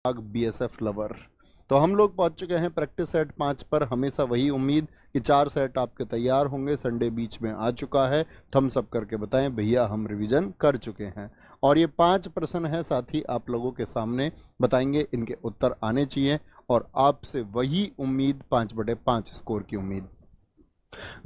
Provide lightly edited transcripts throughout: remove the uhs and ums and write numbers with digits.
BSF lover. तो हम लोग पहुंच चुके हैं प्रैक्टिस सेट 5 पर। हमेशा वही उम्मीद कि 4 सेट आपके तैयार होंगे। संडे बीच में आ चुका है, थम्स अप करके बताएं भैया हम रिवीजन कर चुके हैं। और ये 5 प्रश्न है, साथ ही आप लोगों के सामने बताएंगे, इनके उत्तर आने चाहिए और आपसे वही उम्मीद 5/5 स्कोर की उम्मीद।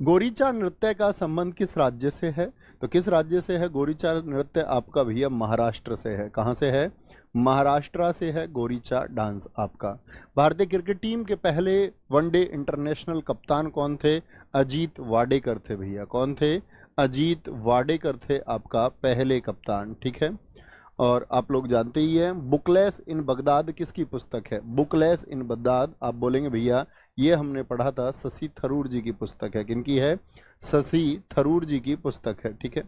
गोरीचा नृत्य का संबंध किस राज्य से है? तो किस राज्य से है गोरीचा नृत्य? आपका भैया महाराष्ट्र से है। कहाँ से है? महाराष्ट्र से है गोरीचा डांस आपका। भारतीय क्रिकेट टीम के पहले वनडे इंटरनेशनल कप्तान कौन थे? अजीत वाडेकर थे भैया। कौन थे? अजीत वाडेकर थे आपका पहले कप्तान। ठीक है, और आप लोग जानते ही हैं बुकलेस इन बगदाद किसकी पुस्तक है? बुकलेस इन बगदाद आप बोलेंगे भैया ये हमने पढ़ा था, शशि थरूर जी की पुस्तक है। किनकी है? शशि थरूर जी की पुस्तक है। ठीक है,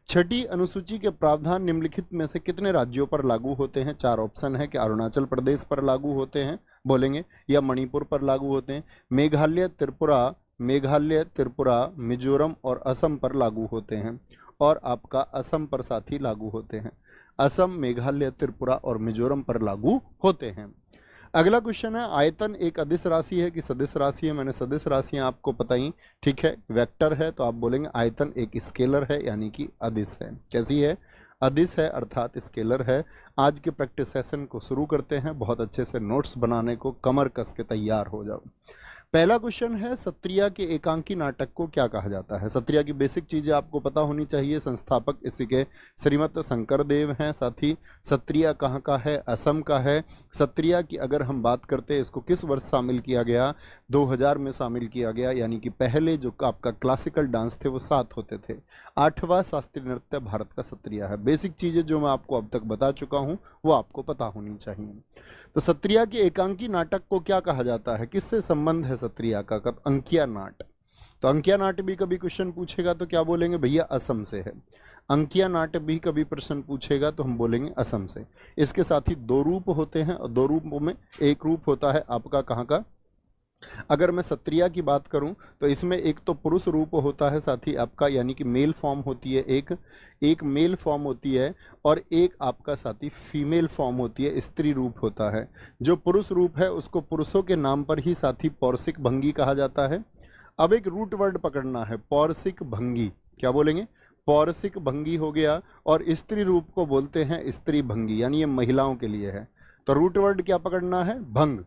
छठी अनुसूची के प्रावधान निम्नलिखित में से कितने राज्यों पर लागू होते हैं? 4 ऑप्शन है कि अरुणाचल प्रदेश पर लागू होते हैं बोलेंगे, या मणिपुर पर लागू होते हैं, मेघालय त्रिपुरा मिजोरम और असम पर लागू होते हैं, और आपका असम पर साथी लागू होते हैं। असम, मेघालय, त्रिपुरा और मिजोरम पर लागू होते हैं। अगला क्वेश्चन है, आयतन एक अदिश राशि है कि सदिश राशि है? मैंने सदिश राशियां आपको बताई। ठीक है, वेक्टर है तो आप बोलेंगे आयतन एक स्केलर है, यानी कि अदिश है। कैसी है? अदिश है, अर्थात स्केलर है। आज के प्रैक्टिस सेशन को शुरू करते हैं। बहुत अच्छे से नोट्स बनाने को कमर कस के तैयार हो जाओ। पहला क्वेश्चन है, सत्रिया के एकांकी नाटक को क्या कहा जाता है? सत्रिया की बेसिक चीजें आपको पता होनी चाहिए। संस्थापक इसी के श्रीमत शंकर देव हैं। साथ ही सत्रिया कहाँ का है? असम का है। सत्रिया की अगर हम बात करते हैं, इसको किस वर्ष शामिल किया गया? 2000 में शामिल किया गया, यानी कि पहले जो आपका क्लासिकल डांस थे वो 7 होते थे। 8वां शास्त्रीय नृत्य भारत का सत्रिया है। बेसिक चीजें जो मैं आपको अब तक बता चुका हूँ वो आपको पता होनी चाहिए। तो सत्रिया के एकांकी नाटक को क्या कहा जाता है? किससे संबंध है सत्रिया का? अंकिया नाट। तो अंकिया नाट भी कभी क्वेश्चन पूछेगा तो क्या बोलेंगे भैया? असम से है। अंकिया नाट भी कभी प्रश्न पूछेगा तो हम बोलेंगे असम से। इसके साथ ही 2 रूप होते हैं, और 2 रूपों में एक रूप होता है आपका कहाँ का? अगर मैं सत्रिया की बात करूं तो इसमें एक तो पुरुष रूप होता है, साथ ही आपका यानी कि मेल फॉर्म होती है, एक मेल फॉर्म होती है, और एक आपका साथी फीमेल फॉर्म होती है, स्त्री रूप होता है। जो पुरुष रूप है उसको पुरुषों के नाम पर ही साथी पौर्षिक भंगी कहा जाता है। अब एक रूट वर्ड पकड़ना है, पौर्षिक भंगी। क्या बोलेंगे? पौर्षिक भंगी हो गया। और स्त्री रूप को बोलते हैं स्त्री भंगी, यानी ये महिलाओं के लिए है। तो रूट वर्ड क्या पकड़ना है? भंग।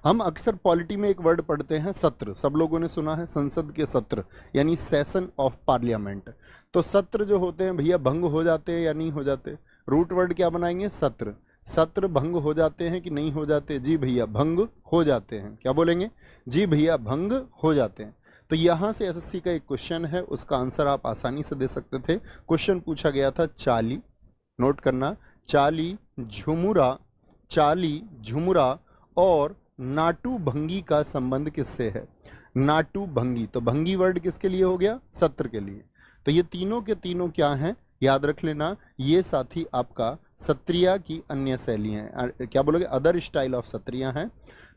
हम अक्सर पॉलिटी में एक वर्ड पढ़ते हैं सत्र, सब लोगों ने सुना है, संसद के सत्र यानी सेशन ऑफ पार्लियामेंट। तो सत्र जो होते हैं भैया भंग हो जाते हैं या नहीं हो जाते? रूट वर्ड क्या बनाएंगे? सत्र। सत्र भंग हो जाते हैं कि नहीं हो जाते? जी भैया भंग हो जाते हैं। क्या बोलेंगे? जी भैया भंग हो जाते हैं। तो यहाँ से एसएससी का एक क्वेश्चन है, उसका आंसर आप आसानी से दे सकते थे। क्वेश्चन पूछा गया था चाली, नोट करना, चाली झुमुरा और नाटू भंगी का संबंध किससे है? नाटू भंगी, तो भंगी वर्ड किसके लिए हो गया? सत्र के लिए। तो ये तीनों के तीनों क्या हैं? याद रख लेना, ये साथी आपका सत्रिया की अन्य शैली हैं। क्या बोलोगे? अदर स्टाइल ऑफ सत्रिया हैं,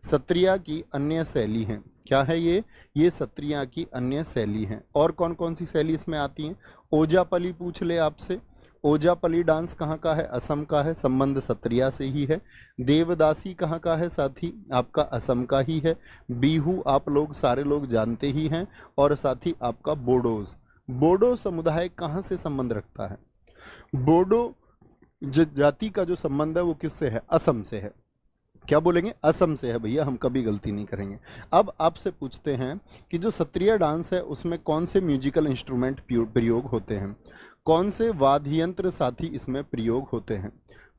सत्रिया की अन्य शैली हैं। क्या है ये सत्रिया की अन्य शैली हैं। और कौन कौन सी शैली इसमें आती हैं? ओजापली पूछ ले आपसे, ओजापली डांस कहाँ का है? असम का है, संबंध सत्रिया से ही है। देवदासी कहाँ का है? साथी आपका असम का ही है। बीहू आप लोग सारे लोग जानते ही हैं। और साथी आपका बोडो समुदाय कहाँ से संबंध रखता है? बोडो जाति का जो संबंध है वो किससे है? असम से है। क्या बोलेंगे? असम से है भैया, हम कभी गलती नहीं करेंगे। अब आपसे पूछते हैं कि जो सत्रिया डांस है उसमें कौन से म्यूजिकल इंस्ट्रूमेंट प्रयोग होते हैं? कौन से वाद्य यंत्र साथी इसमें प्रयोग होते हैं?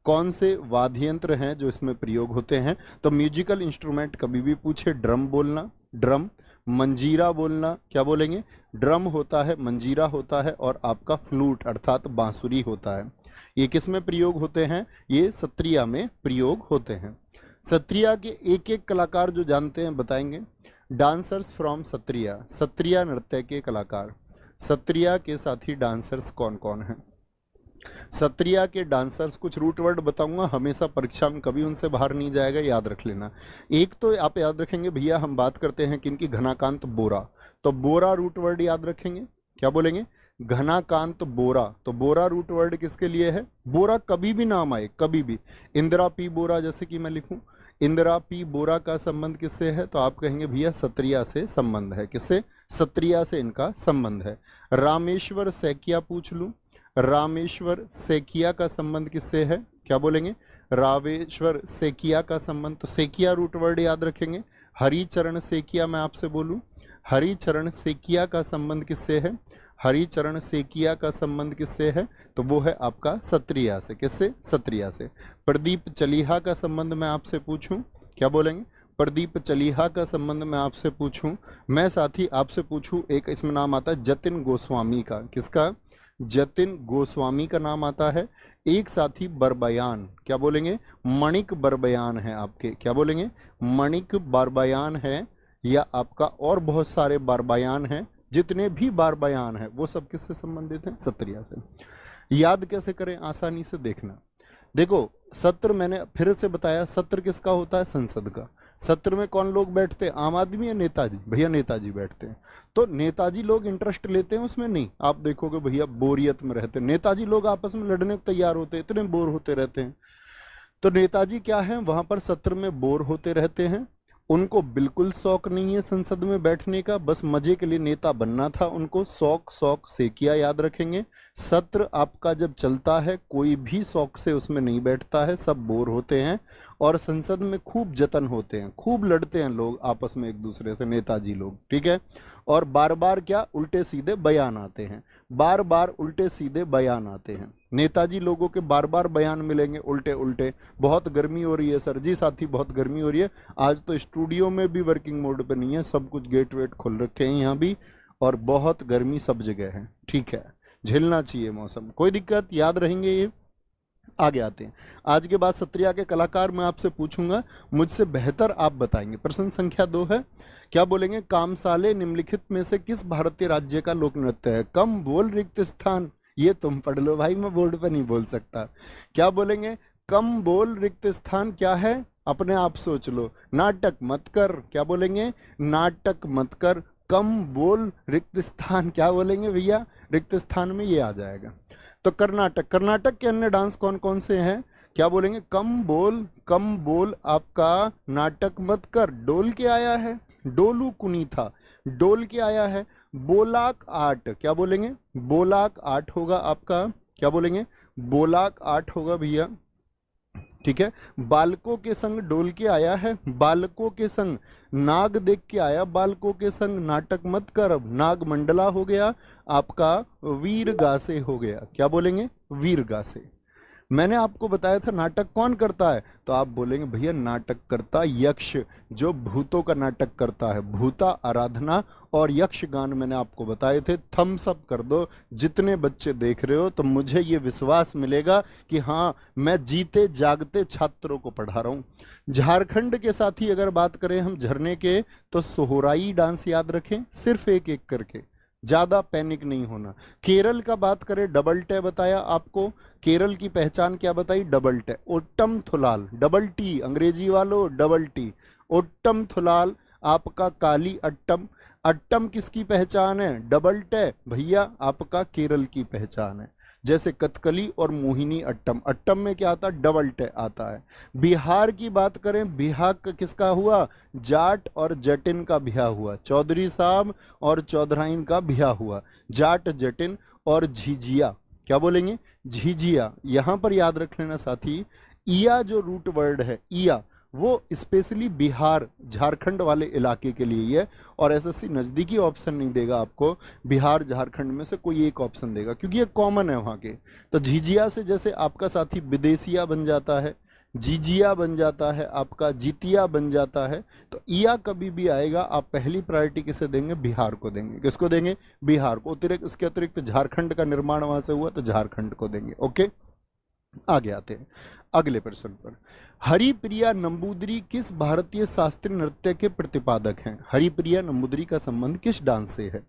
कौन से वाद्य यंत्र हैं जो इसमें प्रयोग होते हैं? तो म्यूजिकल इंस्ट्रूमेंट कभी भी पूछे, ड्रम बोलना, ड्रम, मंजीरा बोलना। क्या बोलेंगे? ड्रम होता है, मंजीरा होता है, और आपका फ्लूट अर्थात बांसुरी होता है। ये किस में प्रयोग होते हैं? ये सत्रिया में प्रयोग होते हैं। सत्रिया के एक एक कलाकार जो जानते हैं बताएंगे। डांसर्स फ्रॉम सत्रिया, सत्रिया नृत्य के कलाकार। सत्रिया के साथी डांसर्स कौन कौन हैं? सत्रिया के डांसर्स, कुछ रूट वर्ड बताऊंगा, हमेशा परीक्षा में कभी उनसे बाहर नहीं जाएगा, याद रख लेना। एक तो आप याद रखेंगे भैया, हम बात करते हैं किनकी? घनाकांत बोरा। तो बोरा रूट वर्ड याद रखेंगे। क्या बोलेंगे? घनाकांत बोरा, तो बोरा रूट वर्ड किसके लिए है? बोरा कभी भी नाम आए, कभी भी। इंदिरा पी बोरा, जैसे कि मैं लिखूं इंदिरा पी बोरा का संबंध किससे है, तो आप कहेंगे भैया सत्रिया से संबंध है। किससे? सत्रिया से इनका संबंध है। रामेश्वर सैकिया पूछ लूं, रामेश्वर सैकिया का संबंध किससे है? क्या बोलेंगे? रामेश्वर सैकिया का संबंध, तो सैकिया रूट वर्ड याद रखेंगे। हरिचरण सैकिया मैं आपसे बोलूं, हरिचरण सैकिया का संबंध किससे है? हरिचरण सैकिया का संबंध किससे है? तो वो है आपका सत्रिया से। किससे? सत्रिया से। प्रदीप चलीहा का संबंध मैं आपसे पूछूं, क्या बोलेंगे? प्रदीप चलीहा का संबंध मैं आपसे पूछूं, मैं साथी आपसे पूछूं, एक इसमें नाम आता है जतिन गोस्वामी का। किसका? जतिन गोस्वामी का नाम आता है। एक साथी बरबयान, क्या बोलेंगे? मणिक बरबयान है आपके, क्या बोलेंगे? मणिक बरबयान है, या आपका और बहुत सारे बरबयान हैं। जितने भी बरबयान हैं वो सब किससे संबंधित हैं? सत्रिया से। याद कैसे करें? आसानी से देखना। देखो, सत्र मैंने फिर से बताया, सत्र किसका होता है? संसद का। सत्र में कौन लोग बैठते हैं? आम आदमी या नेताजी? भैया नेताजी बैठते हैं। तो नेताजी लोग इंटरेस्ट लेते हैं उसमें? नहीं। आप देखोगे भैया बोरियत में रहते हैं नेताजी लोग, आपस में लड़ने को तैयार होते हैं, इतने बोर होते रहते हैं। तो नेताजी क्या है, वहां पर सत्र में बोर होते रहते हैं। उनको बिल्कुल शौक नहीं है संसद में बैठने का, बस मजे के लिए नेता बनना था उनको। शौक से किया, याद रखेंगे। सत्र आपका जब चलता है कोई भी शौक से उसमें नहीं बैठता है, सब बोर होते हैं। और संसद में खूब जतन होते हैं, खूब लड़ते हैं लोग आपस में एक दूसरे से, नेताजी लोग, ठीक है। और बार बार क्या? उल्टे सीधे बयान आते हैं, बार बार उल्टे सीधे बयान आते हैं। नेताजी लोगों के बार बार बयान मिलेंगे उल्टे उल्टे। बहुत गर्मी हो रही है सर जी, साथी बहुत गर्मी हो रही है। आज तो स्टूडियो में भी वर्किंग मोड पे नहीं है, सब कुछ गेट वेट खोल रखे हैं यहाँ भी, और बहुत गर्मी सब जगह है, ठीक है। झेलना चाहिए मौसम, कोई दिक्कत, याद रहेंगे ये। आगे आते हैं। आज के बाद सत्रिया के कलाकार मैं आपसे पूछूंगा, मुझसे बेहतर आप बताएंगे। प्रश्न संख्या 2 है, क्या बोलेंगे? कामसाले निम्नलिखित में से किस भारतीय राज्य का लोक नृत्य है? कम बोल रिक्त स्थान, ये तुम पढ़ लो भाई, मैं बोर्ड पे नहीं बोल सकता। क्या बोलेंगे? कम बोल रिक्त स्थान क्या है? अपने आप सोच लो। नाटक मत कर, क्या बोलेंगे? नाटक मत कर। कम बोल रिक्त स्थान, क्या बोलेंगे भैया? रिक्त स्थान में ये आ जाएगा। तो कर्नाटक, कर्नाटक के अन्य डांस कौन कौन से हैं? क्या बोलेंगे? कम बोल, कम बोल आपका नाटक मत कर। डोल के आया है, डोलू कुनी था, डोल के आया है। बोलाक आठ, क्या बोलेंगे? बोलाक आठ होगा आपका, क्या बोलेंगे? बोलाक आठ होगा भैया, ठीक है। बालकों के संग डोल के आया है, बालकों के संग। नाग देख के आया, बालकों के संग। नाटक मत कर, अब नाग मंडला हो गया आपका, वीर गासे हो गया। क्या बोलेंगे? वीर गासे। मैंने आपको बताया था नाटक कौन करता है, तो आप बोलेंगे भैया नाटक करता यक्ष, जो भूतों का नाटक करता है। भूता आराधना और यक्ष गान मैंने आपको बताए थे। थम्स अप कर दो जितने बच्चे देख रहे हो, तो मुझे ये विश्वास मिलेगा कि हाँ, मैं जीते जागते छात्रों को पढ़ा रहा हूँ। झारखंड के साथ ही अगर बात करें हम झरने के, तो सोहराई डांस याद रखें, सिर्फ एक एक करके, ज्यादा पैनिक नहीं होना। केरल का बात करें, डबल टे बताया आपको। केरल की पहचान क्या बताई? डबल टे। ओट्टम थुलाल, डबल टी, अंग्रेजी वालों डबल टी। ओट्टम थुलाल आपका काली अट्टम। अट्टम किसकी पहचान है? डबल टे भैया आपका केरल की पहचान है। जैसे कथकली और मोहिनी अट्टम, अट्टम में क्या आता है? डबल टे आता है। बिहार की बात करें, बिहार का किसका हुआ? जाट और जटिन का ब्याह हुआ। चौधरी साहब और चौधराइन का ब्याह हुआ। जाट, जटिन और झिझिया, क्या बोलेंगे? झिझिया। यहां पर याद रख लेना साथी, इया जो रूट वर्ड है, इया, वो स्पेशली बिहार झारखंड वाले इलाके के लिए ही है। और एसएससी नजदीकी ऑप्शन नहीं देगा आपको, बिहार झारखंड में से कोई एक ऑप्शन देगा, क्योंकि ये कॉमन है वहां के। तो झिझिया से जैसे आपका साथी विदेशिया बन जाता है, जीजिया बन जाता है, आपका जीतिया बन जाता है। तो इया कभी भी आएगा, आप पहली प्रायोरिटी किसे देंगे? बिहार को देंगे। किसको देंगे? बिहार को। अतिरिक्त, इसके अतिरिक्त झारखंड का निर्माण वहां से हुआ, तो झारखंड को देंगे। ओके, आगे आते हैं अगले प्रश्न पर। हरिप्रिया नंबूदरी किस भारतीय शास्त्रीय नृत्य के प्रतिपादक हैं? हरिप्रिया नंबूदरी का संबंध किस डांस से है?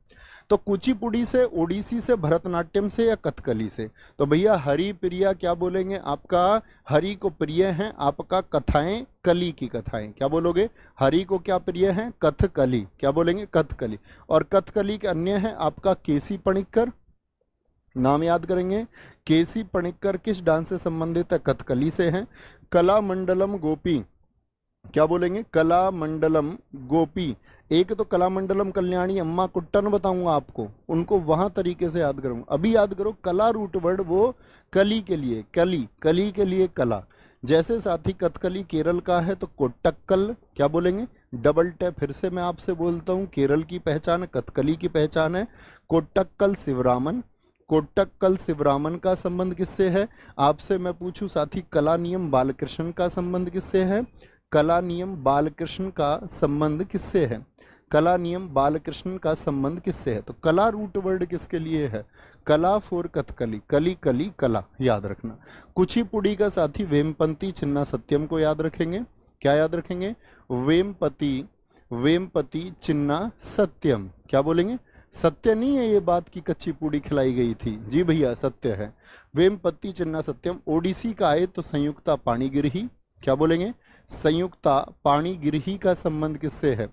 तो कुचिपुड़ी से, ओडिसी से, भरतनाट्यम से, या कथकली से? तो भैया हरिप्रिया क्या बोलेंगे? आपका हरि को प्रिय हैं आपका कथाएं, कली की कथाएं। क्या बोलोगे? हरि को क्या प्रिय हैं? कथकली। क्या बोलेंगे? कथकली। और कथकली के अन्य है आपका केसी पणिक्कर, नाम याद करेंगे। केसी पणिक्कर किस डांस से संबंधित है? कथकली से हैं। कला मंडलम गोपी, क्या बोलेंगे? कला मंडलम गोपी। एक तो कला मंडलम कल्याणी अम्मा कुट्टन बताऊंगा आपको, उनको वहां तरीके से याद करूंगा। अभी याद करो, कला रूट वर्ड वो कली के लिए, कली, कली के लिए कला। जैसे साथी कथकली केरल का है तो कोट्टक्कल, क्या बोलेंगे? डबल टैप फिर से मैं आपसे बोलता हूँ, केरल की पहचान है, कथकली की पहचान है कोट्टक्कल शिवरामन। कोट्टक्कल शिवरामन का संबंध किससे है? आपसे मैं पूछूं साथी, कलानियम बालकृष्ण का संबंध किससे है? कलानियम बालकृष्ण का संबंध किससे है? कलानियम बालकृष्ण का संबंध किससे है? तो कला रूट वर्ड किसके लिए है? कला फॉर कथकली, कली कली कला, याद रखना। कुचिपुड़ी का साथी वेमपंती चिन्ना सत्यम को याद रखेंगे। क्या याद रखेंगे? वेमपति, वेमपति चिन्ना सत्यम, क्या बोलेंगे? सत्य नहीं है ये बात की कच्ची पूड़ी खिलाई गई थी, जी भैया सत्य है। वेमपति चिन्ना सत्यम। ओडिसी का आए तो संयुक्ता पाणिगिरही, क्या बोलेंगे? संयुक्ता पाणिगिरही का संबंध किससे है?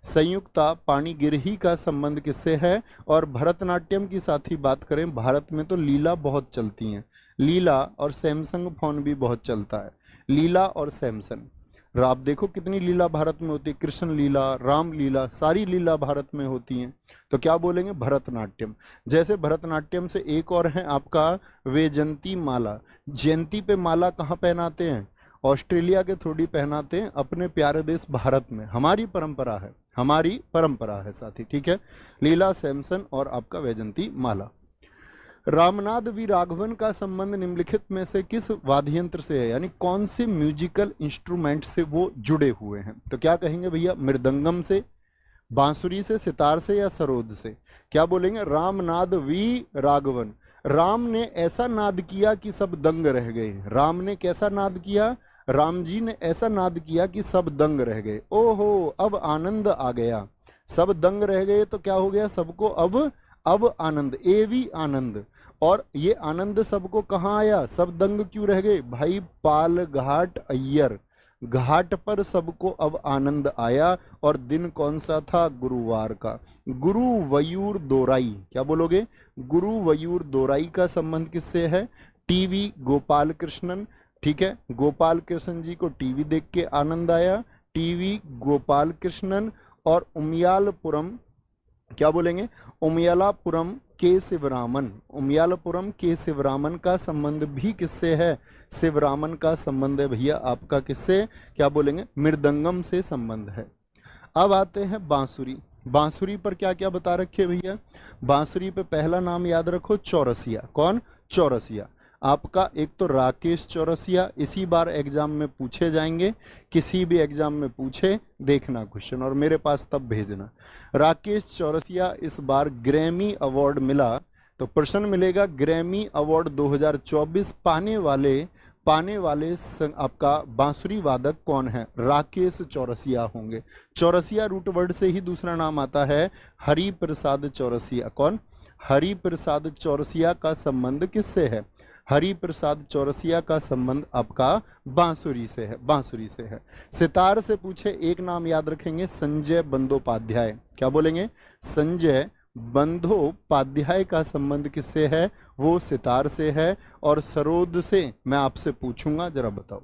संयुक्ता पाणिगिरही का संबंध किससे है? और भरतनाट्यम की साथ ही बात करें, भारत में तो लीला बहुत चलती हैं, लीला और सैमसंग फोन भी बहुत चलता है, लीला और सैमसंग। आप देखो कितनी लीला भारत में होती है, कृष्ण लीला, राम लीला, सारी लीला भारत में होती हैं। तो क्या बोलेंगे? भरतनाट्यम। जैसे भरतनाट्यम से एक और है आपका वैजयंती माला। जयंती पे माला कहाँ पहनाते हैं? ऑस्ट्रेलिया के थोड़ी पहनाते हैं, अपने प्यारे देश भारत में। हमारी परंपरा है, हमारी परंपरा है साथी, ठीक है। लीला, सैमसन और आपका वैजयंती माला। रामनाथ वी राघवन का संबंध निम्नलिखित में से किस वाद्य यंत्र से है? यानी कौन से म्यूजिकल इंस्ट्रूमेंट से वो जुड़े हुए हैं? तो क्या कहेंगे भैया? मृदंगम से, बांसुरी से, सितार से या सरोद से? क्या बोलेंगे? रामनाथ वी राघवन। राम ने ऐसा नाद किया कि सब दंग रह गए। राम ने कैसा नाद किया? राम जी ने ऐसा नाद किया कि सब दंग रह गए। ओहो, अब आनंद आ गया। सब दंग रह गए तो क्या हो गया? सबको अब आनंद, एवी आनंद। और ये आनंद सबको कहाँ आया? सब दंग क्यों रह गए? भाई पाल घाट अय्यर, घाट पर सबको अब आनंद आया। और दिन कौन सा था? गुरुवार का। गुरु वयूर दोराई, क्या बोलोगे? गुरु वयूर दोराई का संबंध किससे है? टीवी गोपाल कृष्णन, ठीक है। गोपाल कृष्ण जी को टीवी देख के आनंद आया, टीवी गोपाल कृष्णन। और उमियालपुरम, क्या बोलेंगे? उमियालापुरम के शिवरामन, उमियालपुरम के शिवरामन का संबंध भी किससे है? शिवरामन का संबंध है भैया आपका किससे? क्या बोलेंगे? मृदंगम से संबंध है। अब आते हैं बांसुरी। बांसुरी पर क्या क्या बता रखे भैया? बांसुरी पे पहला नाम याद रखो, चौरसिया। कौन? चौरसिया। आपका एक तो राकेश चौरसिया, इसी बार एग्जाम में पूछे जाएंगे, किसी भी एग्जाम में पूछे देखना क्वेश्चन और मेरे पास तब भेजना। राकेश चौरसिया इस बार ग्रैमी अवार्ड मिला, तो प्रश्न मिलेगा ग्रैमी अवार्ड 2024 पाने वाले आपका बांसुरी वादक कौन है? राकेश चौरसिया होंगे। चौरसिया रूट वर्ड से ही दूसरा नाम आता है हरि प्रसाद चौरसिया। कौन? हरि प्रसाद चौरसिया का संबंध किससे है? हरि प्रसाद चौरसिया का संबंध आपका बांसुरी से है, बांसुरी से है। सितार से पूछे एक नाम याद रखेंगे, संजय बंदोपाध्याय। क्या बोलेंगे? संजय बंदोपाध्याय का संबंध किससे है? वो सितार से है। और सरोद से मैं आपसे पूछूंगा, जरा बताओ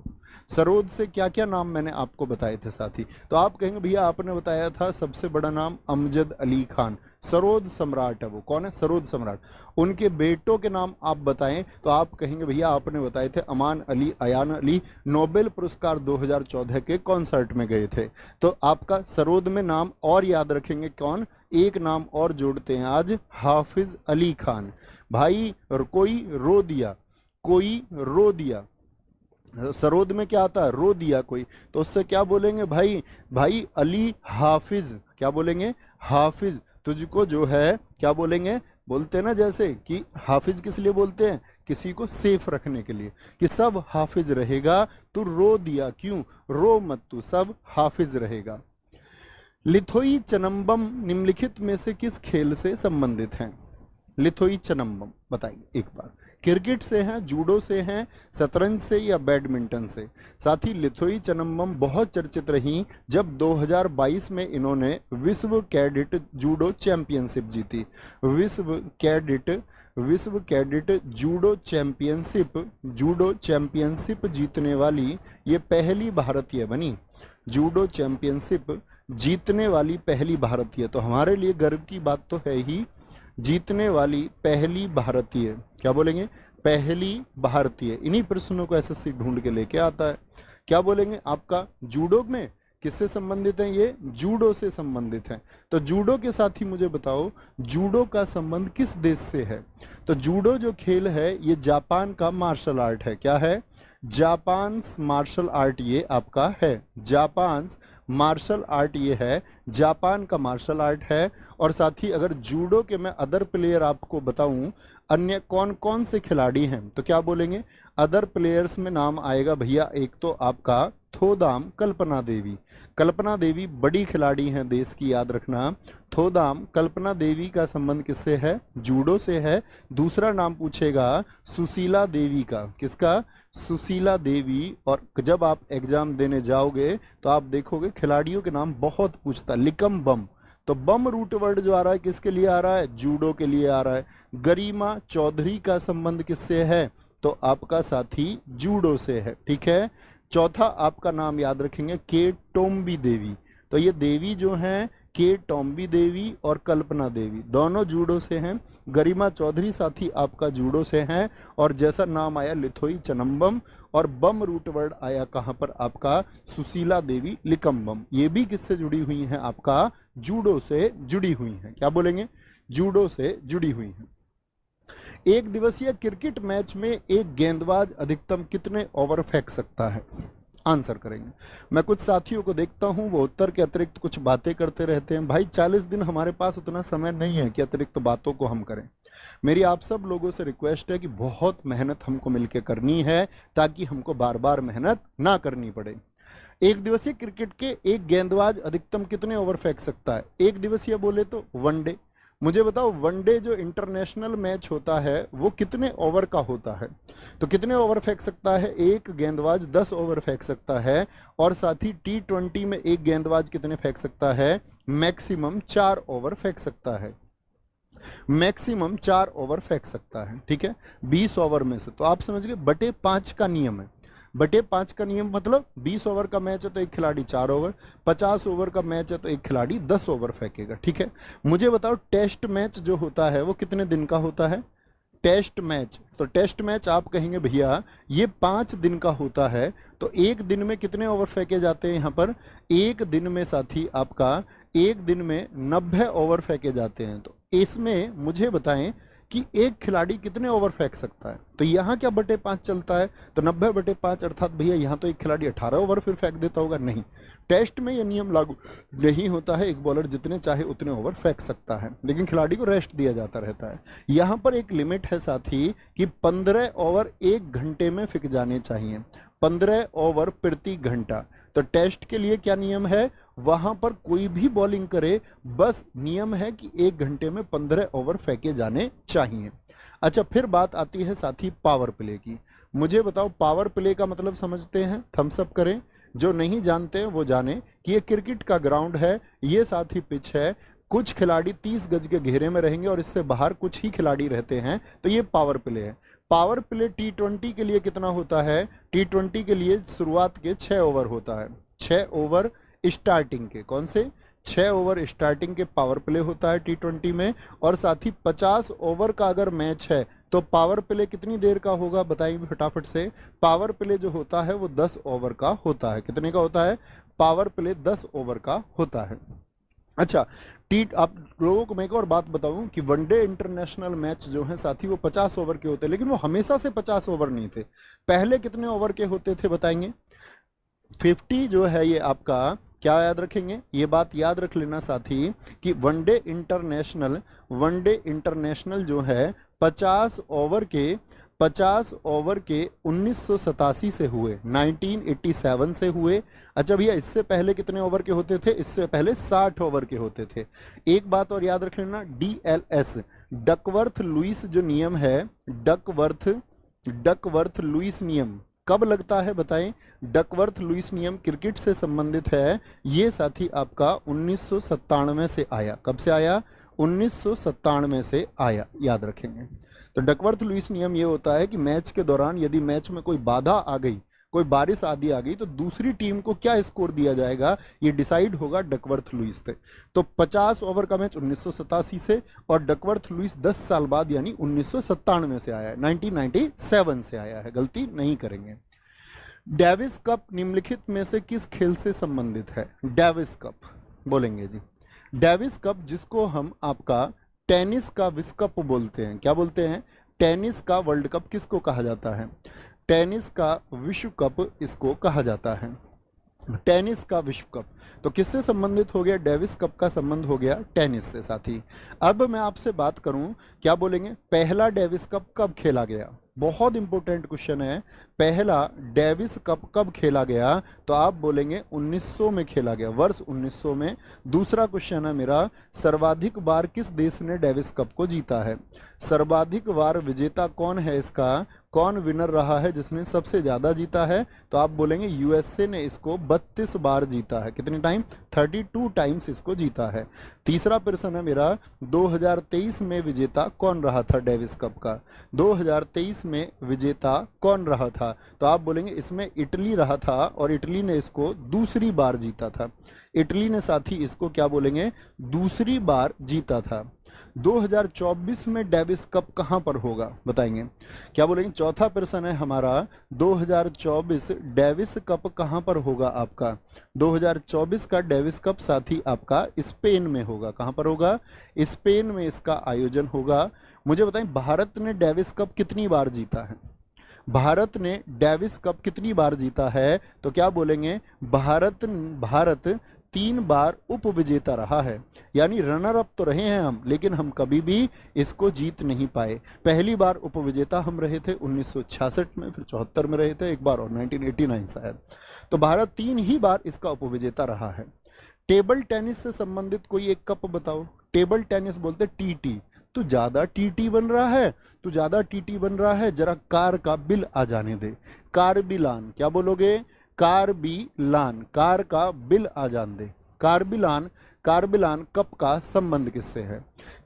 सरोद से क्या क्या नाम मैंने आपको बताए थे साथी? तो आप कहेंगे भैया आपने बताया था सबसे बड़ा नाम अमजद अली खान, सरोद सम्राट है वो। कौन है? सरोद सम्राट। उनके बेटों के नाम आप बताएं तो आप कहेंगे भैया आपने बताए थे अमान अली, अयान अली, नोबेल पुरस्कार 2014 के कॉन्सर्ट में गए थे। तो आपका सरोद में नाम और याद रखेंगे कौन? एक नाम और जोड़ते हैं आज, हाफिज अली खान। भाई कोई रो दिया, कोई रो दिया, सरोद में क्या आता है? रो दिया कोई, तो उससे क्या बोलेंगे भाई? भाई अली हाफिज, क्या बोलेंगे? हाफिज तुझको जो है, क्या बोलेंगे? बोलते हैं ना जैसे कि हाफिज किस लिए बोलते हैं? किसी को सेफ रखने के लिए, कि सब हाफिज रहेगा। तू रो दिया क्यों? रो मत, तू सब हाफिज रहेगा। लिथोई चनम्बम निम्नलिखित में से किस खेल से संबंधित हैं? लिथोई चनम्बम बताइए एक बार। क्रिकेट से हैं, जूडो से हैं, शतरंज से या बैडमिंटन से? साथ ही लिथोई चनम्बम बहुत चर्चित रही जब 2022 में इन्होंने विश्व कैडेट जूडो चैंपियनशिप जीती। विश्व कैडेट विश्व कैडेट जूडो चैंपियनशिप जीतने वाली ये पहली भारतीय बनी। जूडो चैंपियनशिप जीतने वाली पहली भारतीय, तो हमारे लिए गर्व की बात तो है ही। जीतने वाली पहली भारतीय, क्या बोलेंगे? पहली भारतीय। इन्हीं प्रश्नों को एसएससी ढूंढ के लेके आता है। क्या बोलेंगे? आपका जूडो में किससे संबंधित है? ये जूडो से संबंधित है। तो जूडो के साथ ही मुझे बताओ, जूडो का संबंध किस देश से है? तो जूडो जो खेल है ये जापान का मार्शल आर्ट है। क्या है? जापान मार्शल आर्ट ये आपका है। जापान मार्शल आर्ट ये है, जापान का मार्शल आर्ट है। और साथ ही अगर जूडो के मैं अदर प्लेयर आपको बताऊं, अन्य कौन कौन से खिलाड़ी हैं, तो क्या बोलेंगे? अदर प्लेयर्स में नाम आएगा भैया, एक तो आपका थोदाम कल्पना देवी। कल्पना देवी बड़ी खिलाड़ी हैं देश की, याद रखना। थोदाम कल्पना देवी का संबंध किससे है? जूडो से है। दूसरा नाम पूछेगा सुशीला देवी का। किसका? सुशीला देवी। और जब आप एग्जाम देने जाओगे तो आप देखोगे खिलाड़ियों के नाम बहुत पूछता। लिकम बम, तो बम रूट वर्ड जो आ रहा है किसके लिए आ रहा है? जूडो के लिए आ रहा है। गरिमा चौधरी का संबंध किससे है? तो आपका साथी जूडो से है। ठीक है। चौथा आपका नाम याद रखेंगे के टोम्बी देवी। तो ये देवी जो हैं के टोम्बी देवी और कल्पना देवी दोनों जूडो से हैं। गरिमा चौधरी साथी आपका जूडो से हैं। और जैसा नाम आया लिथोई चनम्बम, और बम रूट वर्ड आया कहां पर? आपका सुशीला देवी लिकम्बम। ये भी किससे जुड़ी हुई हैं? आपका जूडो से जुड़ी हुई हैं। क्या बोलेंगे? जूडो से जुड़ी हुई हैं। एक दिवसीय क्रिकेट मैच में एक गेंदबाज अधिकतम कितने ओवर फेंक सकता है? आंसर करेंगे। मैं कुछ साथियों को देखता हूं वो उत्तर के अतिरिक्त कुछ बातें करते रहते हैं। भाई 40 दिन हमारे पास उतना समय नहीं है कि अतिरिक्त बातों को हम करें। मेरी आप सब लोगों से रिक्वेस्ट है कि बहुत मेहनत हमको मिलकर करनी है ताकि हमको बार बार मेहनत ना करनी पड़े। एक दिवसीय क्रिकेट के एक गेंदबाज अधिकतम कितने ओवर फेंक सकता है? एक दिवसीय बोले तो वनडे। मुझे बताओ वनडे जो इंटरनेशनल मैच होता है वो कितने ओवर का होता है? तो कितने ओवर फेंक सकता है? एक गेंदबाज 10 ओवर फेंक सकता है। और साथ ही T20 में एक गेंदबाज कितने फेंक सकता है? मैक्सिमम 4 ओवर फेंक सकता है। मैक्सिमम 4 ओवर फेंक सकता है। ठीक है, 20 ओवर में से। तो आप समझ गए, बटे 5 का नियम है। बटे 5 का नियम मतलब 20 ओवर का मैच है तो एक खिलाड़ी 4 ओवर, 50 ओवर का मैच है तो एक खिलाड़ी 10 ओवर फेंकेगा। ठीक है। मुझे बताओ टेस्ट मैच जो होता है वो कितने दिन का होता है? टेस्ट मैच, तो टेस्ट मैच आप कहेंगे भैया ये 5 दिन का होता है। तो एक दिन में कितने ओवर फेंके जाते हैं? यहाँ पर एक दिन में साथी आपका एक दिन में 90 ओवर फेंके जाते हैं। तो इसमें मुझे बताएं कि एक खिलाड़ी कितने ओवर फेंक सकता है? तो यहाँ क्या बटे 5 चलता है? तो 90 बटे 5 अर्थात भैया यहाँ तो एक खिलाड़ी 18 ओवर फिर फेंक देता होगा। नहीं, टेस्ट में यह नियम लागू नहीं होता है। एक बॉलर जितने चाहे उतने ओवर फेंक सकता है, लेकिन खिलाड़ी को रेस्ट दिया जाता रहता है। यहाँ पर एक लिमिट है साथी कि 15 ओवर 1 घंटे में फेंक जाने चाहिए। 15 ओवर प्रति घंटा। तो टेस्ट के लिए क्या नियम है? वहां पर कोई भी बॉलिंग करे, बस नियम है कि 1 घंटे में 15 ओवर फेंके जाने चाहिए। अच्छा, फिर बात आती है साथी पावर प्ले की। मुझे बताओ पावर प्ले का मतलब समझते हैं? थम्स अप करें। जो नहीं जानते हैं वो जाने कि ये क्रिकेट का ग्राउंड है, ये साथी पिच है। कुछ खिलाड़ी 30 गज के घेरे में रहेंगे और इससे बाहर कुछ ही खिलाड़ी रहते हैं, तो ये पावर प्ले है। पावर प्ले T20 के लिए कितना होता है? T20 के लिए शुरुआत के 6 ओवर होता है। 6 ओवर स्टार्टिंग के, कौन से? 6 ओवर स्टार्टिंग के पावर प्ले होता है T20 में। और साथ ही 50 ओवर का अगर मैच है तो पावर प्ले कितनी देर का होगा? बताइए फटाफट से। पावर प्ले जो होता है वो 10 ओवर का होता है। कितने का होता है? पावर प्ले 10 ओवर का होता है। अच्छा, आप लोगों को मैं एक और बात बताऊं कि वनडे इंटरनेशनल मैच जो है साथी वो 50 ओवर के होते हैं, लेकिन वो हमेशा से 50 ओवर नहीं थे। पहले कितने ओवर के होते थे बताएंगे? 50 जो है ये आपका, क्या याद रखेंगे? ये बात याद रख लेना साथी कि वनडे इंटरनेशनल जो है 50 ओवर के 1987 से हुए, 1987 से हुए। अच्छा भैया, इससे पहले कितने ओवर के होते थे? इससे पहले 60 ओवर के होते थे। एक बात और याद रख लेना, DLS डकवर्थ लुईस जो नियम है, डकवर्थ लुईस नियम कब लगता है बताएं? डकवर्थ लुईस नियम क्रिकेट से संबंधित है। ये साथी आपका 1997 से आया। कब से आया? 1997 से आया, याद रखेंगे। तो डकवर्थ लुईस नियम ये होता है कि मैच के दौरान यदि मैच में कोई बाधा आ गई, कोई बारिश आदि आ गई, तो दूसरी टीम को क्या स्कोर दिया जाएगा ये डिसाइड होगा डकवर्थ लुईस से। तो 50 ओवर का मैच 1987 से, और डकवर्थ लुईस 10 साल बाद यानी 1997 से आया है, 1997 से आया है, गलती नहीं करेंगे। डेविस कप निम्नलिखित में से किस खेल से संबंधित है? डेविस कप बोलेंगे जी। डेविस कप जिसको हम आपका टेनिस का विश्व कप बोलते हैं, क्या बोलते हैं? टेनिस का वर्ल्ड कप किसको कहा जाता है? टेनिस का विश्व कप इसको कहा जाता है, टेनिस का विश्व कप। तो किससे संबंधित हो गया? डेविस कप का संबंध हो गया टेनिस से साथी। अब मैं आपसे बात करूं, क्या बोलेंगे? पहला डेविस कप कब खेला गया? बहुत इंपॉर्टेंट क्वेश्चन है। पहला डेविस कप कब खेला गया? तो आप बोलेंगे 1900 में खेला गया, वर्ष 1900 में। दूसरा क्वेश्चन है मेरा, सर्वाधिक बार किस देश ने डेविस कप को जीता है? सर्वाधिक बार विजेता कौन है इसका? कौन विनर रहा है जिसने सबसे ज्यादा जीता है? तो आप बोलेंगे यूएसए ने इसको 32 बार जीता है। कितने टाइम? 32 टाइम्स इसको जीता है। तीसरा प्रश्न है मेरा, 2023 में विजेता कौन रहा था डेविस कप का? 2023 में विजेता कौन रहा था? तो आप बोलेंगे इसमें इटली रहा था, और इटली ने इसको दूसरी बार जीता था। इटली ने साथी इसको क्या बोलेंगे? दूसरी बार जीता था। 2024 में डेविस कप कहां पर होगा बताएंगे? क्या बोलेंगे? चौथा प्रश्न है हमारा, 2024 डेविस कप कहां पर होगा आपका? 2024 का डेविस कप साथी आपका स्पेन में होगा। कहां पर होगा? स्पेन में इसका आयोजन होगा। मुझे बताएं, भारत ने डेविस कप कितनी बार जीता है? भारत ने डेविस कप कितनी बार जीता है? तो क्या बोलेंगे? भारत 3 बार उप विजेता रहा है, यानी रनर अप तो रहे हैं हम, लेकिन हम कभी भी इसको जीत नहीं पाए। पहली बार उप विजेता हम रहे थे 1966 में, फिर 74 में रहे थे एक बार, और 1989 शायद। तो भारत 3 ही बार इसका उप विजेता रहा है। टेबल टेनिस से संबंधित कोई एक कप बताओ। टेबल टेनिस बोलते टीटी। तू ज्यादा टीटी बन रहा है, तू ज्यादा टीटी बन रहा है, जरा कार का बिल आ जाने दे। कारबिलान, क्या बोलोगे? कारबिलान, कार का बिल आ जान दे। कारबिलान कप का संबंध किससे है?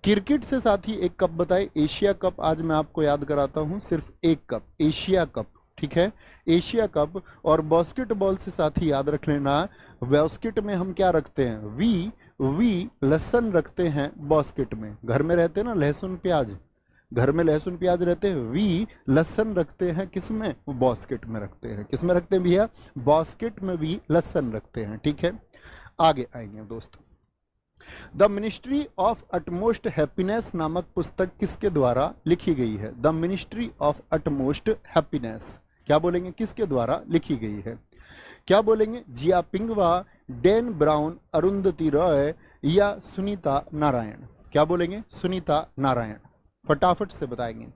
क्रिकेट से साथी एक कप बताए। एशिया कप आज मैं आपको याद कराता हूं, सिर्फ एक कप, एशिया कप, ठीक है, एशिया कप। और बास्केटबॉल से साथी याद रख लेना, बास्केट में हम क्या रखते हैं? वी लहसुन रखते हैं बास्केट में। घर में रहते हैं ना लहसुन प्याज, घर में लहसुन प्याज रहते हैं, वी लहसुन रखते हैं किसमें? बास्केट में रखते हैं। किसमें रखते हैं भैया? बास्केट में भी लहसुन रखते हैं, ठीक है। आगे आएंगे दोस्त। The ministry of utmost happiness नामक पुस्तक किसके द्वारा लिखी गई है? The ministry of utmost happiness, क्या बोलेंगे? किसके द्वारा लिखी गई है? क्या बोलेंगे? जिया पिंगवा, डैन ब्राउन, अरुंधति रॉय या सुनीता नारायण? क्या बोलेंगे? सुनीता नारायण। फटाफट से बताएंगे।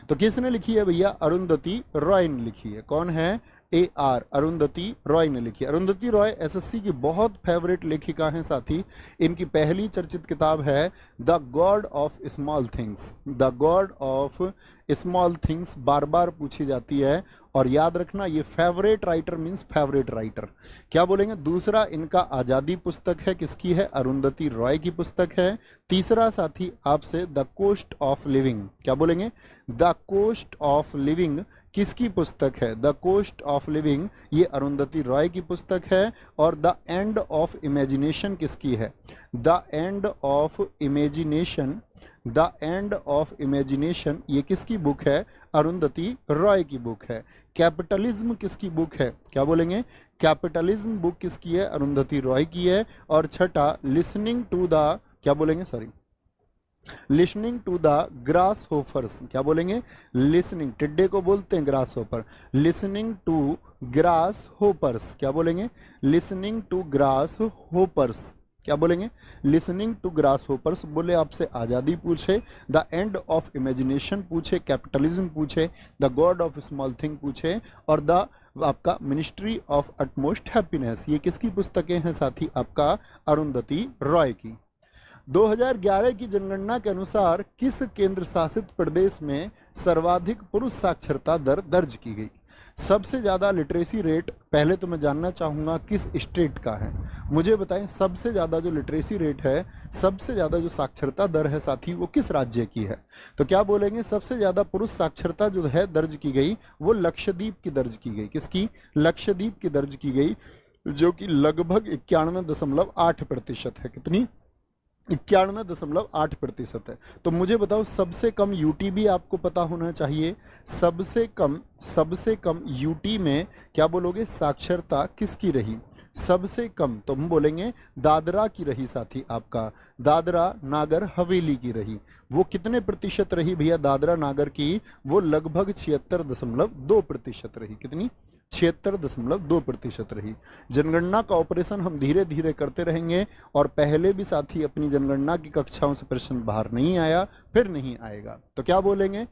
तो किसने लिखी है भैया? अरुंधति रॉय ने लिखी है। कौन है? AR अरुंधति रॉय ने लिखी। अरुंधति रॉय SSC की बहुत फेवरेट लेखिका हैं साथी। इनकी पहली चर्चित किताब है the God of small things. The God of small things बार बार पूछी जाती है, और याद रखना ये favourite writer means favourite writer. क्या बोलेंगे? दूसरा इनका आजादी पुस्तक है, किसकी है? अरुंधति रॉय की पुस्तक है। तीसरा साथी आपसे द कोस्ट ऑफ लिविंग, क्या बोलेंगे? द कोस्ट ऑफ लिविंग किसकी पुस्तक है? द कोस्ट ऑफ लिविंग ये अरुंधति रॉय की पुस्तक है। और द एंड ऑफ इमेजिनेशन किसकी है? The end of imagination, the end of imagination ये किसकी बुक है? अरुंधति रॉय की बुक है। कैपिटलिज्म किसकी बुक है? क्या बोलेंगे? कैपिटलिज्म बुक किसकी है? अरुंधति रॉय की है। और छठा लिसनिंग टू द, क्या बोलेंगे? Sorry, listening to the grasshoppers, क्या बोलेंगे? लिसनिंग, टिड्डे को बोलते हैं grasshopper. Listening to grasshoppers, क्या बोलेंगे? लिसनिंग टू ग्रास होपर्स, क्या बोलेंगे? Listening to grasshoppers. बोले आपसे आज़ादी पूछे, द एंड ऑफ इमेजिनेशन पूछे, कैपिटलिज्म पूछे, the God of small thing पूछे, और द आपका मिनिस्ट्री ऑफ अटमोस्ट हैप्पीनेस, ये किसकी पुस्तकें हैं साथी? आपका अरुंधति रॉय की। 2011 की जनगणना के अनुसार किस केंद्र शासित प्रदेश में सर्वाधिक पुरुष साक्षरता दर दर्ज की गई? सबसे ज़्यादा लिटरेसी रेट पहले तो मैं जानना चाहूँगा किस स्टेट का है, मुझे बताएं। सबसे ज़्यादा जो लिटरेसी रेट है, सबसे ज़्यादा जो साक्षरता दर है साथी, वो किस राज्य की है? तो क्या बोलेंगे, सबसे ज़्यादा पुरुष साक्षरता जो है दर्ज की गई वो लक्षद्वीप की दर्ज की गई। किसकी? लक्षद्वीप की दर्ज की गई, जो कि लगभग 91.8% है। कितनी? 91.8% है। तो मुझे बताओ सबसे कम यूटी भी आपको पता होना चाहिए। सबसे कम यूटी में क्या बोलोगे, साक्षरता किसकी रही? सबसे कम तो हम बोलेंगे दादरा की रही साथी, आपका दादरा नागर हवेली की रही। वो कितने प्रतिशत रही भैया दादरा नागर की? वो लगभग 76.2% रही। कितनी? 76.2% रही। जनगणना का ऑपरेशन हम धीरे धीरे करते रहेंगे, और पहले भी साथी अपनी जनगणना की कक्षाओं से प्रश्न बाहर नहीं आया, फिर नहीं आएगा। तो क्या बोलेंगे,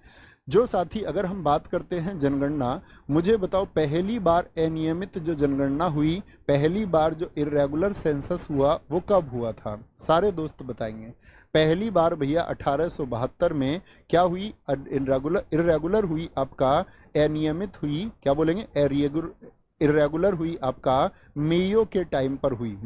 जो साथी अगर हम बात करते हैं जनगणना, मुझे बताओ पहली बार अनियमित जो जनगणना हुई, पहली बार जो इर्रेगुलर सेंसस हुआ वो कब हुआ था? सारे दोस्त बताएंगे। पहली बार भैया 1872 में क्या हुई? इर्रेगुलर हुई आपका, अनियमित हुई, क्या बोलेंगे, इर्रेगुलर हुई आपका मेयो के टाइम पर हुई।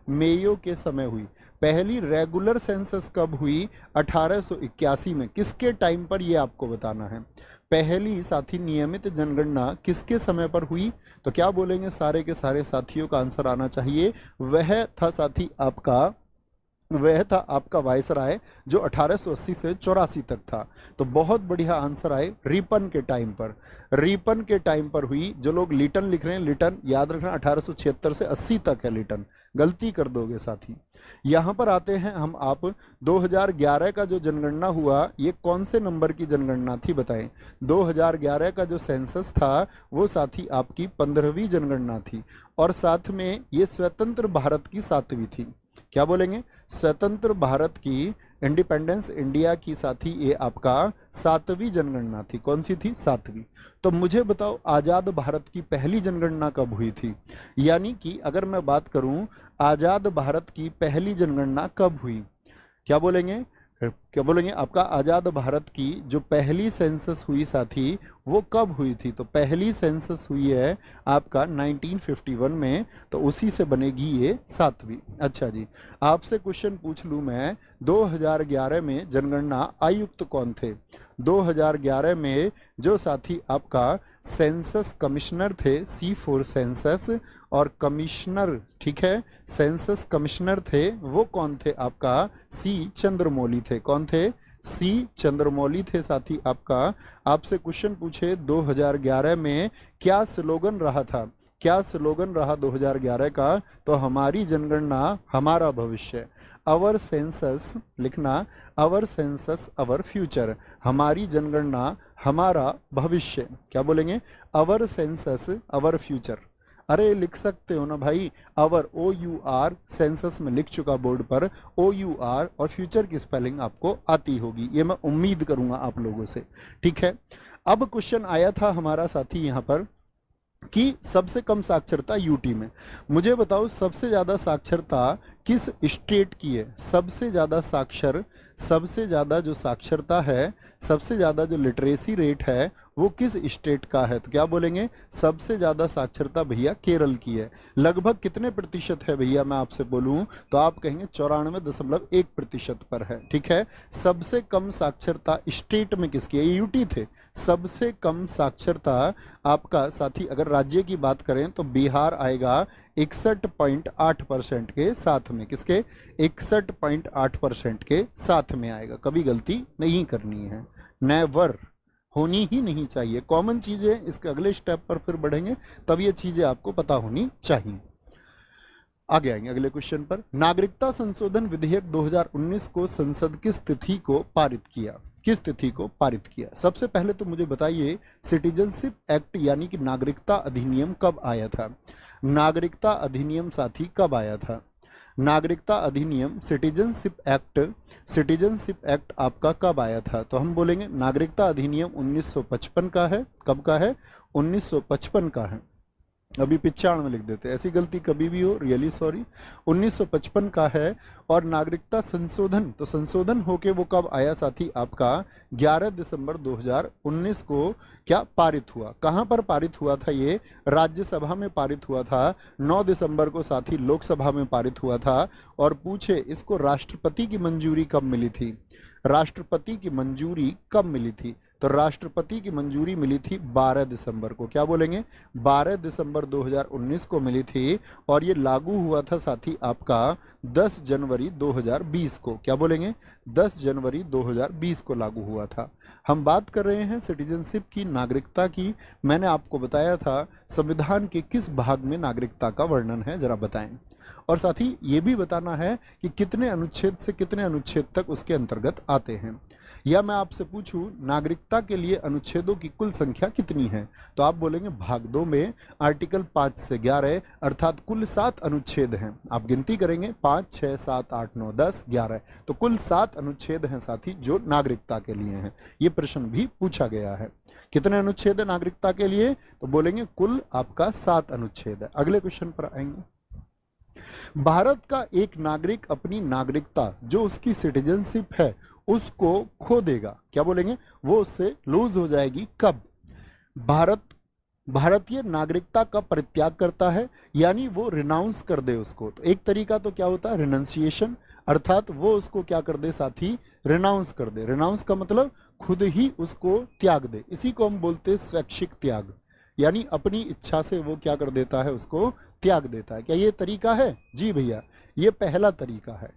मेयो के समय हुई। पहली रेगुलर सेंसस कब हुई? 1881 में। किसके टाइम पर, ये आपको बताना है। पहली साथी नियमित जनगणना किसके समय पर हुई? तो क्या बोलेंगे, सारे के सारे साथियों का आंसर आना चाहिए। वह था साथी आपका वायसराय, जो 1880 से 84 तक था। तो बहुत बढ़िया आंसर आए, रिपन के टाइम पर। रिपन के टाइम पर हुई। जो लोग लिटन लिख रहे हैं, लिटन याद रखना 1876 से 80 तक है लिटन, गलती कर दोगे साथी। यहाँ पर आते हैं हम, आप 2011 का जो जनगणना हुआ, ये कौन से नंबर की जनगणना थी बताएं? 2011 का जो सेंसस था वो साथी आपकी 15वीं जनगणना थी, और साथ में ये स्वतंत्र भारत की 7वीं थी। क्या बोलेंगे? स्वतंत्र भारत की, इंडिपेंडेंस इंडिया की साथी ये आपका 7वीं जनगणना थी। कौन सी थी? 7वीं। तो मुझे बताओ आज़ाद भारत की पहली जनगणना कब हुई थी? यानी कि अगर मैं बात करूं आज़ाद भारत की पहली जनगणना कब हुई, क्या बोलेंगे? आपका आज़ाद भारत की जो पहली सेंसस हुई साथी, वो कब हुई थी? तो पहली सेंसस हुई है आपका 1951 में, तो उसी से बनेगी ये 7वीं। अच्छा जी, आपसे क्वेश्चन पूछ लूँ मैं, 2011 में जनगणना आयुक्त कौन थे? 2011 में जो साथी आपका सेंसस कमिश्नर थे, C4 सेंसस और कमिश्नर, ठीक है, सेंसस कमिश्नर थे, वो कौन थे? आपका C चंद्रमौली थे। कौन थे? C चंद्रमौली थे साथी आपका। आपसे क्वेश्चन पूछे 2011 में क्या स्लोगन रहा था? क्या स्लोगन रहा 2011 का? तो हमारी जनगणना हमारा भविष्य। अवर सेंसस लिखना, अवर सेंसस अवर फ्यूचर। हमारी जनगणना हमारा भविष्य। क्या बोलेंगे? अवर सेंसस अवर फ्यूचर। अरे लिख सकते हो ना भाई, अवर OUR सेंसस में लिख चुका बोर्ड पर, OUR, और फ्यूचर की स्पेलिंग आपको आती होगी, ये मैं उम्मीद करूंगा आप लोगों से। ठीक है, अब क्वेश्चन आया था हमारा साथी यहाँ पर कि सबसे कम साक्षरता यूटी में। मुझे बताओ सबसे ज्यादा साक्षरता किस स्टेट की है? सबसे ज्यादा साक्षर, सबसे ज्यादा जो साक्षरता है, सबसे ज्यादा जो लिटरेसी रेट है, वो किस स्टेट का है? तो क्या बोलेंगे? सबसे ज्यादा साक्षरता भैया केरल की है। लगभग कितने प्रतिशत है भैया मैं आपसे बोलूं तो आप कहेंगे 94.1% पर है। ठीक है, सबसे कम साक्षरता स्टेट में किसकी है? ये यूटी थे। सबसे कम साक्षरता आपका साथी अगर राज्य की बात करें तो बिहार आएगा 61.8% के साथ में। किसके? 61.8% के साथ में आएगा। कभी गलती नहीं करनी है, नेवर, होनी ही नहीं चाहिए। कॉमन चीजें इसके अगले स्टेप पर फिर बढ़ेंगे, तब ये चीजें आपको पता होनी चाहिए। आगे आएंगे अगले क्वेश्चन पर। नागरिकता संशोधन विधेयक 2019 को संसद किस तिथि को पारित किया? किस तिथि को पारित किया? सबसे पहले तो मुझे बताइए सिटीजनशिप एक्ट यानी कि नागरिकता अधिनियम कब आया था? नागरिकता अधिनियम साथी कब आया था? नागरिकता अधिनियम सिटीजनशिप एक्ट आपका कब आया था? तो हम बोलेंगे नागरिकता अधिनियम 1955 का है। कब का है? 1955 का है। अभी 95 लिख देते, ऐसी गलती कभी भी हो रियली सॉरी। 1955 का है। और नागरिकता संशोधन, तो संशोधन होके वो कब आया साथी, आपका 11 दिसंबर 2019 को क्या पारित हुआ। कहां पर पारित हुआ था, ये राज्यसभा में पारित हुआ था। 9 दिसंबर को साथी लोकसभा में पारित हुआ था। और पूछे इसको राष्ट्रपति की मंजूरी कब मिली थी, राष्ट्रपति की मंजूरी कब मिली थी, तो राष्ट्रपति की मंजूरी मिली थी 12 दिसंबर को। क्या बोलेंगे, 12 दिसंबर 2019 को मिली थी। और ये लागू हुआ था साथी आपका 10 जनवरी 2020 को। क्या बोलेंगे, 10 जनवरी 2020 को लागू हुआ था। हम बात कर रहे हैं सिटीजनशिप की, नागरिकता की। मैंने आपको बताया था संविधान के किस भाग में नागरिकता का वर्णन है, जरा बताएं। और साथ ही ये भी बताना है कि कितने अनुच्छेद से कितने अनुच्छेद तक उसके अंतर्गत आते हैं। या मैं आपसे पूछूं नागरिकता के लिए अनुच्छेदों की कुल संख्या कितनी है, तो आप बोलेंगे भाग 2 में आर्टिकल 5 से 11 अर्थात कुल 7 अनुच्छेद हैं। आप गिनती करेंगे 5, 6, 7, 8, 9, 10, 11, तो कुल 7 अनुच्छेद हैं साथी जो नागरिकता के लिए हैं। ये प्रश्न भी पूछा गया है, कितने अनुच्छेद है नागरिकता के लिए, तो बोलेंगे कुल आपका 7 अनुच्छेद है। अगले क्वेश्चन पर आएंगे। भारत का एक नागरिक अपनी नागरिकता जो उसकी सिटीजनशिप है उसको खो देगा। क्या बोलेंगे, वो उससे लूज हो जाएगी कब, भारतीय नागरिकता का परित्याग करता है, यानी वो रिनाउंस कर दे उसको। तो एक तरीका तो क्या होता है रिनाउंसिएशन, अर्थात वो उसको क्या कर दे साथी, रिनाउंस कर दे। रिनाउंस का मतलब खुद ही उसको त्याग दे, इसी को हम बोलते हैं स्वैच्छिक त्याग, यानी अपनी इच्छा से वो क्या कर देता है, उसको त्याग देता है। क्या ये तरीका है, जी भैया ये पहला तरीका है।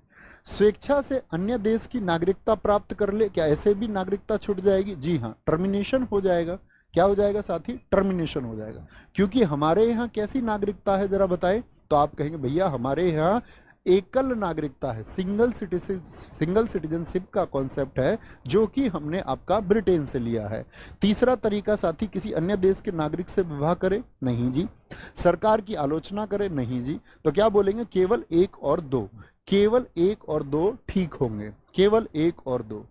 स्वेच्छा से अन्य देश की नागरिकता प्राप्त कर ले, क्या ऐसे भी नागरिकता छूट जाएगी, जी हाँ टर्मिनेशन हो जाएगा। क्या हो जाएगा साथी, टर्मिनेशन हो जाएगा। क्योंकि हमारे यहाँ कैसी नागरिकता है जरा बताएं, तो आप कहेंगे भैया हमारे यहाँ एकल नागरिकता है, सिंगल सिटीजनशिप का कॉन्सेप्ट है जो कि हमने आपका ब्रिटेन से लिया है। तीसरा तरीका साथी किसी अन्य देश के नागरिक से विवाह करे, नहीं जी। सरकार की आलोचना करे, नहीं जी। तो क्या बोलेंगे, केवल 1 और 2, केवल 1 और 2 ठीक होंगे, केवल 1 और 2।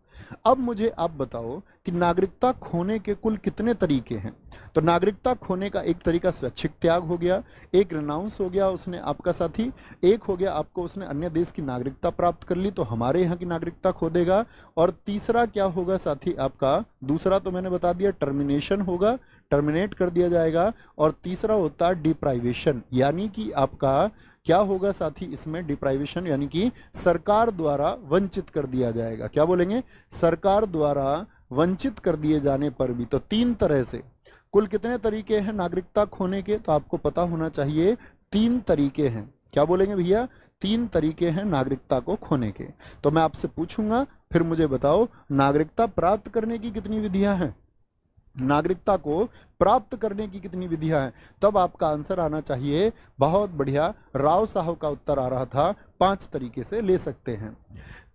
अब मुझे आप बताओ कि नागरिकता खोने के कुल कितने तरीके हैं। तो नागरिकता खोने का एक तरीका स्वैच्छिक त्याग हो गया, एक रिनाउंस हो गया उसने आपका साथी, एक हो गया आपको उसने अन्य देश की नागरिकता प्राप्त कर ली तो हमारे यहाँ की नागरिकता खो देगा। और तीसरा क्या होगा साथी आपका, दूसरा तो मैंने बता दिया टर्मिनेशन होगा, टर्मिनेट कर दिया जाएगा। और तीसरा होता है डिप्राइवेशन, यानी कि आपका क्या होगा साथी इसमें डिप्राइवेशन, यानी कि सरकार द्वारा वंचित कर दिया जाएगा। क्या बोलेंगे, सरकार द्वारा वंचित कर दिए जाने पर भी। तो 3 तरह से कुल कितने तरीके हैं नागरिकता खोने के, तो आपको पता होना चाहिए 3 तरीके हैं। क्या बोलेंगे भैया, 3 तरीके हैं नागरिकता को खोने के। तो मैं आपसे पूछूंगा फिर मुझे बताओ नागरिकता प्राप्त करने की कितनी विधियां हैं, नागरिकता को प्राप्त करने की कितनी विधियां हैं, तब आपका आंसर आना चाहिए। बहुत बढ़िया, राव साहब का उत्तर आ रहा था 5 तरीके से ले सकते हैं।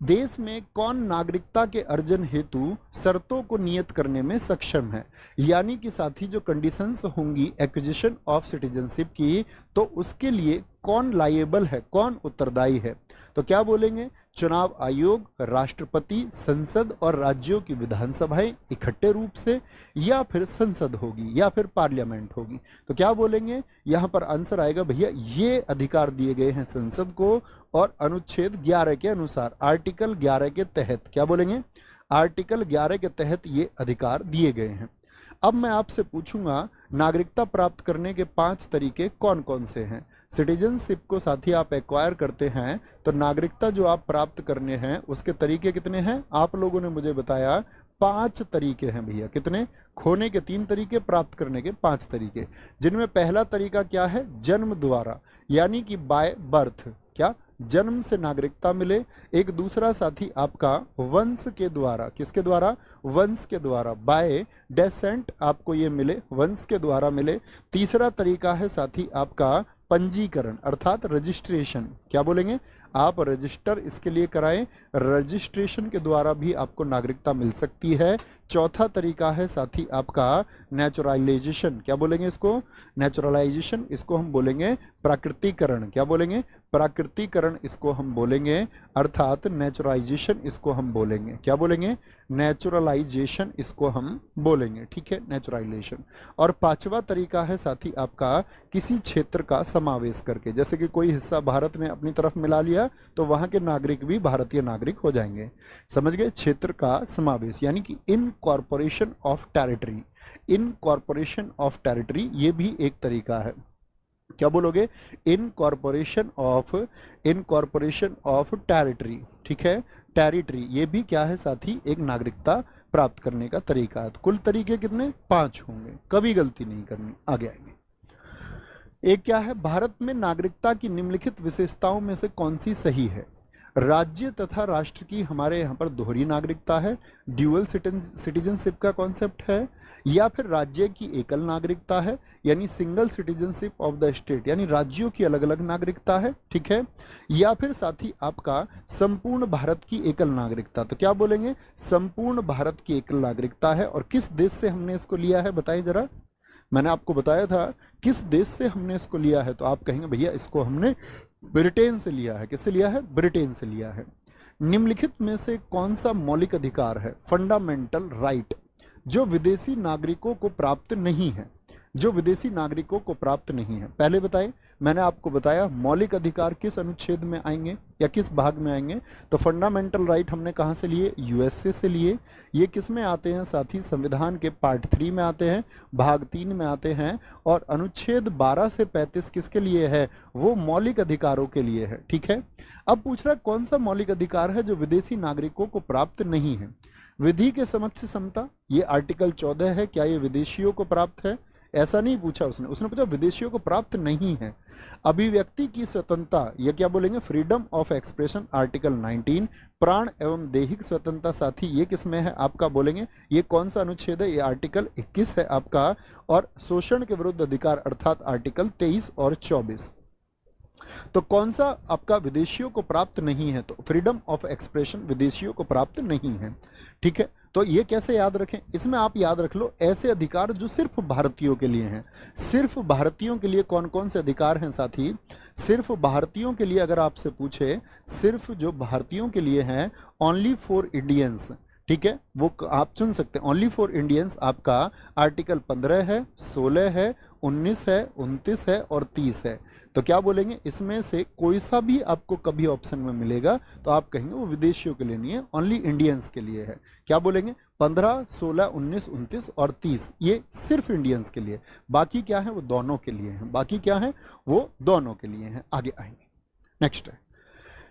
देश में कौन नागरिकता के अर्जन हेतु शर्तों को नियत करने में सक्षम है, यानी कि साथी जो कंडीशंस होंगी एक्विजिशन ऑफ सिटीजनशिप की, तो उसके लिए कौन लायबल है, कौन उत्तरदायी है। तो क्या बोलेंगे, चुनाव आयोग, राष्ट्रपति, संसद और राज्यों की विधानसभाएं इकट्ठे रूप से, या फिर संसद होगी या फिर पार्लियामेंट होगी। तो क्या बोलेंगे, यहां पर आंसर आएगा भैया ये अधिकार दिए गए हैं संसद को, और अनुच्छेद 11 के अनुसार, आर्टिकल 11 के तहत। क्या बोलेंगे, आर्टिकल 11 के तहत ये अधिकार दिए गए हैं। अब मैं आपसे पूछूंगा नागरिकता प्राप्त करने के 5 तरीके कौन कौन से हैं। सिटीजनशिप को साथी आप एक्वायर करते हैं तो नागरिकता जो आप प्राप्त करने हैं उसके तरीके कितने हैं, आप लोगों ने मुझे बताया 5 तरीके हैं भैया। कितने, खोने के 3 तरीके, प्राप्त करने के 5 तरीके, जिनमें पहला तरीका क्या है, जन्म द्वारा, यानी कि बाय बर्थ। क्या, जन्म से नागरिकता मिले। एक दूसरा साथी आपका वंश के द्वारा, किसके द्वारा, वंश के द्वारा, बाय डेसेंट आपको ये मिले, वंश के द्वारा मिले। तीसरा तरीका है साथी आपका पंजीकरण अर्थात रजिस्ट्रेशन। क्या बोलेंगे, आप रजिस्टर इसके लिए कराएं, रजिस्ट्रेशन के द्वारा भी आपको नागरिकता मिल सकती है। चौथा तरीका है साथी आपका नेचुरलाइजेशन। क्या बोलेंगे इसको? नेचुरलाइजेशन। इसको हम बोलेंगे प्राकृतिकरण। क्या बोलेंगे? प्राकृतिकरण इसको हम बोलेंगे, अर्थात नेचुरलाइजेशन इसको हम बोलेंगे। क्या बोलेंगे? नेचुरलाइजेशन इसको हम बोलेंगे। ठीक है, नेचुरलाइजेशन। और पांचवा तरीका है साथी आपका किसी क्षेत्र का समावेश करके, जैसे कि कोई हिस्सा भारत ने अपनी तरफ मिला लिया तो वहां के नागरिक भी भारतीय नागरिक हो जाएंगे। समझ गए? क्षेत्र का समावेश यानी कि incorporation of territory. Incorporation of territory ये भी एक तरीका है। क्या बोलोगे? Incorporation of territory. ठीक है, टेरिटरी ये भी क्या है साथी? एक नागरिकता प्राप्त करने का तरीका है। तो कुल तरीके कितने? 5 होंगे, कभी गलती नहीं करनी। आगे आएंगे। एक क्या है? भारत में नागरिकता की निम्नलिखित विशेषताओं में से कौन सी सही है? राज्य तथा राष्ट्र की हमारे यहाँ पर दोहरी नागरिकता है, ड्यूअल सिटीजनशिप का कॉन्सेप्ट है, या फिर राज्य की एकल नागरिकता है यानी single citizenship of the state, यानी राज्यों की अलग अलग नागरिकता है। ठीक है, या फिर साथी आपका संपूर्ण भारत की एकल नागरिकता। तो क्या बोलेंगे? संपूर्ण भारत की एकल नागरिकता है। और किस देश से हमने इसको लिया है बताएं जरा। मैंने आपको बताया था किस देश से हमने इसको लिया है, तो आप कहेंगे भैया इसको हमने ब्रिटेन से लिया है। किससे लिया है? ब्रिटेन से लिया है। निम्नलिखित में से कौन सा मौलिक अधिकार है, फंडामेंटल राइट, जो विदेशी नागरिकों को प्राप्त नहीं है? जो विदेशी नागरिकों को प्राप्त नहीं है, पहले बताएं। मैंने आपको बताया मौलिक अधिकार किस अनुच्छेद में आएंगे या किस भाग में आएंगे। तो फंडामेंटल राइट हमने कहाँ से लिए? यूएसए से लिए। ये किस में आते हैं साथी? संविधान के पार्ट 3 में आते हैं, भाग 3 में आते हैं। और अनुच्छेद 12 से 35 किसके लिए है? वो मौलिक अधिकारों के लिए है। ठीक है, अब पूछ रहा है कौन सा मौलिक अधिकार है जो विदेशी नागरिकों को प्राप्त नहीं है? विधि के समक्ष समता, ये आर्टिकल 14 है। क्या ये विदेशियों को प्राप्त है? ऐसा नहीं पूछा उसने पूछा विदेशियों को प्राप्त नहीं है। अभिव्यक्ति की स्वतंत्रता, यह क्या बोलेंगे? Freedom of expression, article 19। प्राण एवं दैहिक स्वतंत्रता साथी ये किस में है आपका? बोलेंगे ये कौन सा अनुच्छेद है? ये आर्टिकल 21 है आपका। और शोषण के विरुद्ध अधिकार अर्थात आर्टिकल 23 और 24। तो कौन सा आपका विदेशियों को प्राप्त नहीं है? तो फ्रीडम ऑफ एक्सप्रेशन विदेशियों को प्राप्त नहीं है। ठीक है, तो ये कैसे याद रखें? इसमें आप याद रख लो ऐसे अधिकार जो सिर्फ भारतीयों के लिए हैं। सिर्फ भारतीयों के लिए कौन कौन से अधिकार हैं साथी? सिर्फ भारतीयों के लिए अगर आपसे पूछे, सिर्फ जो भारतीयों के लिए हैं, ओनली फॉर इंडियंस। ठीक है, वो आप चुन सकते हैं। ओनली फॉर इंडियंस आपका आर्टिकल 15 है, 16 है, 19 है, 29 है और 30 है। तो क्या बोलेंगे? इसमें से कोई सा भी आपको कभी ऑप्शन में मिलेगा तो आप कहेंगे वो विदेशियों के लिए नहीं है, ओनली इंडियंस के लिए है। क्या बोलेंगे? 15, 16, 19, 29 और 30 ये सिर्फ इंडियंस के लिए। बाकी क्या है? वो दोनों के लिए हैं। बाकी क्या है? वो दोनों के लिए हैं। आगे आएंगे। नेक्स्ट है,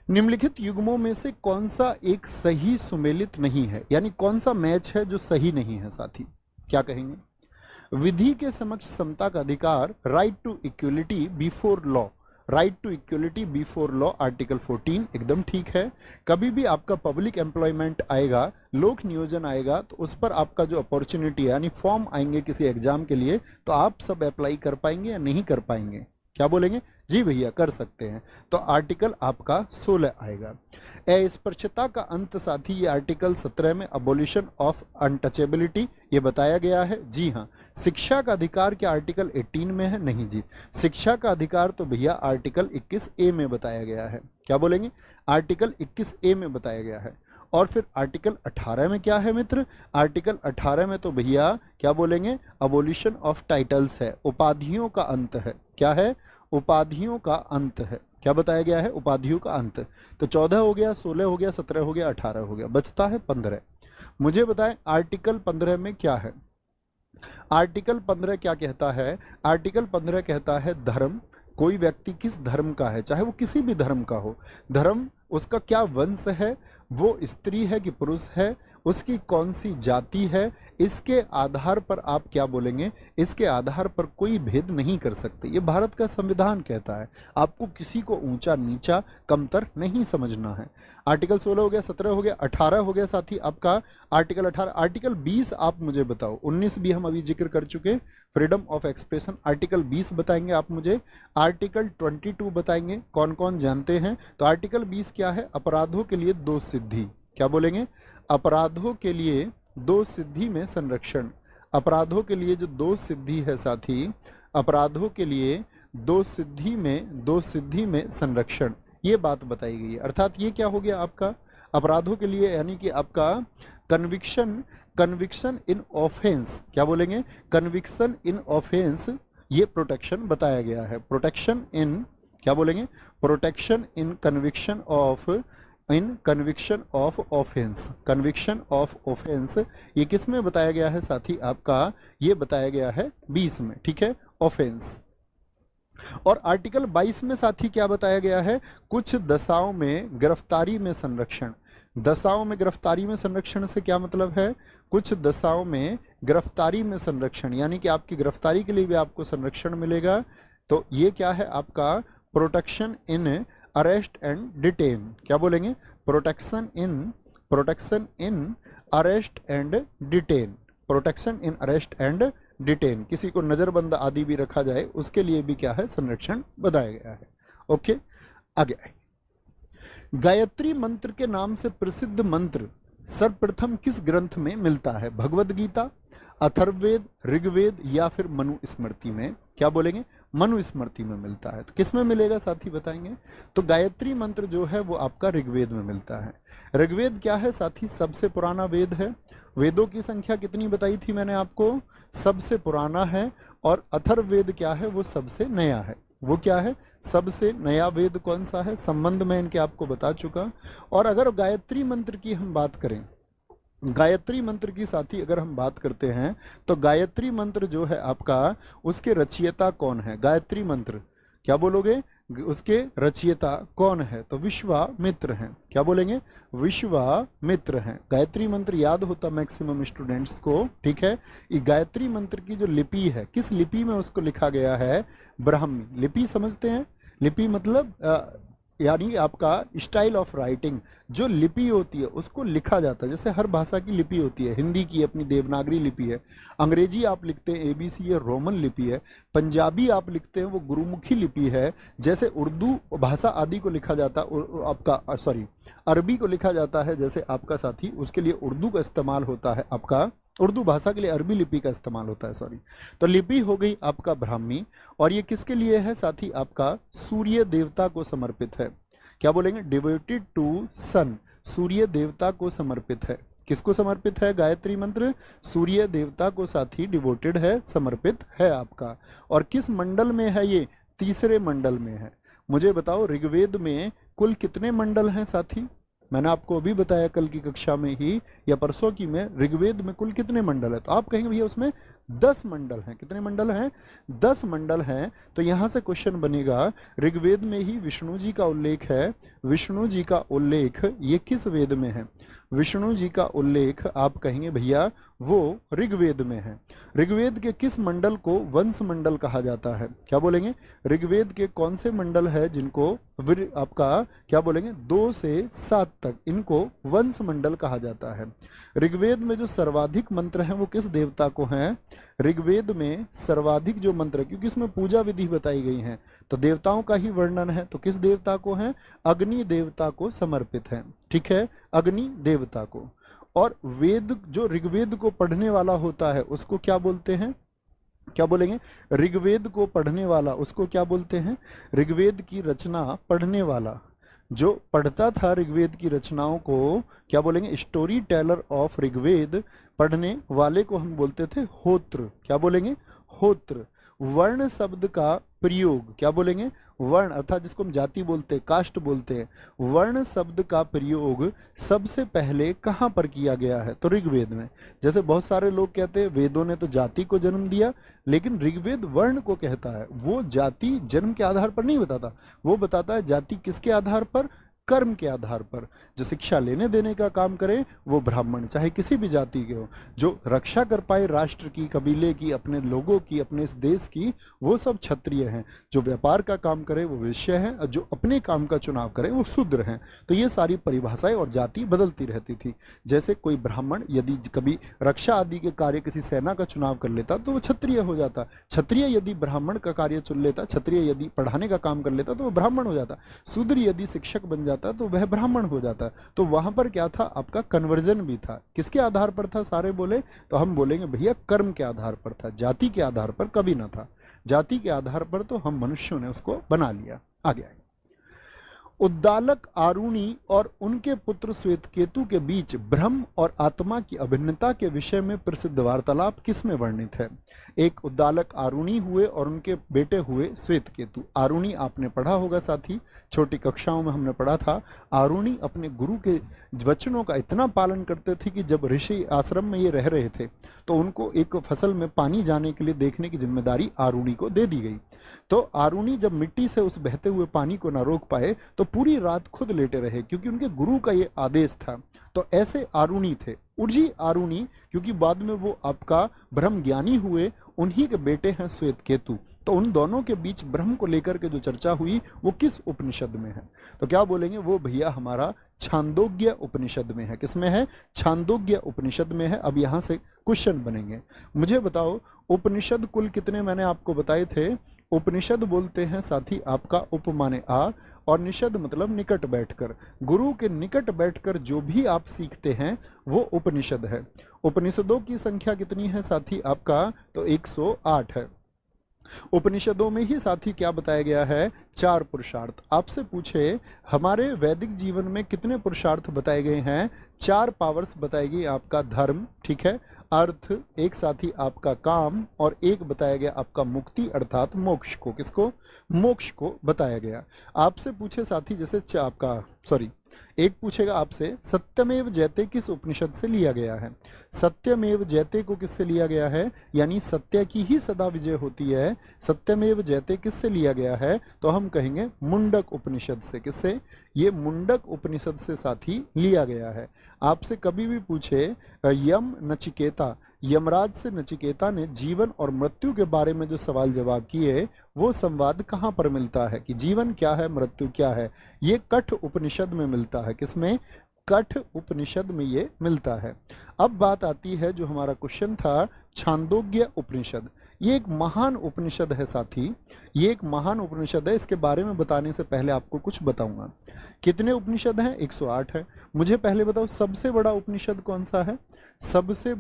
निम्नलिखित युग्मों में से कौन सा एक सही सुमेलित नहीं है, यानी कौन सा मैच है जो सही नहीं है साथी? क्या कहेंगे? विधि के समक्ष समता का अधिकार, right to equality before law, right to equality before law, article 14 एकदम ठीक है। कभी भी आपका पब्लिक एम्प्लॉयमेंट आएगा, लोक नियोजन आएगा, तो उस पर आपका जो अपॉर्चुनिटी है यानी फॉर्म आएंगे किसी एग्जाम के लिए, तो आप सब अप्लाई कर पाएंगे या नहीं कर पाएंगे? क्या बोलेंगे? जी भैया कर सकते हैं। तो आर्टिकल आपका 16 आएगा। अस्पृश्यता का अंत साथी ये आर्टिकल 17 में अबोलिशन ऑफ अनटचेबिलिटी ये बताया गया है। जी हाँ। शिक्षा का अधिकार क्या आर्टिकल 18 में है? नहीं जी, शिक्षा का अधिकार तो भैया आर्टिकल 21A में बताया गया है। क्या बोलेंगे? आर्टिकल 21A में बताया गया है। और फिर आर्टिकल 18 में क्या है मित्र? आर्टिकल 18 में तो भैया क्या बोलेंगे? अबोलिशन ऑफ टाइटल्स है, उपाधियों का अंत है। क्या है? उपाधियों का अंत है। क्या बताया गया है? उपाधियों का अंत। तो 14 हो गया, 16 हो गया, 17 हो गया, 18 हो गया, बचता है 15। मुझे बताएं आर्टिकल 15 में क्या है? आर्टिकल 15 क्या कहता है? आर्टिकल 15 कहता है धर्म, कोई व्यक्ति किस धर्म का है, चाहे वो किसी भी धर्म का हो, धर्म उसका क्या वंश है, वो स्त्री है कि पुरुष है, उसकी कौन सी जाति है, इसके आधार पर आप क्या बोलेंगे? इसके आधार पर कोई भेद नहीं कर सकते। ये भारत का संविधान कहता है। आपको किसी को ऊंचा नीचा कमतर नहीं समझना है। आर्टिकल 16 हो गया, 17 हो गया, 18 हो गया साथी आपका आर्टिकल 18। आर्टिकल 20 आप मुझे बताओ। 19 भी हम अभी जिक्र कर चुके, फ्रीडम ऑफ एक्सप्रेशन। आर्टिकल 20 बताएंगे आप मुझे। आर्टिकल 22 बताएंगे, कौन कौन जानते हैं? तो आर्टिकल 20 क्या है? अपराधों के लिए दोष सिद्धि। क्या बोलेंगे? अपराधों के लिए दो सिद्धि में संरक्षण। अपराधों के लिए जो दो सिद्धि है साथी, अपराधों के लिए दो सिद्धि में संरक्षण, ये बात बताई गई है। अर्थात ये क्या हो गया आपका, अपराधों के लिए यानी कि आपका कन्विक्शन इन ऑफेंस, क्या बोलेंगे, कन्विक्शन इन ऑफेंस, ये प्रोटेक्शन बताया गया है। प्रोटेक्शन इन, क्या बोलेंगे, protection in conviction of offence, conviction of offence, ये किस में बताया गया है साथी आपका, ये बताया गया है 20 में, ठीक है, ऑफेंस। और आर्टिकल 22 में साथी क्या बताया गया है, कुछ दशाओं में गिरफ्तारी में संरक्षण। दशाओं में गिरफ्तारी में संरक्षण से क्या मतलब है, कुछ दशाओं में गिरफ्तारी में संरक्षण, यानी कि आपकी गिरफ्तारी के लिए भी आपको संरक्षण मिलेगा। तो ये क्या है आपका, protection in arrest and detain, क्या बोलेंगे, protection in arrest and detain, protection in arrest and detain, किसी को नजरबंद आदि भी रखा जाए उसके लिए भी क्या है, संरक्षण बताया गया है। ओके, आगे गायत्री मंत्र के नाम से प्रसिद्ध मंत्र सर्वप्रथम किस ग्रंथ में मिलता है, भगवद गीता, अथर्ववेद, ऋग्वेद या फिर मनुस्मृति में, क्या बोलेंगे, मनुस्मृति में मिलता है। तो किस में मिलेगा साथी बताएंगे, तो गायत्री मंत्र जो है वो आपका ऋग्वेद में मिलता है। ऋग्वेद क्या है साथी, सबसे पुराना वेद है। वेदों की संख्या कितनी बताई थी मैंने आपको, सबसे पुराना है। और अथर्ववेद क्या है, वो सबसे नया है। वो क्या है, सबसे नया वेद कौन सा है, संबंध में इनके आपको बता चुका। और अगर गायत्री मंत्र की हम बात करें, गायत्री मंत्र की साथी अगर हम बात करते हैं, तो गायत्री मंत्र जो है आपका, उसके रचयिता कौन है, गायत्री मंत्र क्या बोलोगे, उसके रचयिता कौन है, तो विश्वामित्र हैं, क्या बोलेंगे, विश्वामित्र हैं। गायत्री मंत्र याद होता मैक्सिमम स्टूडेंट्स को, ठीक है। ये गायत्री मंत्र की जो लिपि है, किस लिपि में उसको लिखा गया है, ब्राह्मी लिपि, समझते हैं। लिपि मतलब यानी आपका स्टाइल ऑफ राइटिंग, जो लिपि होती है उसको लिखा जाता है। जैसे हर भाषा की लिपि होती है, हिंदी की अपनी देवनागरी लिपि है, अंग्रेजी आप लिखते हैं ABC, ये रोमन लिपि है, पंजाबी आप लिखते हैं वो गुरुमुखी लिपि है। जैसे उर्दू भाषा आदि को लिखा जाता आपका, अरबी को लिखा जाता है जैसे आपका साथी, उसके लिए उर्दू का इस्तेमाल होता है, आपका उर्दू भाषा के लिए अरबी लिपि का इस्तेमाल होता है, तो लिपि हो गई आपका ब्राह्मी। और ये किसके लिए है साथी, आपका सूर्य देवता को समर्पित है, क्या बोलेंगे, डिवोटेड टू सन, सूर्य देवता को समर्पित है। किसको समर्पित है गायत्री मंत्र, सूर्य देवता को साथी डिवोटेड है, समर्पित है आपका। और किस मंडल में है ये, तीसरे मंडल में है। मुझे बताओ ऋग्वेद में कुल कितने मंडल हैं साथी, मैंने आपको अभी बताया कल की कक्षा में ही या परसों की में, ऋग्वेद में कुल कितने मंडल है, तो आप कहेंगे भैया उसमें 10 मंडल हैं। कितने मंडल हैं, 10 मंडल हैं। तो यहाँ से क्वेश्चन बनेगा, ऋग्वेद में ही विष्णु जी का उल्लेख है, विष्णु जी का उल्लेख ये किस वेद में है, विष्णु जी का उल्लेख आप कहेंगे भैया वो ऋग्वेद में है। ऋग्वेद के किस मंडल को वंश मंडल कहा जाता है, क्या बोलेंगे, ऋग्वेद के कौन से मंडल है जिनको आपका क्या बोलेंगे 2 से 7 तक, इनको वंश मंडल कहा जाता है। ऋग्वेद में जो सर्वाधिक मंत्र हैं वो किस देवता को हैं, ऋग्वेद में सर्वाधिक जो मंत्र, क्योंकि इसमें पूजा विधि बताई गई है तो देवताओं का ही वर्णन है, तो किस देवता को है, अग्नि देवता को समर्पित है, ठीक है, अग्नि देवता को। और वेद जो ऋग्वेद को पढ़ने वाला होता है उसको क्या बोलते हैं, क्या बोलेंगे, ऋग्वेद को पढ़ने वाला उसको क्या बोलते हैं, ऋग्वेद की रचना पढ़ने वाला, जो पढ़ता था ऋग्वेद की रचनाओं को क्या बोलेंगे, स्टोरी टेलर ऑफ ऋग्वेद, पढ़ने वाले को हम बोलते थे होत्र, क्या बोलेंगे, होत्र। वर्ण शब्द का प्रयोग क्या बोलेंगे, वर्ण अर्थात जिसको हम जाति बोलते हैं, कास्ट बोलते हैं, वर्ण शब्द का प्रयोग सबसे पहले कहाँ पर किया गया है, तो ऋग्वेद में। जैसे बहुत सारे लोग कहते हैं वेदों ने तो जाति को जन्म दिया, लेकिन ऋग्वेद वर्ण को कहता है। वो जाति जन्म के आधार पर नहीं बताता, वो बताता है जाति किसके आधार पर, कर्म के आधार पर। जो शिक्षा लेने देने का काम करे वो ब्राह्मण, चाहे किसी भी जाति के हो, जो रक्षा कर पाए राष्ट्र की, कबीले की, अपने लोगों की, अपने इस देश की, वो सब क्षत्रिय हैं। जो व्यापार का काम करे वो वैश्य हैं, और जो अपने काम का चुनाव करे वो शूद्र हैं। तो ये सारी परिभाषाएं और जाति बदलती रहती थी। जैसे कोई ब्राह्मण यदि कभी रक्षा आदि के कार्य, किसी सेना का चुनाव कर लेता तो वो क्षत्रिय हो जाता, क्षत्रिय यदि ब्राह्मण का कार्य चुन लेता, क्षत्रिय यदि पढ़ाने का काम कर लेता तो वो ब्राह्मण हो जाता, शूद्र यदि शिक्षक बन जाता जाता तो वह ब्राह्मण हो जाता। तो वहां पर क्या था, आपका कन्वर्जन भी था। किसके आधार पर था, सारे बोले तो हम बोलेंगे भैया कर्म के आधार पर था, जाति के आधार पर कभी ना था। जाति के आधार पर तो हम मनुष्यों ने उसको बना लिया। आगे आगे, उद्दालक आरुणी और उनके पुत्र श्वेतकेतु के बीच ब्रह्म और आत्मा की अभिन्नता के विषय में प्रसिद्ध वार्तालाप किसमें वर्णित है। एक उद्दालक आरुणी हुए और उनके बेटे हुए श्वेतकेतु। आरुणी आपने पढ़ा होगा साथी, छोटी कक्षाओं में हमने पढ़ा था। आरुणी अपने गुरु के वचनों का इतना पालन करते थे कि जब ऋषि आश्रम में ये रह रहे थे तो उनको एक फसल में पानी जाने के लिए देखने की जिम्मेदारी आरुणी को दे दी गई। तो आरुणी जब मिट्टी से उस बहते हुए पानी को ना रोक पाए तो पूरी रात खुद लेटे रहे, क्योंकि उनके गुरु का ये आदेश था। तो ऐसे आरुणी थे। उर्जी आरुणी, क्योंकि बाद में वो आपका ब्रह्म ज्ञानी हुए, उन्हीं के बेटे हैं श्वेतकेतु। तो उन दोनों के बीच ब्रह्म को लेकर के जो चर्चा हुई वो किस उपनिषद में है, तो क्या बोलेंगे, वो भैया हमारा छांदोग्य उपनिषद में है। किसमें है, छांदोग्य उपनिषद में है। अब यहाँ से क्वेश्चन बनेंगे, मुझे बताओ उपनिषद कुल कितने मैंने आपको बताए थे। उपनिषद बोलते हैं साथी आपका उप माने आ, और निषद मतलब निकट बैठकर। गुरु के निकट बैठकर जो भी आप सीखते हैं वो उपनिषद है। उपनिषदों की संख्या कितनी है साथी आपका, तो 108 है। उपनिषदों में ही साथी क्या बताया गया है, 4 पुरुषार्थ। आपसे पूछे हमारे वैदिक जीवन में कितने पुरुषार्थ बताए गए हैं, 4 पावर्स बताई गई। आपका धर्म, ठीक है, अर्थ, एक साथी आपका काम, और एक बताया गया आपका मुक्ति अर्थात मोक्ष को। किसको, मोक्ष को बताया गया। आपसे पूछे साथी जैसे आपका एक पूछेगा आपसे सत्यमेव जयते किस उपनिषद से लिया गया है। सत्यमेव जयते को किससे लिया गया है, यानी सत्य की ही सदा विजय होती है। सत्यमेव जयते किससे लिया गया है, तो हम कहेंगे मुंडक उपनिषद से। किससे, ये मुंडक उपनिषद से साथी लिया गया है। आपसे कभी भी पूछे यम नचिकेता, यमराज से नचिकेता ने जीवन और मृत्यु के बारे में जो सवाल जवाब किए, वो संवाद कहाँ पर मिलता है कि जीवन क्या है, मृत्यु क्या है, ये कठ उपनिषद में मिलता है। किसमें, कठ उपनिषद में ये मिलता है। अब बात आती है जो हमारा क्वेश्चन था, छांदोग्य उपनिषद। ये एक महान उपनिषद है साथी, ये एक महान उपनिषद है। इसके बारे में बताने से पहले आपको कुछ बताऊंगा। कितने उपनिषद हैं, 108 है। मुझे पहले बताओ सबसे बड़ा उपनिषद कौन सा है, सबसे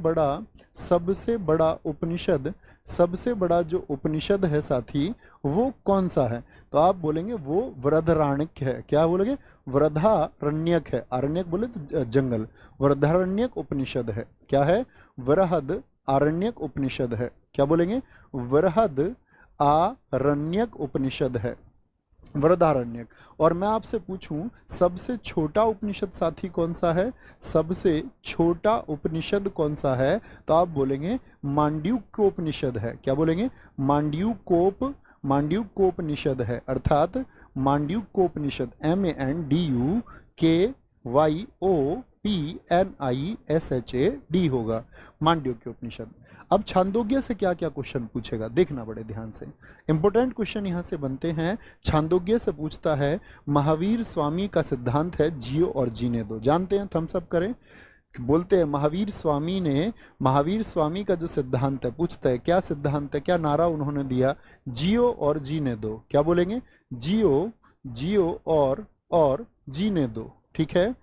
बड़ा उपनिषद, सबसे बड़ा जो उपनिषद है साथी वो कौन सा है, तो आप बोलेंगे वो वृहदारण्यक है। क्या बोलेंगे, वृहदारण्यक है। आरण्यक बोले तो जंगल, वृहदारण्यक उपनिषद है। क्या है, वृहद आरण्यक उपनिषद है। क्या बोलेंगे, वृहद आरण्यक उपनिषद है, वृहदारण्यक। और मैं आपसे पूछूं सबसे छोटा उपनिषद साथी कौन सा है, सबसे छोटा उपनिषद कौन सा है, तो आप बोलेंगे मांड्यूक्योपनिषद है। क्या बोलेंगे, मांड्यूक्योपनिषद है, अर्थात मांड्यूक्योपनिषद, MANDUKYOPNISHAD होगा, मांड्यूक्योपनिषद। अब छांदोग्य से क्या क्या क्वेश्चन पूछेगा, देखना बड़े ध्यान से, इंपॉर्टेंट क्वेश्चन यहाँ से बनते हैं। छांदोग्य से पूछता है महावीर स्वामी का सिद्धांत है जियो और जीने दो। जानते हैं, थम्स अप करें। बोलते हैं महावीर स्वामी का जो सिद्धांत है, पूछता है क्या सिद्धांत है, क्या नारा उन्होंने दिया, जियो और जीने दो। क्या बोलेंगे, जियो और जीने दो। ठीक है,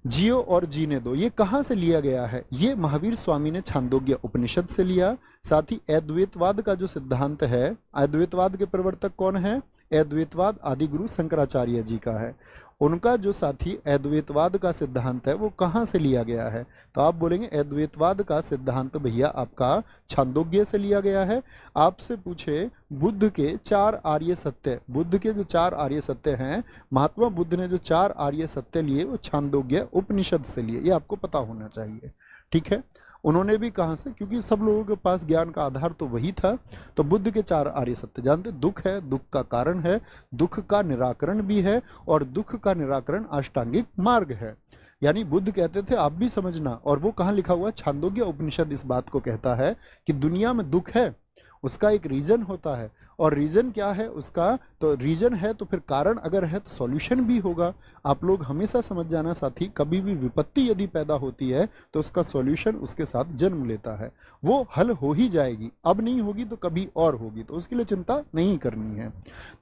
जियो और जीने दो। ये कहाँ से लिया गया है, ये महावीर स्वामी ने छांदोग्य उपनिषद से लिया। साथ ही अद्वैतवाद का जो सिद्धांत है, अद्वैतवाद के प्रवर्तक कौन है, अद्वैतवाद आदिगुरु शंकराचार्य जी का है। उनका जो साथी अद्वैतवाद का सिद्धांत है वो कहाँ से लिया गया है, तो आप बोलेंगे अद्वैतवाद का सिद्धांत भैया आपका छांदोग्य से लिया गया है। आपसे पूछे बुद्ध के 4 आर्य सत्य, बुद्ध के जो 4 आर्य सत्य हैं, महात्मा बुद्ध ने जो 4 आर्य सत्य लिए वो छांदोग्य उपनिषद से लिए, ये आपको पता होना चाहिए। ठीक है, उन्होंने भी कहाँ से, क्योंकि सब लोगों के पास ज्ञान का आधार तो वही था। तो बुद्ध के 4 आर्य सत्य जानते, दुख है, दुख का कारण है, दुख का निराकरण भी है, और दुख का निराकरण अष्टांगिक मार्ग है। यानी बुद्ध कहते थे आप भी समझना, और वो कहाँ लिखा हुआ, छांदोग्य उपनिषद इस बात को कहता है कि दुनिया में दुख है, उसका एक रीजन होता है, और रीजन क्या है उसका, तो रीजन है तो फिर कारण अगर है तो सॉल्यूशन भी होगा। आप लोग हमेशा समझ जाना साथी, कभी भी विपत्ति यदि पैदा होती है तो उसका सॉल्यूशन उसके साथ जन्म लेता है, वो हल हो ही जाएगी, अब नहीं होगी तो कभी और होगी, तो उसके लिए चिंता नहीं करनी है।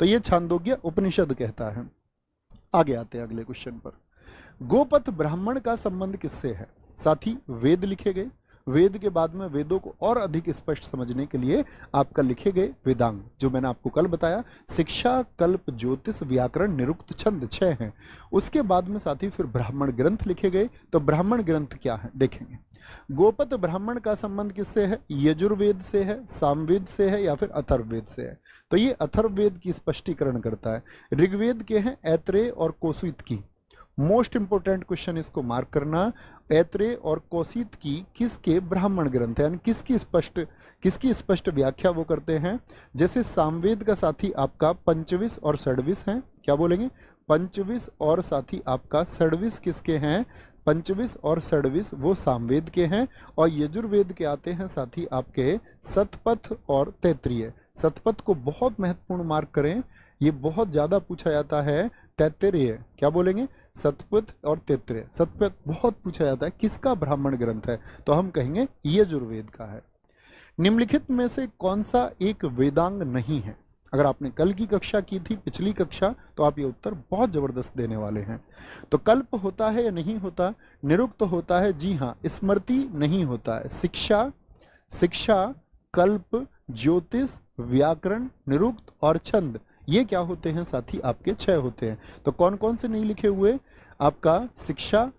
तो ये छांदोग्य उपनिषद कहता है। आगे आते हैं अगले क्वेश्चन पर। गोपथ ब्राह्मण का संबंध किससे है? साथी वेद लिखे गए, वेद के बाद में वेदों को और अधिक स्पष्ट समझने के लिए आपका लिखे गए वेदांग, जो मैंने आपको कल बताया, शिक्षा, कल्प, ज्योतिष, व्याकरण, निरुक्त, छंद 6 हैं। उसके बाद में साथी फिर ब्राह्मण ग्रंथ लिखे गए। तो ब्राह्मण ग्रंथ क्या है देखेंगे। गोपथ ब्राह्मण का संबंध किससे है? यजुर्वेद से है, सामवेद से है, या फिर अथर्ववेद से है? तो ये अथर्ववेद की स्पष्टीकरण करता है। ऋग्वेद के हैं ऐत्रेय और कौशिक की। मोस्ट इंपोर्टेंट क्वेश्चन, इसको मार्क करना। ऐत्रेय और कौशिक की किसके ब्राह्मण ग्रंथ है, यानी किसकी स्पष्ट व्याख्या वो करते हैं। जैसे सामवेद का साथी आपका पंचविश और षड्विश हैं। क्या बोलेंगे? पंचविश और साथी आपका षड्विश किसके हैं? पंचविश और षड्विश वो सामवेद के हैं। और यजुर्वेद के आते हैं साथी आपके शतपथ और तैत्तिरीय। शतपथ को बहुत महत्वपूर्ण मार्क करें, ये बहुत ज्यादा पूछा जाता है। तैत्तिरीय, क्या बोलेंगे? शतपथ और तैत्तिरीय। शतपथ बहुत पूछा जाता है, किसका ब्राह्मण ग्रंथ है? तो हम कहेंगे यजुर्वेद का है। निम्नलिखित में से कौन सा एक वेदांग नहीं है? अगर आपने कल की कक्षा की थी, पिछली कक्षा, तो आप ये उत्तर बहुत जबरदस्त देने वाले हैं। तो कल्प होता है या नहीं होता? निरुक्त होता है, जी हाँ। स्मृति नहीं होता है। शिक्षा, कल्प, ज्योतिष, व्याकरण, निरुक्त और छंद, ये क्या होते हैं साथी? आपके 6 होते हैं। तो कौन कौन से नहीं लिखे हुए? आपका शिक्षा,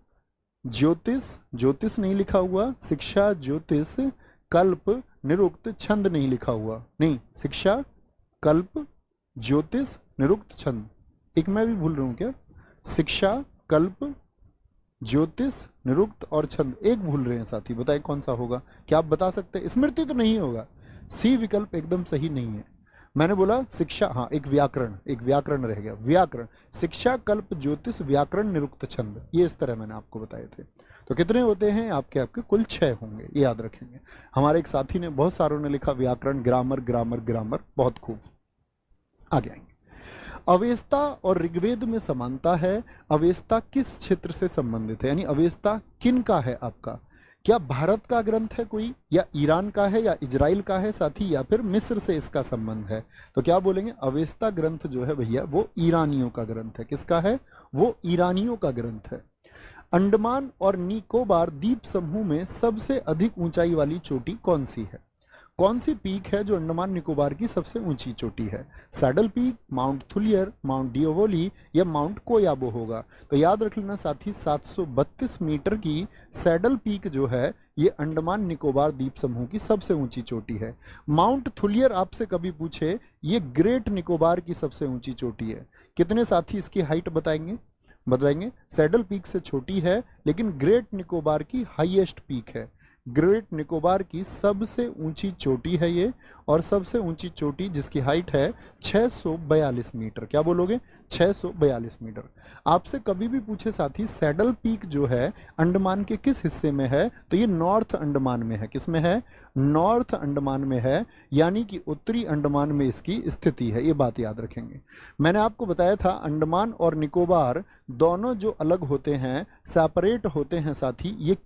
ज्योतिष नहीं लिखा हुआ। शिक्षा, ज्योतिष, कल्प, निरुक्त, छंद नहीं लिखा हुआ। नहीं, शिक्षा, कल्प, ज्योतिष, निरुक्त, छंद। एक मैं भी भूल रहा हूं क्या? शिक्षा, कल्प, ज्योतिष, निरुक्त और छंद, एक भूल रहे हैं साथी। बताएं कौन सा होगा? क्या आप बता सकते हैं? स्मृति तो नहीं होगा, सी विकल्प एकदम सही नहीं है। मैंने बोला शिक्षा, हाँ, एक व्याकरण रह गया। व्याकरण, शिक्षा, कल्प, ज्योतिष, व्याकरण, निरुक्त, छंद, ये इस तरह मैंने आपको बताए थे। तो कितने होते हैं आपके? कुल 6 होंगे, ये याद रखेंगे। हमारे एक साथी ने, बहुत सारों ने लिखा व्याकरण, ग्रामर, बहुत खूब। आगे आएंगे। अवेस्ता और ऋग्वेद में समानता है। अवेस्ता किस क्षेत्र से संबंधित है, यानी अवेस्ता किन का है आपका? क्या भारत का ग्रंथ है कोई, या ईरान का है, या इजराइल का है साथी, या फिर मिस्र से इसका संबंध है? तो क्या बोलेंगे? अवेस्ता ग्रंथ जो है भैया वो ईरानियों का ग्रंथ है। किसका है? वो ईरानियों का ग्रंथ है। अंडमान और निकोबार द्वीप समूह में सबसे अधिक ऊंचाई वाली चोटी कौन सी है? कौन सी पीक है जो अंडमान निकोबार की सबसे ऊंची चोटी है? Saddle Peak, Mount Thuillier, Mount Diavolo, या माउंट कोयाबो होगा? तो याद रख लेना साथी, 732 मीटर की सैडल पीक जो है ये अंडमान निकोबार द्वीप समूह की सबसे ऊंची चोटी है। माउंट थुलियर आपसे कभी पूछे, ये ग्रेट निकोबार की सबसे ऊंची चोटी है। कितने साथी इसकी हाइट बताएंगे? सैडल पीक से छोटी है, लेकिन ग्रेट निकोबार की हाईएस्ट पीक है। ग्रेट निकोबार की सबसे ऊंची चोटी है ये, और सबसे ऊंची चोटी जिसकी हाइट है 642 मीटर। क्या बोलोगे? 642 मीटर। आपसे कभी भी पूछे साथी सैडल पीक जो है अंडमान के किस हिस्से में है, तो ये नॉर्थ अंडमान में है। किस में है? नॉर्थ अंडमान में है, यानी कि उत्तरी अंडमान में इसकी स्थिति है। ये बात याद रखेंगे। मैंने आपको बताया था अंडमान और निकोबार दोनों जो अलग होते हैं, सेपरेट होते हैं साथी, ये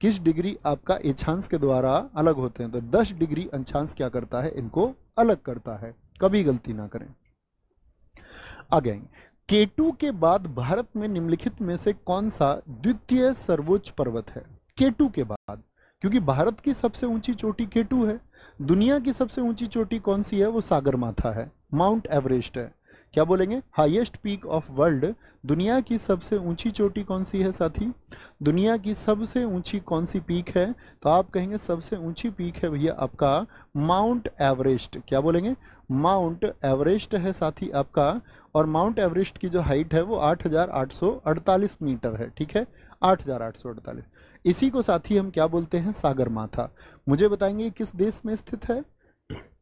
किस डिग्री आपका अक्षांश के द्वारा अलग होते हैं। तो 10 डिग्री अक्षांश क्या करता है? इनको अलग करता है। कभी गलती ना करें। आगे आएंगे। केटू के बाद भारत में निम्नलिखित में से कौन सा द्वितीय सर्वोच्च पर्वत है? केटू के बाद, क्योंकि भारत की सबसे ऊंची चोटी केटू है। दुनिया की सबसे ऊंची चोटी कौन सी है? वो सागरमाथा है, माउंट एवरेस्ट है। क्या बोलेंगे? Highest peak of world. दुनिया की सबसे ऊंची चोटी कौन सी है साथी? दुनिया की सबसे ऊंची कौन सी पीक है? तो आप कहेंगे सबसे ऊंची पीक है भैया आपका माउंट एवरेस्ट। क्या बोलेंगे? माउंट एवरेस्ट है साथी आपका। और माउंट एवरेस्ट की जो हाइट है वो 8,848 मीटर है। ठीक है, 8,848। इसी को साथी हम क्या बोलते हैं? सागरमाथा। मुझे बताएंगे किस देश में स्थित है?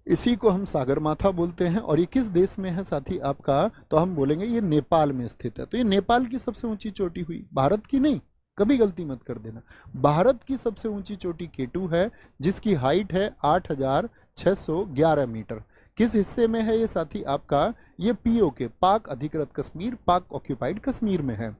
इसी को हम सागरमाथा बोलते हैं। और ये किस देश में है साथी आपका? तो हम बोलेंगे ये नेपाल में स्थित है। तो ये नेपाल की सबसे ऊंची चोटी हुई, भारत की नहीं, कभी गलती मत कर देना। भारत की सबसे ऊंची चोटी केटू है, जिसकी हाइट है 8,611 मीटर। किस हिस्से में है ये साथी आपका? ये पीओके, पाक अधिकृत कश्मीर, पाक ऑक्यूपाइड कश्मीर में है।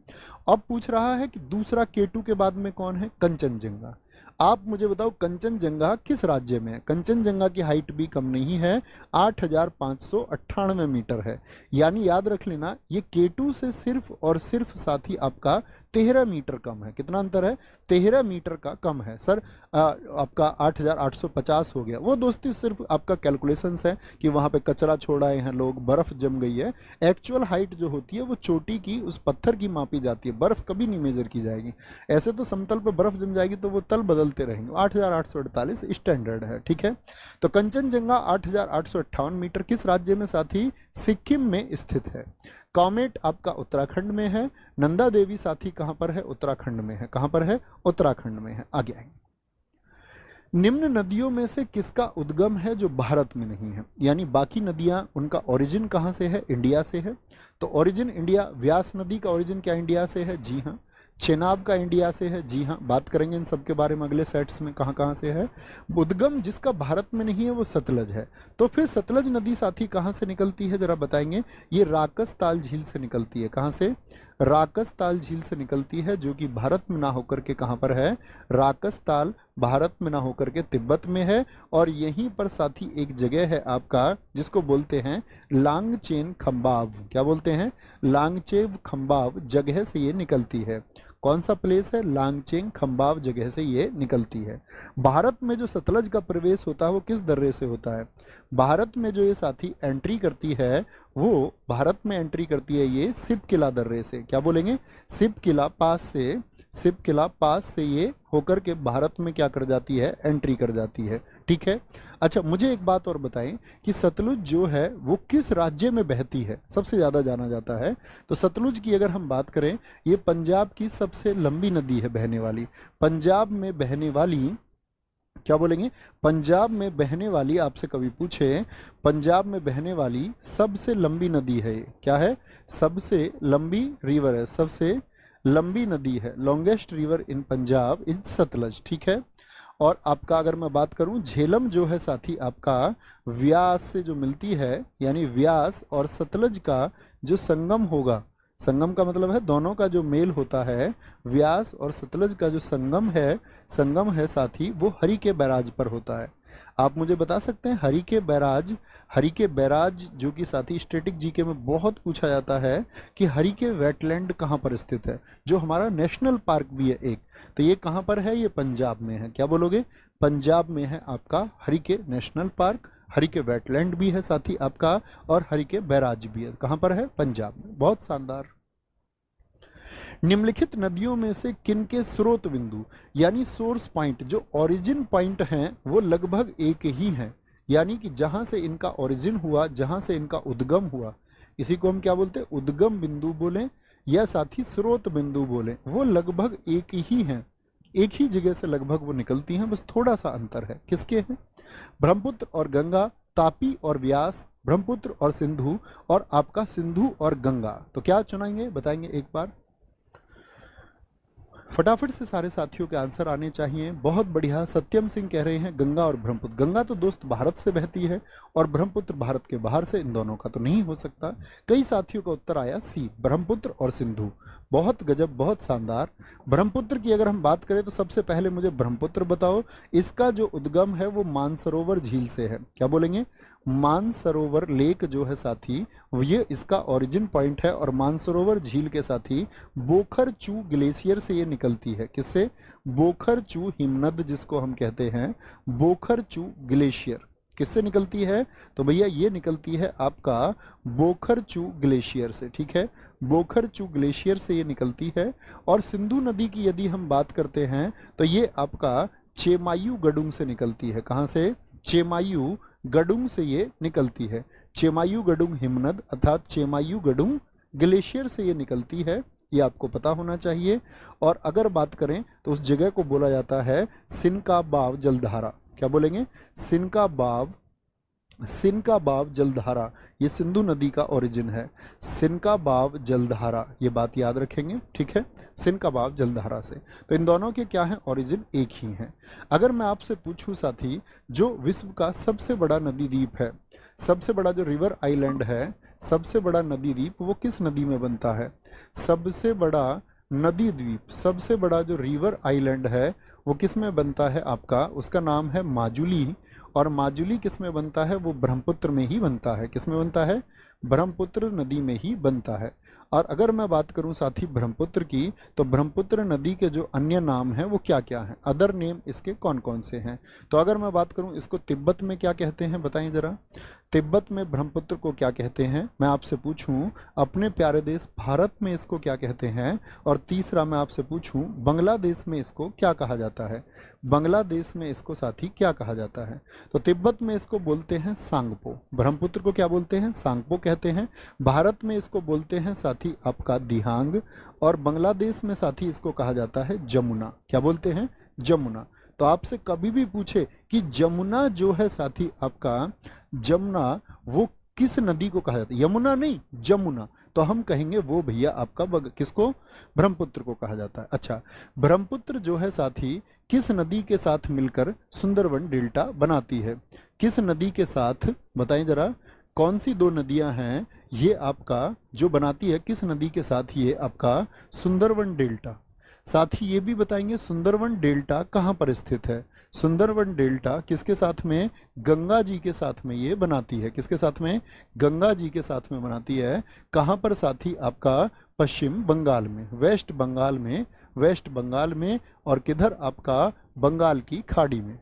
अब पूछ रहा है कि दूसरा केटू के बाद में कौन है? कंचनजंगा। आप मुझे बताओ कंचनजंगा किस राज्य में है? कंचनजंगा की हाइट भी कम नहीं है, 8,598 मीटर है। यानी याद रख लेना, ये K2 से सिर्फ और सिर्फ साथी आपका 13 मीटर कम है। कितना अंतर है? 13 मीटर का कम है। सर आपका 8,850 हो गया। वो दोस्ती सिर्फ आपका कैलकुलेशंस है कि वहाँ पे कचरा छोड़ आए हैं लोग, बर्फ़ जम गई है। एक्चुअल हाइट जो होती है वो चोटी की, उस पत्थर की मापी जाती है, बर्फ़ कभी नहीं मेजर की जाएगी। ऐसे तो समतल पे बर्फ़ जम जाएगी तो वो तल बदलते रहेंगे। 8,848 स्टैंडर्ड है, ठीक है। तो कंचनजंगा 8,858 मीटर किस राज्य में साथी? सिक्किम में स्थित है। कॉमेट आपका उत्तराखंड में है। नंदा देवी साथी कहाँ पर है? उत्तराखंड में है। कहाँ पर है? उत्तराखंड में है। आगे आएंगे। निम्न नदियों में से किसका उद्गम है जो भारत में नहीं है? यानी बाकी नदियां, उनका ओरिजिन कहाँ से है? इंडिया से है। तो ओरिजिन इंडिया। व्यास नदी का ओरिजिन क्या इंडिया से है? जी हाँ। चेनाब का इंडिया से है? जी हाँ। बात करेंगे इन सब के बारे में अगले सेट्स में, कहाँ कहाँ से है। उद्गम जिसका भारत में नहीं है वो सतलज है। तो फिर सतलज नदी साथी कहाँ से निकलती है, जरा बताएंगे। ये राकस ताल झील से निकलती है। कहाँ से? राकस ताल झील से निकलती है, जो कि भारत में ना होकर के कहाँ पर है? राकस ताल भारत में ना होकर के तिब्बत में है। और यहीं पर साथी एक जगह है आपका जिसको बोलते हैं लांगचेन खंबाव। क्या बोलते हैं? लांगचेव खंबाव जगह से ये निकलती है। कौन सा प्लेस है? लांगचेन खंबाव जगह से ये निकलती है। भारत में जो सतलज का प्रवेश होता है वो किस दर्रे से होता है? भारत में जो ये साथी एंट्री करती है वो भारत में एंट्री करती है ये सिपकिला दर्रे से। क्या बोलेंगे? सिपकिला पास से, सिपकिला पास से ये होकर के भारत में क्या कर जाती है? एंट्री कर जाती है, ठीक है। अच्छा, मुझे एक बात और बताएं कि सतलुज जो है वो किस राज्य में बहती है? सबसे ज़्यादा जाना जाता है। तो सतलुज की अगर हम बात करें, ये पंजाब की सबसे लंबी नदी है बहने वाली। पंजाब में बहने वाली, क्या बोलेंगे? पंजाब में बहने वाली, आपसे कभी पूछे पंजाब में बहने वाली सबसे लंबी नदी है ये। क्या है? सबसे लंबी रिवर है, सबसे लंबी नदी है। Longest river in Punjab is Sutlej, ठीक है। और आपका अगर मैं बात करूं, झेलम जो है साथी आपका व्यास से जो मिलती है, यानी व्यास और सतलज का जो संगम होगा, संगम का मतलब है दोनों का जो मेल होता है, व्यास और सतलज का जो संगम है साथी, वो हरि के बैराज पर होता है। आप मुझे बता सकते हैं हरि के बैराज, हरि के बैराज जो कि साथी स्टैटिक जीके में बहुत पूछा जाता है कि हरि के वेटलैंड कहाँ पर स्थित है, जो हमारा नेशनल पार्क भी है एक। तो ये कहाँ पर है? ये पंजाब में है। क्या बोलोगे? पंजाब में है आपका हरि के नेशनल पार्क, हरि के वेटलैंड भी है साथी आपका, और हरि के बैराज भी है। कहाँ पर है? पंजाब में। बहुत शानदार। निम्नलिखित नदियों में से किनके स्रोत बिंदु, यानी सोर्स पॉइंट, जो ओरिजिन पॉइंट हैं वो लगभग एक ही हैं। यानी कि जहां से इनका ओरिजिन हुआ, जहां से इनका उद्गम हुआ, इसी को हम क्या बोलते हैं? उद्गम बिंदु बोलें या साथ ही स्रोत बिंदु बोलें, वो लगभग एक ही हैं। एक ही जगह से लगभग वो निकलती हैं, बस थोड़ा सा अंतर है। किसके हैं? ब्रह्मपुत्र और गंगा, तापी और व्यास, ब्रह्मपुत्र और सिंधु, और आपका सिंधु और गंगा। तो क्या चुनाएंगे, बताएंगे एक बार। फटाफट से सारे साथियों के आंसर आने चाहिए। बहुत बढ़िया। सत्यम सिंह कह रहे हैं गंगा और ब्रह्मपुत्र। गंगा तो दोस्त भारत से बहती है और ब्रह्मपुत्र भारत के बाहर से, इन दोनों का तो नहीं हो सकता। कई साथियों का उत्तर आया सी, ब्रह्मपुत्र और सिंधु। बहुत गजब, बहुत शानदार। ब्रह्मपुत्र की अगर हम बात करें तो सबसे पहले मुझे ब्रह्मपुत्र बताओ। इसका जो उद्गम है वो मानसरोवर झील से है। क्या बोलेंगे? मानसरोवर लेक जो है साथी, ये इसका ओरिजिन पॉइंट है। और मानसरोवर झील के साथी बोखरचू ग्लेशियर से ये निकलती है। किससे? बोखरचू हिमनद जिसको हम कहते हैं, बोखरचू ग्लेशियर किससे निकलती है? तो भैया ये निकलती है आपका बोखरचू ग्लेशियर से, ठीक है। बोखरचू ग्लेशियर से ये निकलती है। और सिंधु नदी की यदि हम बात करते हैं तो ये आपका चेमायू गडुंग से निकलती है। कहाँ से? चेमायू गडुंग से ये निकलती है। चेमायू गडुंग हिमनद अर्थात चेमायू गडुंग ग्लेशियर से ये निकलती है, ये आपको पता होना चाहिए। और अगर बात करें तो उस जगह को बोला जाता है सिनका बाव जलधारा। क्या बोलेंगे? सिनका बाव, सिनका बाव जलधारा, ये सिंधु नदी का ओरिजिन है। सिनका बाव जलधारा, ये बात याद रखेंगे, ठीक है। सिनका बाव जलधारा से। तो इन दोनों के क्या है? ओरिजिन एक ही है। अगर मैं आपसे पूछूं साथी, जो विश्व का सबसे बड़ा नदी द्वीप है, सबसे बड़ा जो रिवर आइलैंड है, सबसे बड़ा नदी द्वीप वो किस नदी में बनता है? सबसे बड़ा नदी द्वीप, सबसे बड़ा जो रिवर आइलैंड है वो किस में बनता है आपका, उसका नाम है माजुली। और माजुली किस में बनता है, वो ब्रह्मपुत्र में ही बनता है। किस में बनता है, ब्रह्मपुत्र नदी में ही बनता है। और अगर मैं बात करूं साथी ब्रह्मपुत्र की, तो ब्रह्मपुत्र नदी के जो अन्य नाम हैं वो क्या क्या हैं, अदर नेम इसके कौन कौन से हैं। तो अगर मैं बात करूं, इसको तिब्बत में क्या कहते हैं बताइए जरा, तिब्बत में ब्रह्मपुत्र को क्या कहते हैं। मैं आपसे पूछूं अपने प्यारे देश भारत में इसको क्या कहते हैं। और तीसरा मैं आपसे पूछूं बांग्लादेश में इसको क्या कहा जाता है, बांग्लादेश में इसको साथी क्या कहा जाता है। तो तिब्बत में इसको बोलते हैं सांगपो, ब्रह्मपुत्र को क्या बोलते हैं, सांगपो कहते हैं। भारत में इसको बोलते हैं साथी आपका दिहांग। और बांग्लादेश में साथी इसको कहा जाता है जमुना। क्या बोलते हैं, जमुना। तो आपसे कभी भी पूछे कि जमुना जो है साथी आपका, जमुना वो किस नदी को कहा जाता है, यमुना नहीं जमुना, तो हम कहेंगे वो भैया आपका किसको, ब्रह्मपुत्र को कहा जाता है। अच्छा, ब्रह्मपुत्र जो है साथी किस नदी के साथ मिलकर सुंदरवन डेल्टा बनाती है, किस नदी के साथ बताएं जरा, कौन सी दो नदियां हैं ये आपका जो बनाती है, किस नदी के साथ ये आपका सुंदरवन डेल्टा। साथ ही ये भी बताएंगे सुंदरवन डेल्टा कहाँ पर स्थित है, सुंदरवन डेल्टा किसके साथ में, गंगा जी के साथ में ये बनाती है। किसके साथ में, गंगा जी के साथ में बनाती है। कहाँ पर साथी आपका, पश्चिम बंगाल में, वेस्ट बंगाल में, वेस्ट बंगाल में। और किधर आपका, बंगाल की खाड़ी में।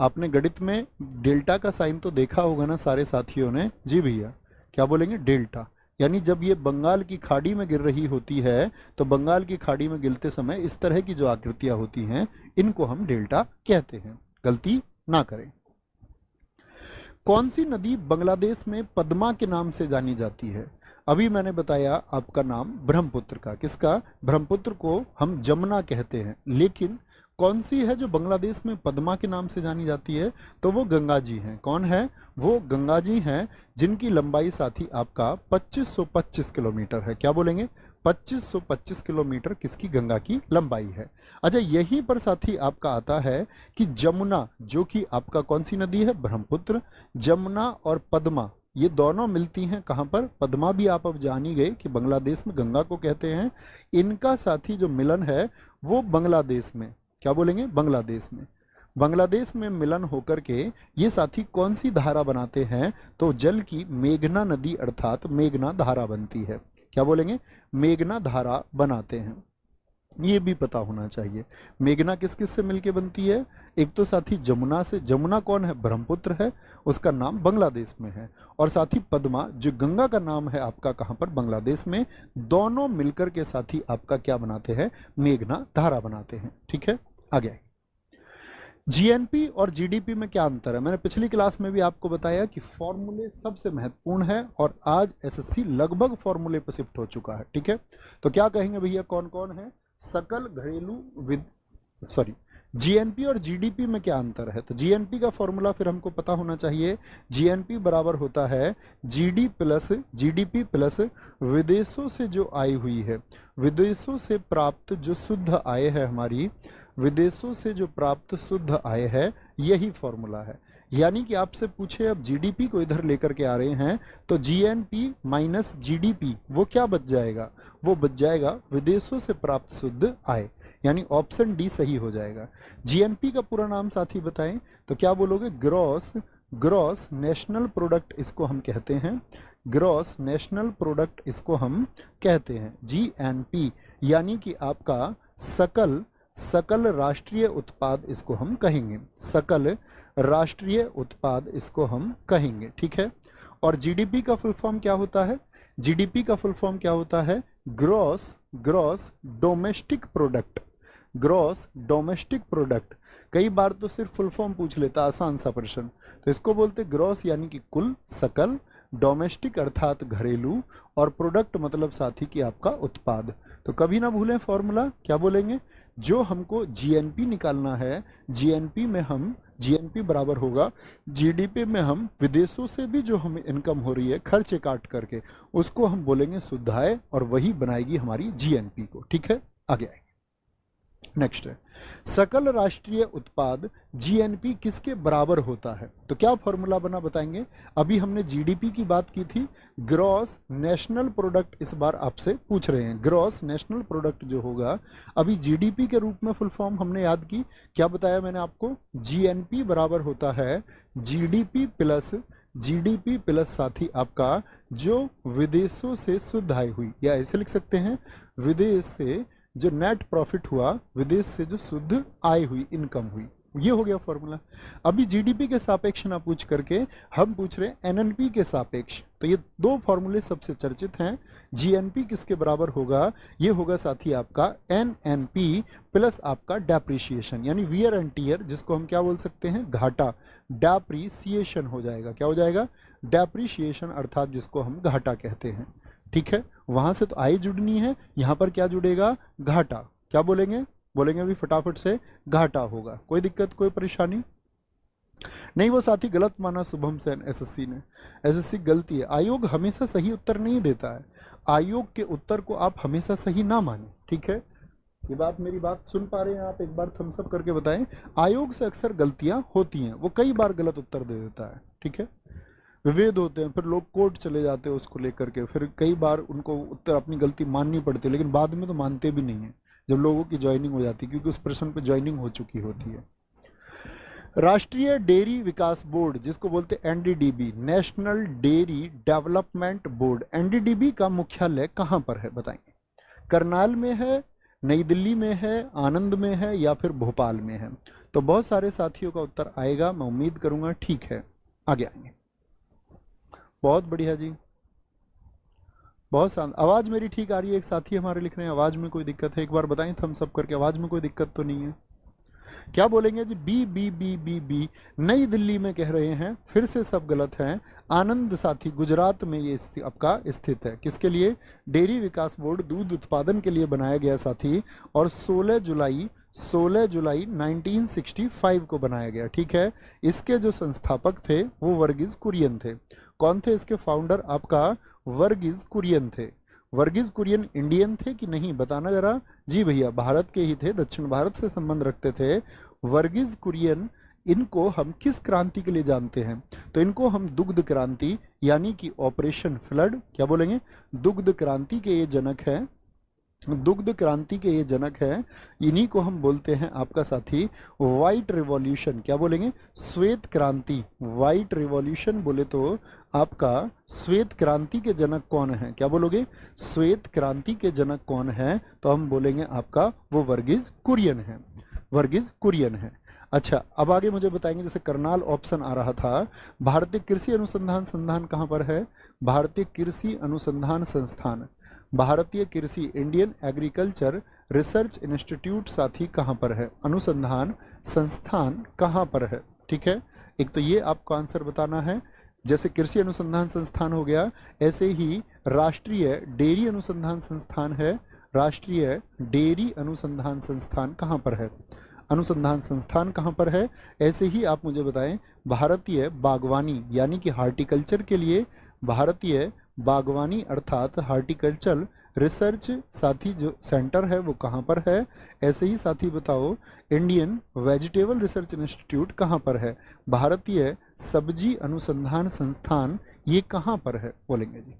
आपने गणित में डेल्टा का साइन तो देखा होगा ना सारे साथियों ने, जी भैया क्या बोलेंगे, डेल्टा। यानी जब ये बंगाल की खाड़ी में गिर रही होती है, तो बंगाल की खाड़ी में गिरते समय इस तरह की जो आकृतियां होती हैं, इनको हम डेल्टा कहते हैं, गलती ना करें। कौन सी नदी बांग्लादेश में पद्मा के नाम से जानी जाती है। अभी मैंने बताया आपका नाम ब्रह्मपुत्र का, किसका, ब्रह्मपुत्र को हम जमुना कहते हैं, लेकिन कौन सी है जो बांग्लादेश में पद्मा के नाम से जानी जाती है, तो वो गंगा जी हैं। कौन है, वो गंगा जी हैं, जिनकी लंबाई साथी आपका 2525 किलोमीटर है। क्या बोलेंगे, 2525 किलोमीटर किसकी, गंगा की लंबाई है। अच्छा, यहीं पर साथी आपका आता है कि जमुना जो कि आपका कौन सी नदी है, ब्रह्मपुत्र। जमुना और पद्मा ये दोनों मिलती हैं कहाँ पर, पद्मा भी आप अब जान ही गए कि बांग्लादेश में गंगा को कहते हैं। इनका साथी जो मिलन है वो बांग्लादेश में, क्या बोलेंगे, बांग्लादेश में, बांग्लादेश में मिलन होकर के ये साथी कौन सी धारा बनाते हैं, तो जल की मेघना नदी अर्थात मेघना धारा बनती है। क्या बोलेंगे, मेघना धारा बनाते हैं। ये भी पता होना चाहिए मेघना किस किस से मिलके बनती है, एक तो साथी जमुना से, जमुना कौन है, ब्रह्मपुत्र है, उसका नाम बांग्लादेश में है। और साथी पद्मा जो गंगा का नाम है आपका कहाँ पर, बांग्लादेश में। दोनों मिलकर के साथी आपका क्या बनाते हैं, मेघना धारा बनाते हैं। ठीक है, आगे। जीएनपी और जीडीपी में क्या अंतर है, मैंने पिछली क्लास में भी आपको बताया कि फॉर्मूले सबसे महत्वपूर्ण है, और आज एसएससी लगभग फॉर्मूले पर शिफ्ट हो चुका है। ठीक है, तो क्या कहेंगे भैया, कौन कौन है, सकल घरेलू जीएनपी और जीडीपी में क्या अंतर है। तो जीएनपी का फॉर्मूला फिर हमको पता होना चाहिए, जीएनपी बराबर होता है जीडीपी प्लस विदेशों से जो आय हुई है, विदेशों से प्राप्त जो शुद्ध आय है हमारी, विदेशों से जो प्राप्त शुद्ध आय है, यही फॉर्मूला है। यानी कि आपसे पूछे अब जीडीपी को इधर लेकर के आ रहे हैं, तो जीएनपी माइनस जीडीपी वो क्या बच जाएगा, वो बच जाएगा विदेशों से प्राप्त शुद्ध आय, यानी ऑप्शन डी सही हो जाएगा। जीएनपी का पूरा नाम साथी बताएं तो क्या बोलोगे, ग्रॉस नेशनल प्रोडक्ट इसको हम कहते हैं, ग्रॉस नेशनल प्रोडक्ट इसको हम कहते हैं। जीएनपी यानी कि आपका सकल राष्ट्रीय उत्पाद इसको हम कहेंगे, सकल राष्ट्रीय उत्पाद इसको हम कहेंगे। ठीक है, और जीडीपी का फुल फॉर्म क्या होता है, जीडीपी का फुल फॉर्म क्या होता है, gross domestic product, gross domestic product. कई बार तो सिर्फ फुल फॉर्म पूछ लेता, आसान सा प्रश्न, तो इसको बोलते ग्रॉस यानी कि कुल, सकल, डोमेस्टिक अर्थात घरेलू, और प्रोडक्ट मतलब साथी कि आपका उत्पाद। तो कभी ना भूलें फॉर्मूला, क्या बोलेंगे, जो हमको जीएनपी निकालना है, जीएनपी में हम, जीएनपी बराबर होगा जीडीपी में हम विदेशों से भी जो हमें इनकम हो रही है खर्चे काट करके, उसको हम बोलेंगे शुद्ध आय, और वही बनाएगी हमारी जीएनपी को। ठीक है, आगे आएंगे। नेक्स्ट है, सकल राष्ट्रीय उत्पाद जीएनपी किसके बराबर होता है? तो क्या फॉर्मूला बना बताएंगे? अभी हमने जीडीपी की बात की थी, ग्रॉस नेशनल प्रोडक्ट इस बार आपसे पूछ रहे हैं। ग्रॉस नेशनल प्रोडक्ट जो होगा, अभी जीडीपी के रूप में फुल फॉर्म हमने याद की, क्या बताया मैंने आपको? जीएनपी बराबर होता है जीडीपी प्लस साथी आपका जो विदेशों से शुद्ध आय हुई, या ऐसे लिख सकते हैं विदेश से जो नेट प्रॉफिट हुआ, विदेश से जो शुद्ध आय हुई, इनकम हुई, ये हो गया फॉर्मूला। अभी जीडीपी के सापेक्ष ना पूछ करके हम पूछ रहे हैं एनएनपी के सापेक्ष। तो ये दो फॉर्मूले सबसे चर्चित हैं। जीएनपी किसके बराबर होगा? ये होगा साथी आपका एनएनपी प्लस आपका डेप्रिसिएशन, यानी वियर एंड टीयर, जिसको हम क्या बोल सकते हैं? घाटा। डेप्रिसिएशन हो जाएगा, क्या हो जाएगा? डेप्रिसिएशन, अर्थात जिसको हम घाटा कहते हैं। ठीक है, वहां से तो आय जुड़नी है, यहां पर क्या जुड़ेगा? घाटा। क्या बोलेंगे? बोलेंगे अभी फटाफट से, घाटा होगा। कोई दिक्कत, कोई परेशानी नहीं? वो साथी गलत माना शुभम सेन एसएससी ने। एसएससी गलती है, आयोग हमेशा सही उत्तर नहीं देता है। आयोग के उत्तर को आप हमेशा सही ना माने, ठीक है? ये बात, मेरी बात सुन पा रहे हैं आप? एक बार थम्स अप करके बताएं। आयोग से अक्सर गलतियां होती हैं, वो कई बार गलत उत्तर दे देता है, ठीक है? विभेद होते हैं, फिर लोग कोर्ट चले जाते हैं उसको लेकर के, फिर कई बार उनको उत्तर अपनी गलती माननी पड़ती है, लेकिन बाद में तो मानते भी नहीं है जब लोगों की ज्वाइनिंग हो जाती है, क्योंकि उस प्रश्न पे ज्वाइनिंग हो चुकी होती है। राष्ट्रीय डेयरी विकास बोर्ड, जिसको बोलते हैं NDDB, national dairy development board, NDDB का मुख्यालय कहाँ पर है बताएंगे? करनाल में है, नई दिल्ली में है, आनंद में है, या फिर भोपाल में है? तो बहुत सारे साथियों का उत्तर आएगा, मैं उम्मीद करूंगा। ठीक है, आगे आएंगे। बहुत बढ़िया जी, बहुत शांत। आवाज मेरी ठीक आ रही है? एक साथी हमारे लिख रहे हैं आवाज में कोई दिक्कत है, एक बार बताएं थम्स अप करके, आवाज में कोई दिक्कत तो नहीं है? क्या बोलेंगे जी? B B B B B New Delhi में कह रहे हैं, फिर से सब गलत हैं। आनंद साथी गुजरात में ये आपका स्थित है। किसके लिए? डेयरी विकास बोर्ड दूध उत्पादन के लिए बनाया गया साथी, और 16 जुलाई 1965 को बनाया गया, ठीक है? इसके जो संस्थापक थे वो वर्गीज कुरियन थे। कौन थे इसके फाउंडर? आपका वर्गीज कुरियन थे। वर्गीज कुरियन इंडियन थे कि नहीं, बताना जरा। जी भैया, भारत के ही थे, दक्षिण भारत से संबंध रखते थे वर्गीज कुरियन। इनको हम किस क्रांति के लिए जानते हैं? तो इनको हम दुग्ध क्रांति, यानी कि ऑपरेशन फ्लड, क्या बोलेंगे? दुग्ध क्रांति के ये जनक हैं, दुग्ध क्रांति के ये जनक हैं। इन्हीं को हम बोलते हैं आपका साथी व्हाइट रिवॉल्यूशन। क्या बोलेंगे? श्वेत क्रांति। व्हाइट रिवॉल्यूशन बोले तो आपका श्वेत क्रांति के जनक कौन है? क्या बोलोगे? श्वेत क्रांति के जनक कौन है? तो हम बोलेंगे आपका वो वर्गीज कुरियन है, वर्गीज कुरियन है। अच्छा, अब आगे मुझे बताएंगे, जैसे करनाल ऑप्शन आ रहा था, भारतीय कृषि अनुसंधान संस्थान कहाँ पर है? भारतीय कृषि अनुसंधान संस्थान, भारतीय कृषि, इंडियन एग्रीकल्चर रिसर्च इंस्टीट्यूट साथी कहाँ पर है? अनुसंधान संस्थान कहाँ पर है? ठीक है, एक तो ये आपको आंसर बताना है। जैसे कृषि अनुसंधान संस्थान हो गया, ऐसे ही राष्ट्रीय डेयरी अनुसंधान संस्थान है। राष्ट्रीय डेयरी अनुसंधान संस्थान कहाँ पर है? अनुसंधान संस्थान कहाँ पर है? ऐसे ही आप मुझे बताएं, भारतीय बागवानी, यानी कि हार्टिकल्चर के लिए भारतीय बागवानी अर्थात हार्टिकल्चर रिसर्च साथी जो सेंटर है वो कहाँ पर है? ऐसे ही साथी बताओ, इंडियन वेजिटेबल रिसर्च इंस्टीट्यूट कहाँ पर है? भारतीय सब्जी अनुसंधान संस्थान ये कहाँ पर है? बोलेंगे जी।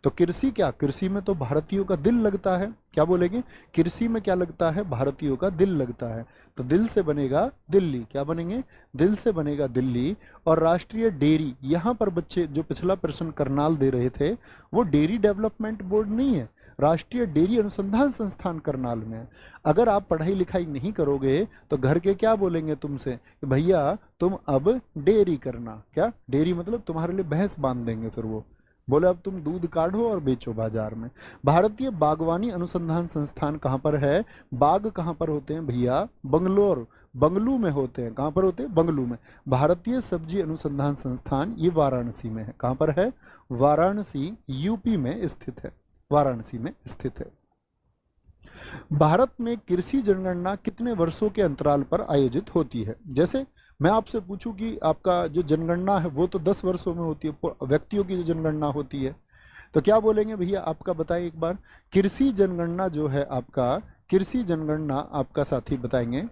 तो कृषि, क्या कृषि में तो भारतीयों का दिल लगता है। क्या बोलेंगे? कृषि में क्या लगता है? भारतीयों का दिल लगता है। तो दिल से बनेगा दिल्ली। क्या बनेंगे? दिल से बनेगा दिल्ली। और राष्ट्रीय डेयरी, यहाँ पर बच्चे जो पिछला प्रश्न करनाल दे रहे थे, वो डेयरी डेवलपमेंट बोर्ड नहीं है, राष्ट्रीय डेयरी अनुसंधान संस्थान करनाल में है। अगर आप पढ़ाई लिखाई नहीं करोगे तो घर के क्या बोलेंगे तुमसे कि भैया तुम अब डेयरी करना। क्या डेयरी मतलब? तुम्हारे लिए भैंस बांध देंगे, फिर वो बोले अब तुम दूध काढ़ो और बेचो बाजार में। भारतीय बागवानी अनुसंधान संस्थान कहाँ पर है? बाग कहाँ पर होते हैं भैया? बंगलू में होते हैं। कहाँ पर होते हैं? बंगलू में। भारतीय सब्जी अनुसंधान संस्थान ये वाराणसी में है। कहाँ पर है? वाराणसी, यूपी में स्थित है, वाराणसी में स्थित है। भारत में कृषि जनगणना कितने वर्षों के अंतराल पर आयोजित होती है? जैसे मैं आपसे पूछूं कि आपका जो जनगणना है वो तो 10 वर्षों में होती है, व्यक्तियों की जो जनगणना होती है, तो क्या बोलेंगे भैया? आपका बताएं एक बार। कृषि जनगणना जो है आपका कृषि जनगणना आपका साथी बताएंगे,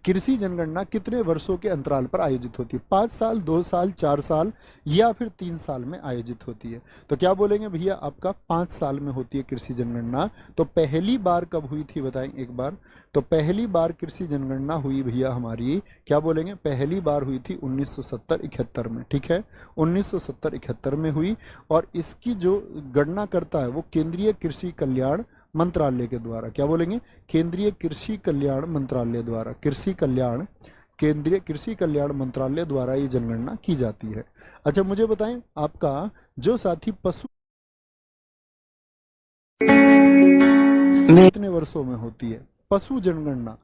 कृषि जनगणना कितने वर्षों के अंतराल पर आयोजित होती है? 5 साल, 2 साल, 4 साल या फिर 3 साल में आयोजित होती है? तो क्या बोलेंगे भैया, आपका 5 साल में होती है कृषि जनगणना। तो पहली बार कब हुई थी बताएं एक बार। तो पहली बार कृषि जनगणना हुई भैया हमारी, क्या बोलेंगे, पहली बार हुई थी 1970-71 में। ठीक है, 1970-71 में हुई। और इसकी जो गणना करता है वो केंद्रीय कृषि कल्याण मंत्रालय के द्वारा, क्या बोलेंगे, केंद्रीय कृषि कल्याण मंत्रालय द्वारा, कृषि कल्याण, केंद्रीय कृषि कल्याण मंत्रालय द्वारा ये जनगणना की जाती है। अच्छा मुझे बताएं, आपका जो साथी पशु कितने वर्षों में होती है? पशु जनगणना,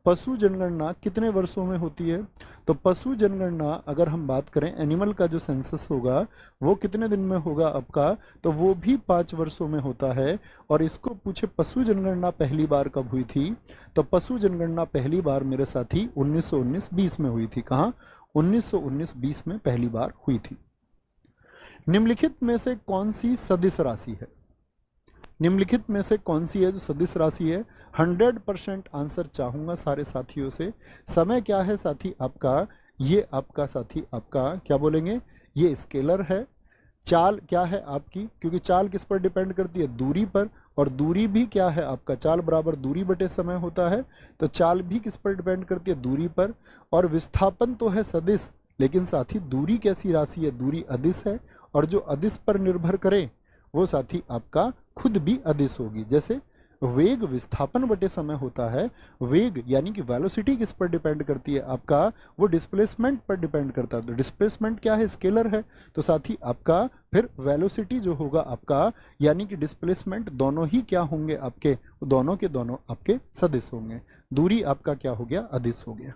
पशु जनगणना कितने वर्षों में होती है? तो पशु जनगणना अगर हम बात करें, एनिमल का जो सेंसस होगा वो कितने दिन में होगा आपका? तो वो भी 5 वर्षों में होता है। और इसको पूछे पशु जनगणना पहली बार कब हुई थी? तो पशु जनगणना पहली बार मेरे साथी 1919-20 में हुई थी। कहाँ? 1919-20 में पहली बार हुई थी। निम्नलिखित में से कौन सी सदिश राशि है? निम्नलिखित में से कौन सी है जो सदिश राशि है? 100% आंसर चाहूंगा सारे साथियों से। समय क्या है साथी आपका? ये आपका साथी आपका क्या बोलेंगे, ये स्केलर है। चाल क्या है आपकी? क्योंकि चाल किस पर डिपेंड करती है? दूरी पर। और दूरी भी क्या है आपका? चाल बराबर दूरी बटे समय होता है। तो चाल भी किस पर डिपेंड करती है? दूरी पर। और विस्थापन तो है सदिश, लेकिन साथी दूरी कैसी राशि है? दूरी अदिश है। और जो अदिश पर निर्भर करे वो साथी आपका खुद भी अदिश होगी। जैसे वेग विस्थापन बटे समय होता है, वेग यानी कि वेलोसिटी किस पर डिपेंड करती है आपका? वो डिस्प्लेसमेंट पर डिपेंड करता है। तो डिस्प्लेसमेंट क्या है? स्केलर है। तो साथी आपका फिर वेलोसिटी जो होगा आपका यानी कि डिस्प्लेसमेंट, दोनों ही क्या होंगे आपके? दोनों के दोनों आपके सदिश होंगे। दूरी आपका क्या हो गया? अदिश हो गया।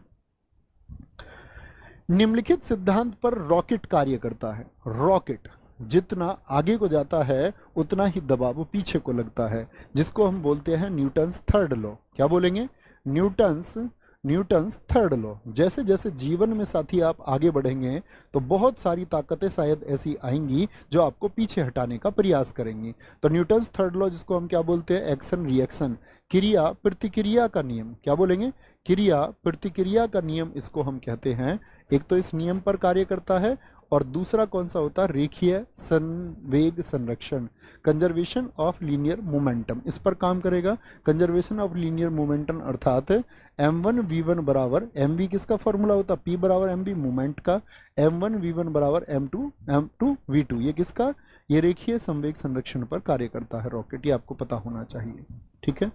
निम्नलिखित सिद्धांत पर रॉकेट कार्य करता है। रॉकेट जितना आगे को जाता है उतना ही दबाव पीछे को लगता है, जिसको हम बोलते हैं न्यूटन्स थर्ड लॉ। क्या बोलेंगे? Newton's third law. जैसे जैसे जीवन में साथी आप आगे बढ़ेंगे तो बहुत सारी ताकतें शायद ऐसी आएंगी जो आपको पीछे हटाने का प्रयास करेंगी। तो न्यूटन्स थर्ड लॉ जिसको हम क्या बोलते हैं? एक्शन रिएक्शन, क्रिया प्रतिक्रिया का नियम। क्या बोलेंगे? क्रिया प्रतिक्रिया का नियम इसको हम कहते हैं। एक तो इस नियम पर कार्य करता है और दूसरा कौन सा होता है? रेखीय संवेग संरक्षण, कंजर्वेशन ऑफ लीनियर मोमेंटम, इस पर काम करेगा। कंजर्वेशन ऑफ लीनियर मोमेंटम अर्थात m1v1 बराबर mv किसका फॉर्मूला होता है? p बराबर mv मोमेंट का, m1v1 बराबर m2v2, ये किसका? ये रेखीय संवेग संरक्षण पर कार्य करता है रॉकेट। ये आपको पता होना चाहिए। ठीक है,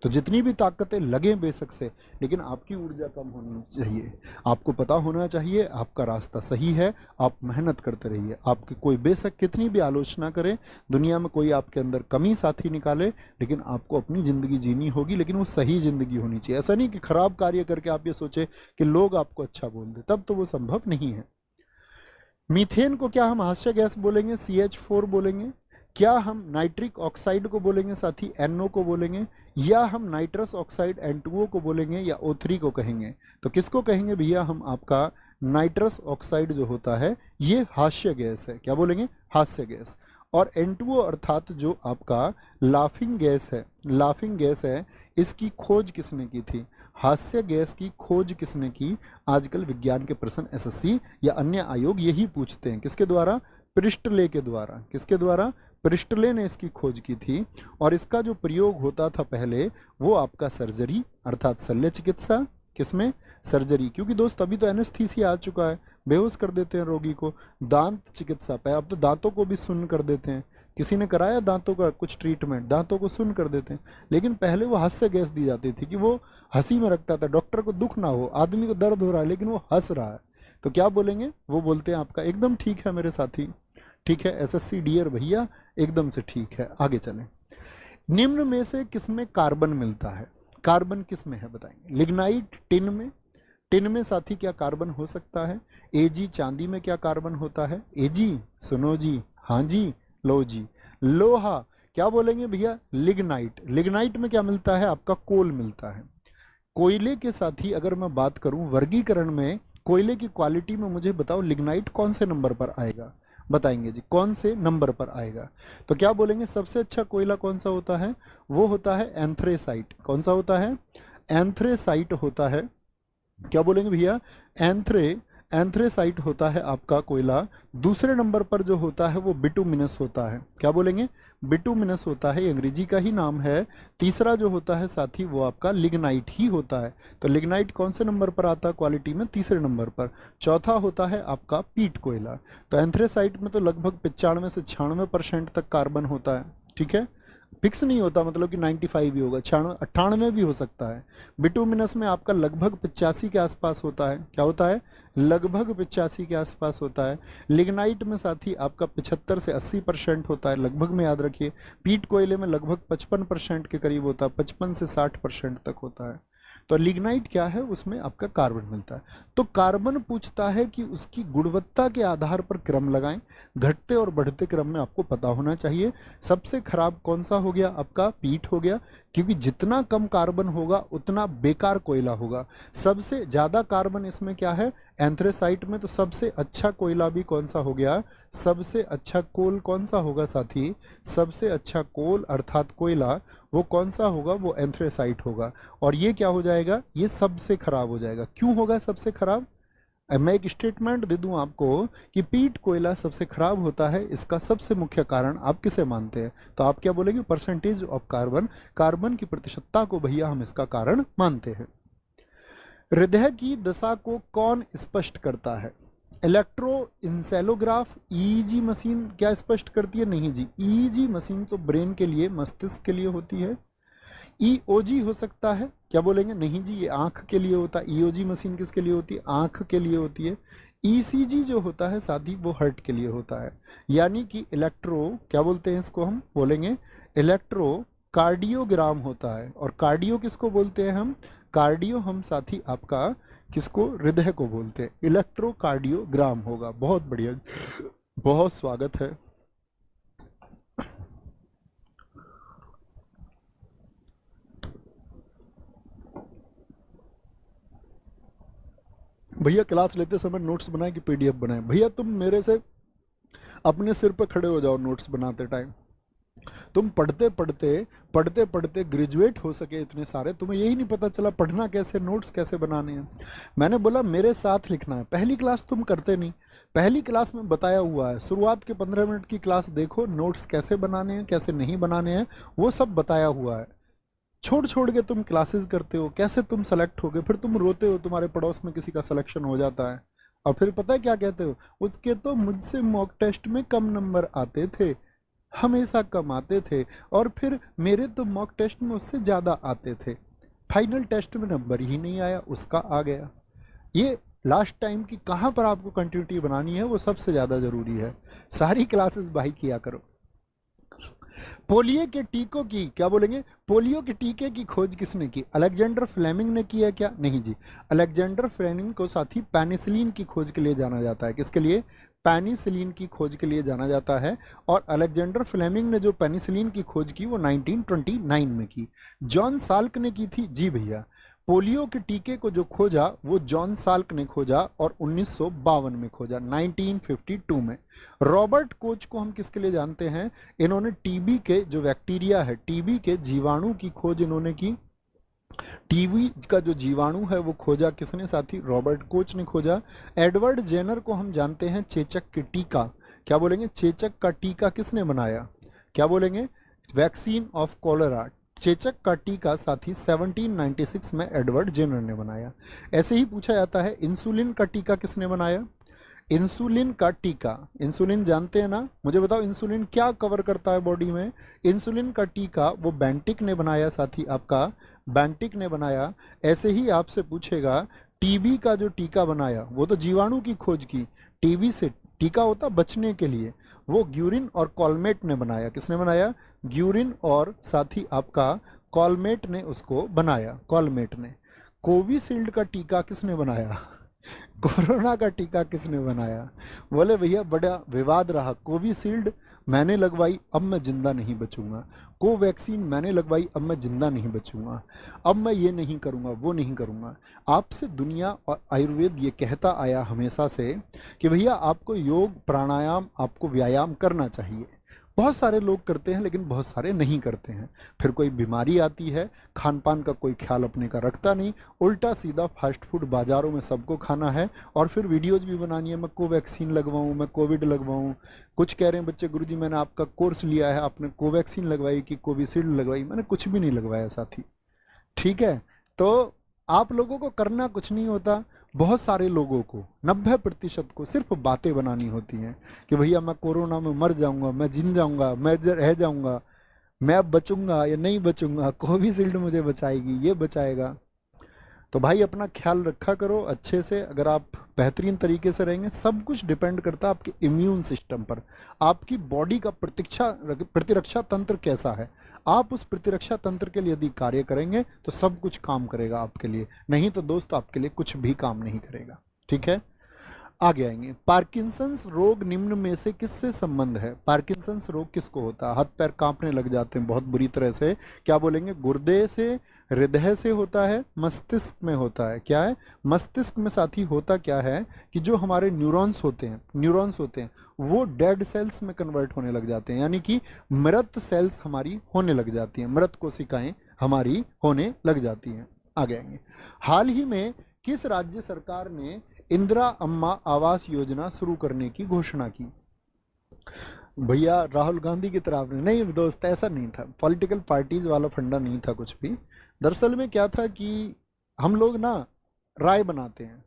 तो जितनी भी ताकतें लगे बेशक से, लेकिन आपकी ऊर्जा कम होनी चाहिए। आपको पता होना चाहिए आपका रास्ता सही है, आप मेहनत करते रहिए। आपकी कोई बेशक कितनी भी आलोचना करे, दुनिया में कोई आपके अंदर कमी साथी निकाले, लेकिन आपको अपनी ज़िंदगी जीनी होगी, लेकिन वो सही ज़िंदगी होनी चाहिए। ऐसा नहीं कि खराब कार्य करके आप ये सोचे कि लोग आपको अच्छा बोल दे, तब तो वो संभव नहीं है। मीथेन को क्या हम हास्य गैस बोलेंगे? CH4 बोलेंगे? क्या हम नाइट्रिक ऑक्साइड को बोलेंगे साथी? NO को बोलेंगे? या हम नाइट्रस ऑक्साइड N2O को बोलेंगे या O3 को कहेंगे? तो किसको कहेंगे भैया हम? आपका नाइट्रस ऑक्साइड जो होता है ये हास्य गैस है। क्या बोलेंगे? हास्य गैस। और N2O अर्थात जो आपका लाफिंग गैस है, लाफिंग गैस है, इसकी खोज किसने की थी? हास्य गैस की खोज किसने की? आजकल विज्ञान के प्रश्न SSC या अन्य आयोग यही पूछते हैं। किसके द्वारा? प्रिस्टले के द्वारा। किसके द्वारा? प्रिस्टले ने इसकी खोज की थी। और इसका जो प्रयोग होता था पहले वो आपका सर्जरी अर्थात शल्य चिकित्सा। किसमें? सर्जरी। क्योंकि दोस्त अभी तो एनेस्थीसिया आ चुका है, बेहोश कर देते हैं रोगी को। दांत चिकित्सा पे अब तो दांतों को भी सुन्न कर देते हैं। किसी ने कराया दांतों का कुछ ट्रीटमेंट, दांतों को सुन्न कर देते हैं। लेकिन पहले वो हास्य गैस दी जाती थी कि वो हंसी में रखता था, डॉक्टर को दुख ना हो, आदमी को दर्द हो रहा है लेकिन वो हंस रहा है। तो क्या बोलेंगे? वो बोलते हैं आपका एकदम ठीक है मेरे साथी। ठीक है, SSC डियर भैया एकदम से ठीक है। आगे चलें। निम्न में से किसमें कार्बन मिलता है? कार्बन किसमें है बताएंगे? लिग्नाइट टिन में। टिन में साथी क्या कार्बन हो सकता है? AG चांदी में क्या कार्बन होता है? AG सुनो जी, हाँ जी, लो जी। लोहा क्या बोलेंगे भैया? लिग्नाइट। लिग्नाइट में क्या मिलता है? आपका कोल मिलता है। कोयले के साथी अगर मैं बात करूं वर्गीकरण में, कोयले की क्वालिटी में मुझे बताओ लिग्नाइट कौन से नंबर पर आएगा? बताएंगे जी कौन से नंबर पर आएगा। तो क्या बोलेंगे, सबसे अच्छा कोयला कौन सा होता है, वो होता है एंथ्रेसाइट। कौन सा होता है, एंथ्रेसाइट होता है। क्या बोलेंगे भैया, एंथ्रेसाइट होता है आपका कोयला। दूसरे नंबर पर जो होता है वो बिटुमिनस होता है। क्या बोलेंगे, बिटुमिनस होता है, ये अंग्रेजी का ही नाम है। तीसरा जो होता है साथी वो आपका लिग्नाइट ही होता है। तो लिग्नाइट कौन से नंबर पर आता है क्वालिटी में, तीसरे नंबर पर। चौथा होता है आपका पीट कोयला। तो एंथ्रेसाइट में तो लगभग 95 से 96% तक कार्बन होता है, ठीक है, फिक्स नहीं होता, मतलब कि 95 ही होगा, 98 भी हो सकता है। बिटुमिनस में आपका लगभग 85 के आसपास होता है। क्या होता है, लगभग 85 के आसपास होता है। लिग्नाइट में साथी आपका 75 से 80% होता है, लगभग में याद रखिए। पीट कोयले में लगभग 55% के करीब होता है, 55 से 60% तक होता है। तो लिग्नाइट क्या है, उसमें आपका कार्बन मिलता है। तो कार्बन पूछता है कि उसकी गुणवत्ता के आधार पर क्रम लगाएं, घटते और बढ़ते क्रम में आपको पता होना चाहिए। सबसे खराब कौन सा हो गया, आपका पीट हो गया, क्योंकि जितना कम कार्बन होगा उतना बेकार कोयला होगा। सबसे ज़्यादा कार्बन इसमें क्या है, एंथ्रेसाइट में। तो सबसे अच्छा कोयला भी कौन सा हो गया, सबसे अच्छा कोल कौन सा होगा साथी, सबसे अच्छा कोल अर्थात कोयला वो कौन सा होगा, वो एंथ्रेसाइट होगा। और ये क्या हो जाएगा, ये सबसे खराब हो जाएगा। क्यों होगा सबसे खराब, मैं एक स्टेटमेंट दे दूं आपको कि पीट कोयला सबसे खराब होता है, इसका सबसे मुख्य कारण आप किसे मानते हैं, तो आप क्या बोलेंगे, परसेंटेज ऑफ कार्बन, कार्बन की प्रतिशतता को भैया हम इसका कारण मानते हैं। हृदय की दशा को कौन स्पष्ट करता है, इलेक्ट्रोइंसेलोग्राफ, ईईजी मशीन क्या स्पष्ट करती है, नहीं जी, ईईजी मशीन तो ब्रेन के लिए, मस्तिष्क के लिए होती है। ईओजी हो सकता है, क्या बोलेंगे, नहीं जी, ये आंख के लिए होता है। ईओजी मशीन किसके लिए होती है, आंख के लिए होती है। ईसीजी जो होता है साथी वो हार्ट के लिए होता है। यानी कि इलेक्ट्रो, क्या बोलते हैं इसको, हम बोलेंगे इलेक्ट्रो कार्डियोग्राम होता है। और कार्डियो किसको बोलते हैं हम, कार्डियो हम साथी आपका किसको, हृदय को बोलते हैं। इलेक्ट्रोकार्डियोग्राम होगा। बहुत बढ़िया, बहुत स्वागत है। भैया क्लास लेते समय नोट्स बनाए कि पीडीएफ बनाए, भैया तुम मेरे से अपने सिर पे खड़े हो जाओ नोट्स बनाते टाइम। तुम पढ़ते पढ़ते ग्रेजुएट हो सके इतने सारे, तुम्हें यही नहीं पता चला पढ़ना कैसे, नोट्स कैसे बनाने हैं। मैंने बोला मेरे साथ लिखना है। पहली क्लास तुम करते नहीं, पहली क्लास में बताया हुआ है, शुरुआत के 15 मिनट की क्लास देखो, नोट्स कैसे बनाने हैं कैसे नहीं बनाने हैं वो सब बताया हुआ है। छोड़ छोड़ के तुम क्लासेस करते हो, कैसे तुम सेलेक्ट हो गए, फिर तुम रोते हो तुम्हारे पड़ोस में किसी का सिलेक्शन हो जाता है, और फिर पता है क्या कहते हो, उसके तो मुझसे मॉक टेस्ट में कम नंबर आते थे, हमेशा कम आते थे, और फिर मेरे तो मॉक टेस्ट में उससे ज़्यादा आते थे, फाइनल टेस्ट में नंबर ही नहीं आया, उसका आ गया। ये लास्ट टाइम की कहाँ पर आपको कंटिन्यूटी बनानी है वो सबसे ज़्यादा ज़रूरी है। सारी क्लासेस भाई किया करो। पोलियो के टीकों की, क्या बोलेंगे, पोलियो के टीके की खोज किसने की, अलेक्जेंडर फ्लेमिंग ने की है क्या, नहीं जी, अलेक्जेंडर फ्लेमिंग को साथी पेनिसिलिन की खोज के लिए जाना जाता है। किसके लिए, पेनिसिलिन की खोज के लिए जाना जाता है। और अलेक्जेंडर फ्लेमिंग ने जो पेनिसिलिन की खोज की वो 1929 में की। जॉन साल्क ने की थी, जी भैया। पोलियो के टीके को जो खोजा वो जॉन साल्क ने खोजा और 1952 में खोजा, 1952 में। रॉबर्ट कोच को हम किसके लिए जानते हैं, इन्होंने टीबी के जो बैक्टीरिया है, टीबी के जीवाणु की खोज इन्होंने की। टीबी का जो जीवाणु है वो खोजा किसने साथी, रॉबर्ट कोच ने खोजा। एडवर्ड जेनर को हम जानते हैं चेचक के टीका, क्या बोलेंगे, चेचक का टीका किसने बनाया, क्या बोलेंगे, वैक्सीन ऑफ कॉलेरा, चेचक का टीका साथी 1796 में एडवर्ड जेनर ने बनाया। ऐसे ही पूछा जाता है इंसुलिन का टीका किसने बनाया, इंसुलिन का टीका, इंसुलिन जानते हैं ना, मुझे बताओ इंसुलिन क्या कवर करता है बॉडी में, इंसुलिन का टीका वो बेंटिक ने बनाया साथी, आपका बेंटिक ने बनाया। ऐसे ही आपसे पूछेगा टीबी का जो टीका बनाया वो तो जीवाणु की खोज की, टीबी से टीका होता बचने के लिए, वो ग्यूरिन और कॉलमेट ने बनाया। किसने बनाया, ग्यूरिन और साथी आपका कॉलमेट ने उसको बनाया, कॉलमेट ने। कोविशील्ड का टीका किसने बनाया, कोरोना का टीका किसने बनाया, बोले भैया बड़ा विवाद रहा, कोविशील्ड मैंने लगवाई, अब मैं जिंदा नहीं बचूंगा। कोवैक्सीन मैंने लगवाई, अब मैं जिंदा नहीं बचूंगा। अब मैं ये नहीं करूंगा, वो नहीं करूंगा। आपसे दुनिया और आयुर्वेद ये कहता आया हमेशा से कि भैया आपको योग प्राणायाम, आपको व्यायाम करना चाहिए। बहुत सारे लोग करते हैं लेकिन बहुत सारे नहीं करते हैं। फिर कोई बीमारी आती है, खान पान का कोई ख्याल अपने का रखता नहीं, उल्टा सीधा फास्ट फूड बाजारों में सबको खाना है और फिर वीडियोज भी बनानी है, मैं कोवैक्सीन लगवाऊं, मैं कोविड लगवाऊं। कुछ कह रहे हैं बच्चे, गुरुजी मैंने आपका कोर्स लिया है, आपने कोवैक्सीन लगवाई कि कोविशील्ड लगवाई? मैंने कुछ भी नहीं लगवाया साथी। ठीक है, तो आप लोगों को करना कुछ नहीं होता। बहुत सारे लोगों को, 90% को सिर्फ बातें बनानी होती हैं कि भैया मैं कोरोना में मर जाऊंगा, मैं जिन जाऊंगा, मैं रह जाऊंगा, मैं अब बचूंगा या नहीं बचूंगा, कोविशील्ड मुझे बचाएगी, ये बचाएगा। तो भाई अपना ख्याल रखा करो अच्छे से। अगर आप बेहतरीन तरीके से रहेंगे, सब कुछ डिपेंड करता है आपके इम्यून सिस्टम पर, आपकी बॉडी का प्रतिरक्षा तंत्र कैसा है। आप उस प्रतिरक्षा तंत्र के लिए यदि कार्य करेंगे तो सब कुछ काम करेगा आपके लिए, नहीं तो दोस्त आपके लिए कुछ भी काम नहीं करेगा। ठीक है, आगे आएंगे। पार्किंसंस रोग निम्न में से किससे संबंध है? पार्किंसंस रोग किसको होता है? हाथ पैर कांपने लग जाते हैं बहुत बुरी तरह से, क्या बोलेंगे? गुर्दे से, हृदय से होता है, मस्तिष्क में होता है। क्या है? मस्तिष्क में साथी होता क्या है कि जो हमारे न्यूरॉन्स होते हैं वो डेड सेल्स में कन्वर्ट होने लग जाते हैं, यानी कि मृत सेल्स हमारी होने लग जाती हैं, मृत कोशिकाएं हमारी होने लग जाती हैं। आगे आएंगे। हाल ही में किस राज्य सरकार ने इंदिरा अम्मा आवास योजना शुरू करने की घोषणा की? भैया राहुल गांधी की तरफ नहीं दोस्त, ऐसा नहीं था, पॉलिटिकल पार्टीज वाला फंडा नहीं था कुछ भी। दरअसल में क्या था कि हम लोग ना राय बनाते हैं।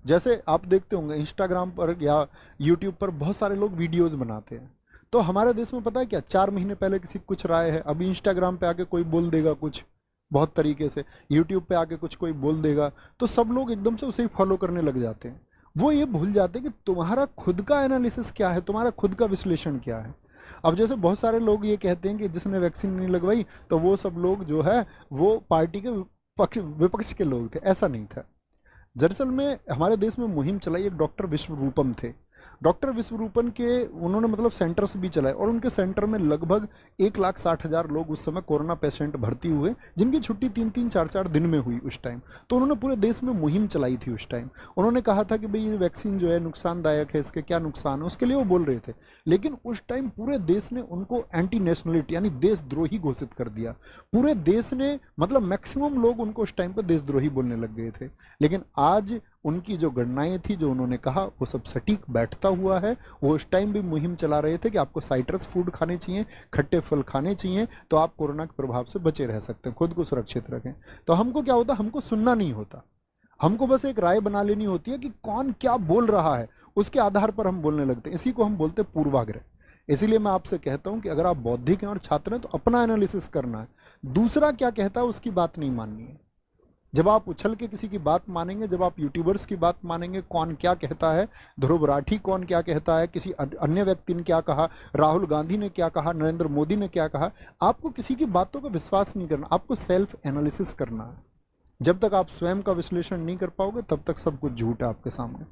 जैसे आप देखते होंगे इंस्टाग्राम पर या यूट्यूब पर बहुत सारे लोग वीडियोस बनाते हैं, तो हमारे देश में पता है क्या, 4 महीने पहले किसी की कुछ राय है, अभी इंस्टाग्राम पे आके कोई बोल देगा कुछ बहुत तरीके से, यूट्यूब पे आके कुछ कोई बोल देगा, तो सब लोग एकदम से उसे ही फॉलो करने लग जाते हैं। वो ये भूल जाते हैं कि तुम्हारा खुद का एनालिसिस क्या है, तुम्हारा खुद का विश्लेषण क्या है। अब जैसे बहुत सारे लोग ये कहते हैं कि जिसने वैक्सीन नहीं लगवाई तो वो सब लोग जो है वो पार्टी के विपक्ष के लोग थे, ऐसा नहीं था। दरअसल में हमारे देश में मुहिम चलाई एक डॉक्टर विश्वरूपम थे। डॉक्टर विश्वरूपन के उन्होंने मतलब सेंटर्स भी चलाए और उनके सेंटर में लगभग 1,60,000 लोग उस समय कोरोना पेशेंट भर्ती हुए, जिनकी छुट्टी 3-3, 4-4 दिन में हुई उस टाइम। तो उन्होंने पूरे देश में मुहिम चलाई थी उस टाइम। उन्होंने कहा था कि भाई ये वैक्सीन जो है नुकसानदायक है, इसके क्या नुकसान है, उसके लिए वो बोल रहे थे। लेकिन उस टाइम पूरे देश ने उनको एंटी नेशनलिटी यानी देशद्रोही घोषित कर दिया। पूरे देश ने मतलब मैक्सिमम लोग उनको उस टाइम पर देशद्रोही बोलने लग गए थे। लेकिन आज उनकी जो गणनाएं थी, जो उन्होंने कहा, वो सब सटीक बैठता हुआ है। वो उस टाइम भी मुहिम चला रहे थे कि आपको साइट्रस फूड खाने चाहिए, खट्टे फल खाने चाहिए, तो आप कोरोना के प्रभाव से बचे रह सकते हैं, खुद को सुरक्षित रखें। तो हमको क्या होता, हमको सुनना नहीं होता, हमको बस एक राय बना लेनी होती है कि कौन क्या बोल रहा है, उसके आधार पर हम बोलने लगते हैं। इसी को हम बोलते हैं पूर्वाग्रह। इसीलिए मैं आपसे कहता हूं कि अगर आप बौद्धिक हैं और छात्र हैं तो अपना एनालिसिस करना है, दूसरा क्या कहता है उसकी बात नहीं माननी है। जब आप उछल के किसी की बात मानेंगे, जब आप यूट्यूबर्स की बात मानेंगे, कौन क्या कहता है, ध्रुव राठी कौन क्या कहता है, किसी अन्य व्यक्ति ने क्या कहा, राहुल गांधी ने क्या कहा, नरेंद्र मोदी ने क्या कहा, आपको किसी की बातों का विश्वास नहीं करना, आपको सेल्फ एनालिसिस करना है। जब तक आप स्वयं का विश्लेषण नहीं कर पाओगे तब तक सब कुछ झूठ है आपके सामने,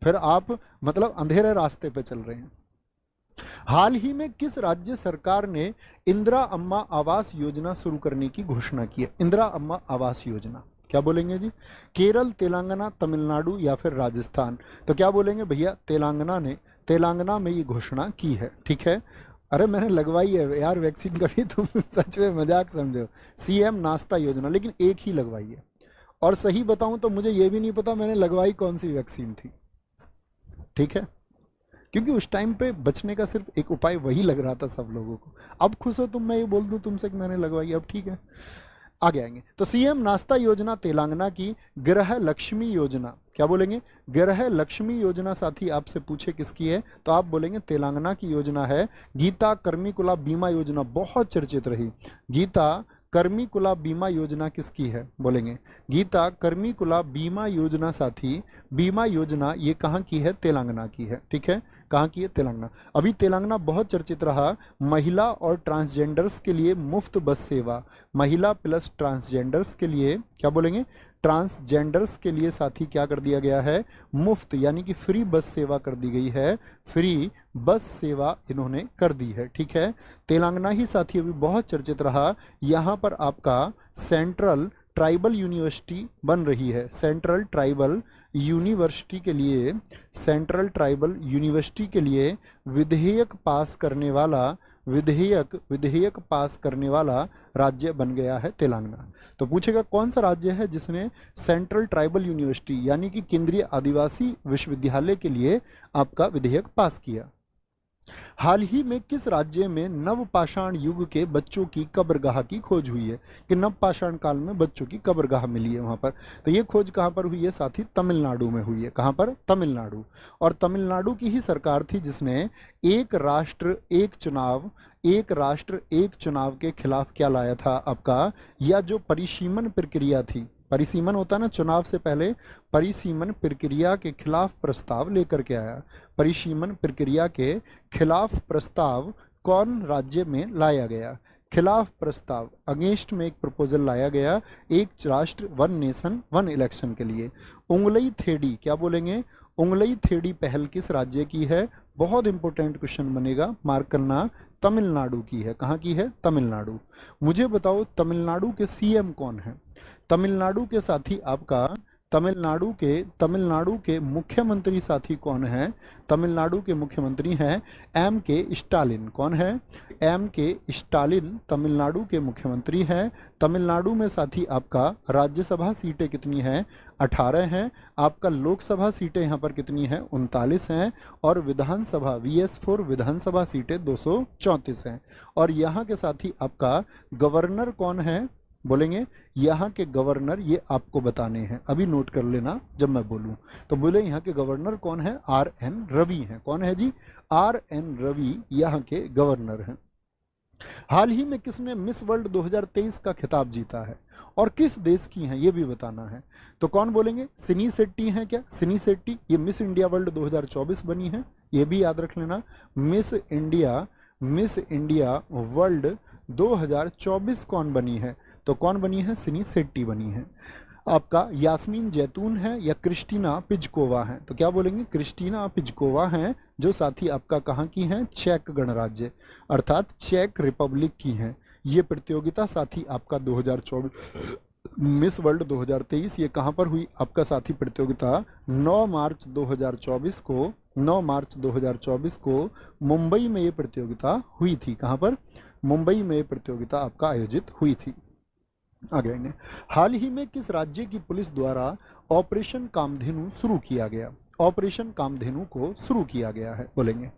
फिर आप मतलब अंधेरे रास्ते पे चल रहे हैं। हाल ही में किस राज्य सरकार ने इंदिरा अम्मा आवास योजना शुरू करने की घोषणा की है? इंदिरा अम्मा आवास योजना क्या बोलेंगे जी? केरल, तेलंगाना, तमिलनाडु या फिर राजस्थान? तो क्या बोलेंगे भैया? तेलंगाना में ये घोषणा की है। ठीक है, अरे मैंने लगवाई है यार वैक्सीन, कभी तुम सच में मजाक समझो। सीएम नाश्ता योजना, लेकिन एक ही लगवाई है। और सही बताऊं तो मुझे ये भी नहीं पता मैंने लगवाई कौन सी वैक्सीन थी। ठीक है, क्योंकि उस टाइम पे बचने का सिर्फ एक उपाय वही लग रहा था सब लोगों को। अब खुश हो तुम, मैं ये बोल दूं तुमसे कि मैंने लगवाई, अब ठीक है। आगे आएंगे। तो सीएम नाश्ता योजना तेलंगाना की। गृह लक्ष्मी योजना, क्या बोलेंगे? गृह लक्ष्मी योजना साथी आपसे पूछे किसकी है तो आप बोलेंगे तेलंगाना की योजना है। गीता कर्मिकुला बीमा योजना बहुत चर्चित रही। गीता कर्मिकुला बीमा योजना किसकी है? बोलेंगे गीता कर्मिकुला बीमा योजना साथी, बीमा योजना ये कहाँ की है? तेलंगाना की है। ठीक है, कहाँ की है? तेलंगाना। अभी तेलंगाना बहुत चर्चित रहा, महिला और ट्रांसजेंडर्स के लिए मुफ्त बस सेवा, महिला प्लस ट्रांसजेंडर्स के लिए, क्या बोलेंगे, ट्रांसजेंडर्स के लिए साथी क्या कर दिया गया है? मुफ्त यानी कि फ्री बस सेवा कर दी गई है, फ्री बस सेवा इन्होंने कर दी है, ठीक है। तेलंगाना ही साथी अभी बहुत चर्चित रहा, यहाँ पर आपका सेंट्रल ट्राइबल यूनिवर्सिटी बन रही है, सेंट्रल ट्राइबल यूनिवर्सिटी के लिए, सेंट्रल ट्राइबल यूनिवर्सिटी के लिए विधेयक पास करने वाला, विधेयक पास करने वाला राज्य बन गया है तेलंगाना। तो पूछेगा कौन सा राज्य है जिसने सेंट्रल ट्राइबल यूनिवर्सिटी यानी कि केंद्रीय आदिवासी विश्वविद्यालय के लिए आपका विधेयक पास किया। हाल ही में किस राज्य में नवपाषाण युग के बच्चों की कब्रगाह की खोज हुई है, कि नवपाषाण काल में बच्चों की कब्रगाह मिली है वहां पर। तो ये खोज कहां पर हुई है साथी? तमिलनाडु में हुई है। कहां पर? तमिलनाडु। और तमिलनाडु की ही सरकार थी जिसने एक राष्ट्र एक चुनाव, एक राष्ट्र एक चुनाव के खिलाफ क्या लाया था आपका, या जो परिसीमन प्रक्रिया थी, परिसीमन होता है ना चुनाव से पहले, परिसीमन प्रक्रिया के खिलाफ प्रस्ताव लेकर के आया। परिसीमन प्रक्रिया के खिलाफ प्रस्ताव कौन राज्य में लाया गया? खिलाफ प्रस्ताव, अगेंस्ट में एक प्रपोजल लाया गया, एक राष्ट्र वन नेशन वन इलेक्शन के लिए। उंगलई थेड़ी, क्या बोलेंगे? उंगलई थेड़ी पहल किस राज्य की है? बहुत इंपॉर्टेंट क्वेश्चन बनेगा, मार्क करना, तमिलनाडु की है। कहाँ की है? तमिलनाडु। मुझे बताओ तमिलनाडु के सीएम कौन है? तमिलनाडु के साथी आपका, तमिलनाडु के मुख्यमंत्री साथी कौन है? तमिलनाडु के मुख्यमंत्री हैं एम के स्टालिन। कौन है? एम के स्टालिन तमिलनाडु के मुख्यमंत्री हैं। तमिलनाडु में साथी आपका राज्यसभा सीटें कितनी हैं? 18 हैं। आपका लोकसभा सीटें यहाँ पर कितनी हैं? 39 हैं। और विधानसभा VS4 विधानसभा सीटें 234 हैं। और यहाँ के साथी आपका गवर्नर कौन है? बोलेंगे यहाँ के गवर्नर, ये आपको बताने हैं, अभी नोट कर लेना जब मैं बोलूं। तो बोले यहाँ के गवर्नर कौन है? RN रवि हैं। कौन है जी? RN रवि यहाँ के गवर्नर हैं। हाल ही में किसने मिस वर्ल्ड 2023 का खिताब जीता है और किस देश की हैं ये भी बताना है। तो कौन बोलेंगे? सिनी शेट्टी हैं क्या? सिनी शेट्टी, ये मिस इंडिया वर्ल्ड 2024 बनी है, ये भी याद रख लेना। मिस इंडिया वर्ल्ड 2024 कौन बनी है? तो कौन बनी है? सिनी शेट्टी बनी है। आपका यास्मीन जैतून है या क्रिस्टीना पिजकोवा है? तो क्या बोलेंगे? क्रिस्टीना पिजकोवा हैं, जो साथी आपका कहाँ की हैं? चेक गणराज्य अर्थात चेक रिपब्लिक की हैं। ये प्रतियोगिता साथी आपका 2024 मिस वर्ल्ड 2023 ये कहाँ पर हुई? आपका साथी प्रतियोगिता 9 मार्च 2024 को मुंबई में ये प्रतियोगिता हुई थी। कहाँ पर? मुंबई में ये प्रतियोगिता आपका आयोजित हुई थी। आगे आएंगे। हाल ही में किस राज्य की पुलिस द्वारा ऑपरेशन कामधेनु शुरू किया गया? ऑपरेशन कामधेनु को शुरू किया गया है, बोलेंगे।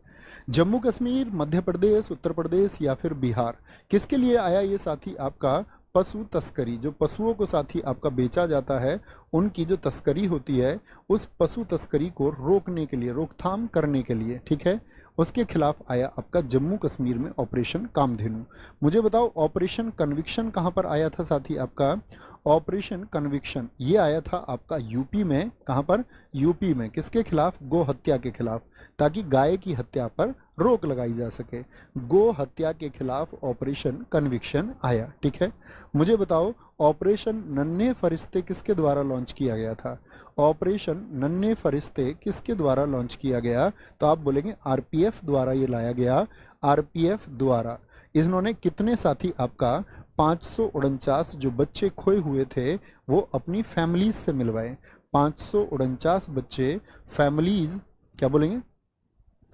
जम्मू कश्मीर, मध्य प्रदेश, उत्तर प्रदेश या फिर बिहार, किसके लिए आया ये साथी आपका? पशु तस्करी, जो पशुओं को साथी आपका बेचा जाता है, उनकी जो तस्करी होती है, उस पशु तस्करी को रोकने के लिए, रोकथाम करने के लिए, ठीक है, उसके खिलाफ आया आपका जम्मू कश्मीर में ऑपरेशन कामधेनु। मुझे बताओ ऑपरेशन कन्विक्शन कहाँ पर आया था साथी आपका? ऑपरेशन कन्विक्शन ये आया था आपका यूपी में। कहाँ पर? यूपी में। किसके खिलाफ? गो हत्या के खिलाफ, ताकि गाय की हत्या पर रोक लगाई जा सके। गो हत्या के खिलाफ ऑपरेशन कन्विक्शन आया, ठीक है। मुझे बताओ ऑपरेशन नन्हे फरिश्ते किसके द्वारा लॉन्च किया गया था? ऑपरेशन नन्हे फरिश्ते किसके द्वारा लॉन्च किया गया? तो आप बोलेंगे आरपीएफ द्वारा ये लाया गया, आरपीएफ द्वारा। इन्होंने कितने साथी आपका 549 जो बच्चे खोए हुए थे वो अपनी फैमिलीज से मिलवाए। 549 बच्चे फैमिलीज, क्या बोलेंगे,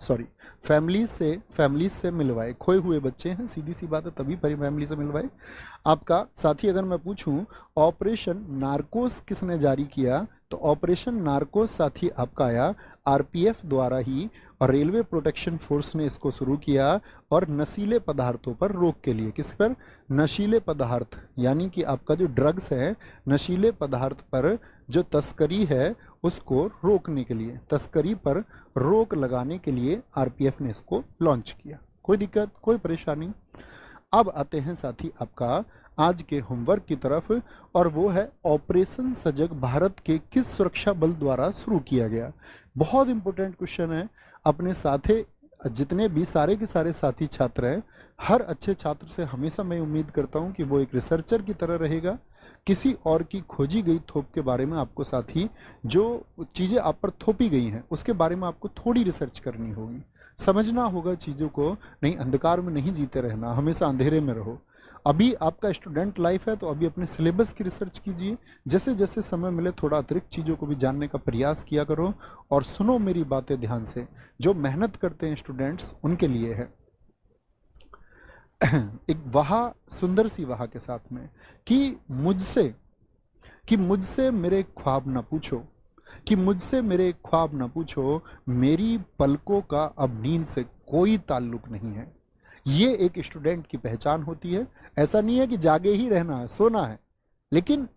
सॉरी, फैमिलीज से मिलवाए। खोए हुए बच्चे हैं, सीधी सी बात है, तभी फैमिली से मिलवाए। आपका साथी अगर मैं पूछूं ऑपरेशन नार्कोस किसने जारी किया? तो ऑपरेशन नार्कोस साथी आपका आया आरपीएफ द्वारा ही, और रेलवे प्रोटेक्शन फोर्स ने इसको शुरू किया। और नशीले पदार्थों पर रोक के लिए, किस पर? नशीले पदार्थ यानी कि आपका जो ड्रग्स है, नशीले पदार्थ पर जो तस्करी है उसको रोकने के लिए, तस्करी पर रोक लगाने के लिए आरपीएफ ने इसको लॉन्च किया। कोई दिक्कत, कोई परेशानी? अब आते हैं साथी आपका आज के होमवर्क की तरफ, और वो है ऑपरेशन सजग भारत के किस सुरक्षा बल द्वारा शुरू किया गया? बहुत इंपॉर्टेंट क्वेश्चन है। अपने साथे जितने भी सारे के सारे साथी छात्र हैं, हर अच्छे छात्र से हमेशा मैं उम्मीद करता हूं कि वो एक रिसर्चर की तरह रहेगा। किसी और की खोजी गई थोप के बारे में आपको साथी जो चीज़ें आप पर थोपी गई हैं उसके बारे में आपको थोड़ी रिसर्च करनी होगी, समझना होगा चीज़ों को। नहीं, अंधकार में नहीं जीते रहना, हमेशा अंधेरे में रहो। अभी आपका स्टूडेंट लाइफ है तो अभी अपने सिलेबस की रिसर्च कीजिए, जैसे जैसे समय मिले थोड़ा अतिरिक्त चीज़ों को भी जानने का प्रयास किया करो। और सुनो मेरी बातें ध्यान से, जो मेहनत करते हैं स्टूडेंट्स उनके लिए है एक वाह, सुंदर सी वाह के साथ में कि मुझसे मेरे ख्वाब ना पूछो, कि मुझसे मेरे ख्वाब ना पूछो, मेरी पलकों का अब नींद से कोई ताल्लुक नहीं है। ये एक स्टूडेंट की पहचान होती है। ऐसा नहीं है कि जागे ही रहना है, सोना है, लेकिन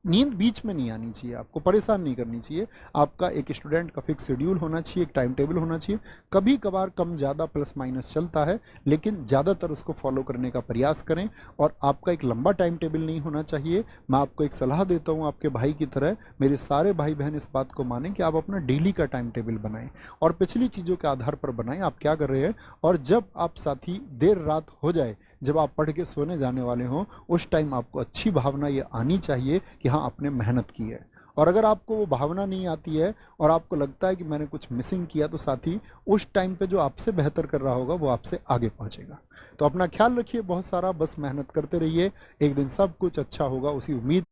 नींद बीच में नहीं आनी चाहिए, आपको परेशान नहीं करनी चाहिए। आपका एक स्टूडेंट का फिक्स शेड्यूल होना चाहिए, एक टाइम टेबल होना चाहिए। कभी कभार कम ज़्यादा प्लस माइनस चलता है, लेकिन ज़्यादातर उसको फॉलो करने का प्रयास करें। और आपका एक लंबा टाइम टेबल नहीं होना चाहिए। मैं आपको एक सलाह देता हूँ आपके भाई की तरह, मेरे सारे भाई बहन इस बात को मानें कि आप अपना डेली का टाइम टेबल बनाएं और पिछली चीज़ों के आधार पर बनाएं आप क्या कर रहे हैं। और जब आप साथी देर रात हो जाए, जब आप पढ़ के सोने जाने वाले हों, उस टाइम आपको अच्छी भावना ये आनी चाहिए कि हाँ आपने मेहनत की है। और अगर आपको वो भावना नहीं आती है और आपको लगता है कि मैंने कुछ मिसिंग किया, तो साथी उस टाइम पे जो आपसे बेहतर कर रहा होगा वो आपसे आगे पहुंचेगा। तो अपना ख्याल रखिए बहुत सारा, बस मेहनत करते रहिए, एक दिन सब कुछ अच्छा होगा उसी उम्मीद